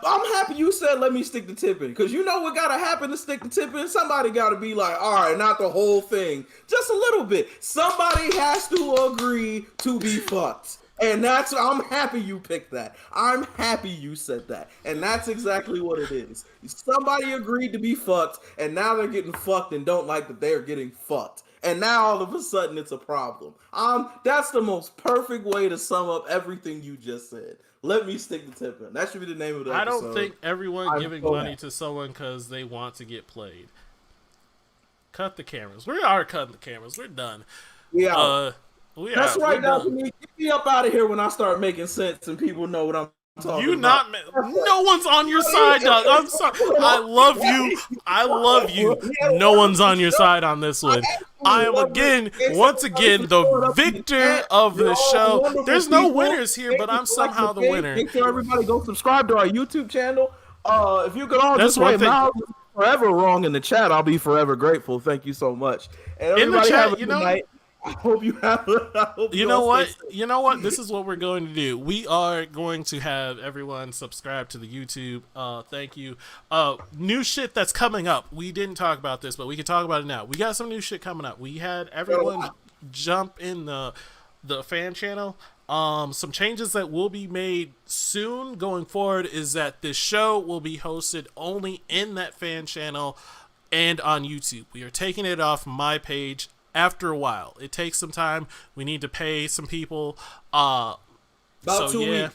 I'm happy you said let me stick the tip in because you know what gotta happen to stick the tip in. Somebody gotta be like, all right, not the whole thing, just a little bit. Somebody has to agree to be fucked. And I'm happy you picked that. I'm happy you said that. And that's exactly what it is. Somebody agreed to be fucked, and now they're getting fucked and don't like that they're getting fucked. And now all of a sudden it's a problem. That's the most perfect way to sum up everything you just said. Let me stick the tip in. That should be the name of the I don't episode. think everyone I'm giving so money happy. to someone because they want to get played. Cut the cameras. We are cutting the cameras. We're done. We out. Uh, we That's out. We're right, Dr. done. Me. Get me up out of here when I start making sense and people know what I'm talking You about. not no one's on your side, dog. I'm sorry. I love you. I love you. No one's on your side on this one. I am again, once again, the victor of You're the all show. wonderful There's no people. winners here, Thank but you I'm for liking the somehow the page. winner. Make sure everybody go subscribe to our YouTube channel. If you could all That's just one write thing. Miles is forever wrong in the chat, I'll be forever grateful. Thank you so much. And In the everybody have chat, a good night. I hope you have. I hope you you know all stay what? safe. You know what? This is what we're going to do. We are going to have everyone subscribe to the YouTube. Thank you. New shit that's coming up. We didn't talk about this, but we can talk about it now. We got some new shit coming up. We had everyone jump in the fan channel. Some changes that will be made soon going forward is that this show will be hosted only in that fan channel and on YouTube. We are taking it off my page after a while. It takes some time. We need to pay some people. About So 2 yeah, weeks.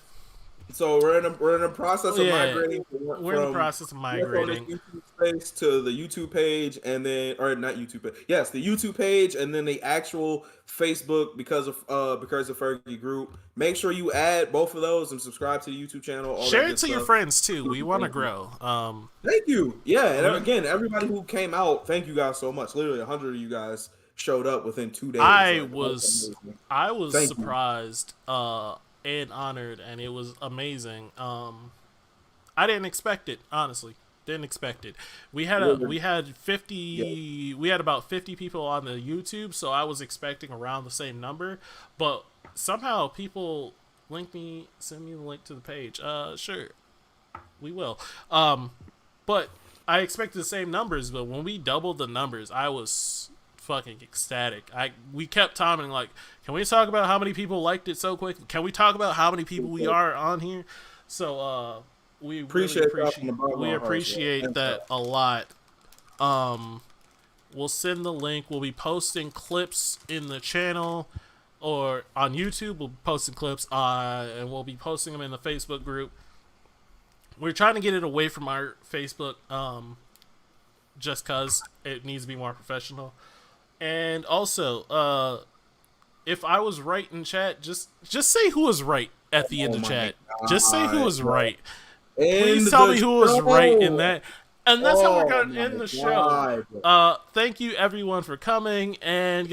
So we're in the process of yeah. migrating We're in the process of from this migrating. YouTube space to the YouTube page, and then or not YouTube, but yes, the YouTube page, and then the actual Facebook because of Fergie group. Make sure you add both of those and subscribe to the YouTube channel. All that Share it good to your stuff. friends too. We want to Thank you. grow. Thank you. Yeah, and We again, everybody who came out, thank you guys so much. Literally, 100 of you guys showed up within 2 days. I Like, that's was amazing. I was Thank you. surprised and honored, and it was amazing. I didn't expect it, honestly. Didn't expect it. We had Yeah. 50 we had about 50 people on the YouTube, so I was expecting around the same number, but somehow people send me the link to the page. Sure. We will. But I expected the same numbers, but when we doubled the numbers, I was fucking ecstatic. We kept timing like, can we talk about how many people liked it so quick? Can we talk about how many people we are on here? So we really Appreciate that from the bottom of we our hearts, yeah. appreciate Thanks, that a lot. We'll send the link. We'll be posting clips in the channel or on YouTube. We'll be posting clips and we'll be posting them in the Facebook group. We're trying to get it away from our Facebook just because it needs to be more professional. And also, if I was right in chat, just say who was right at the end Oh of my chat. Just say who god, was bro. right. End Please tell the me who was right in show. that. And that's how we're Oh gonna my end the show. god. Thank you everyone for coming, and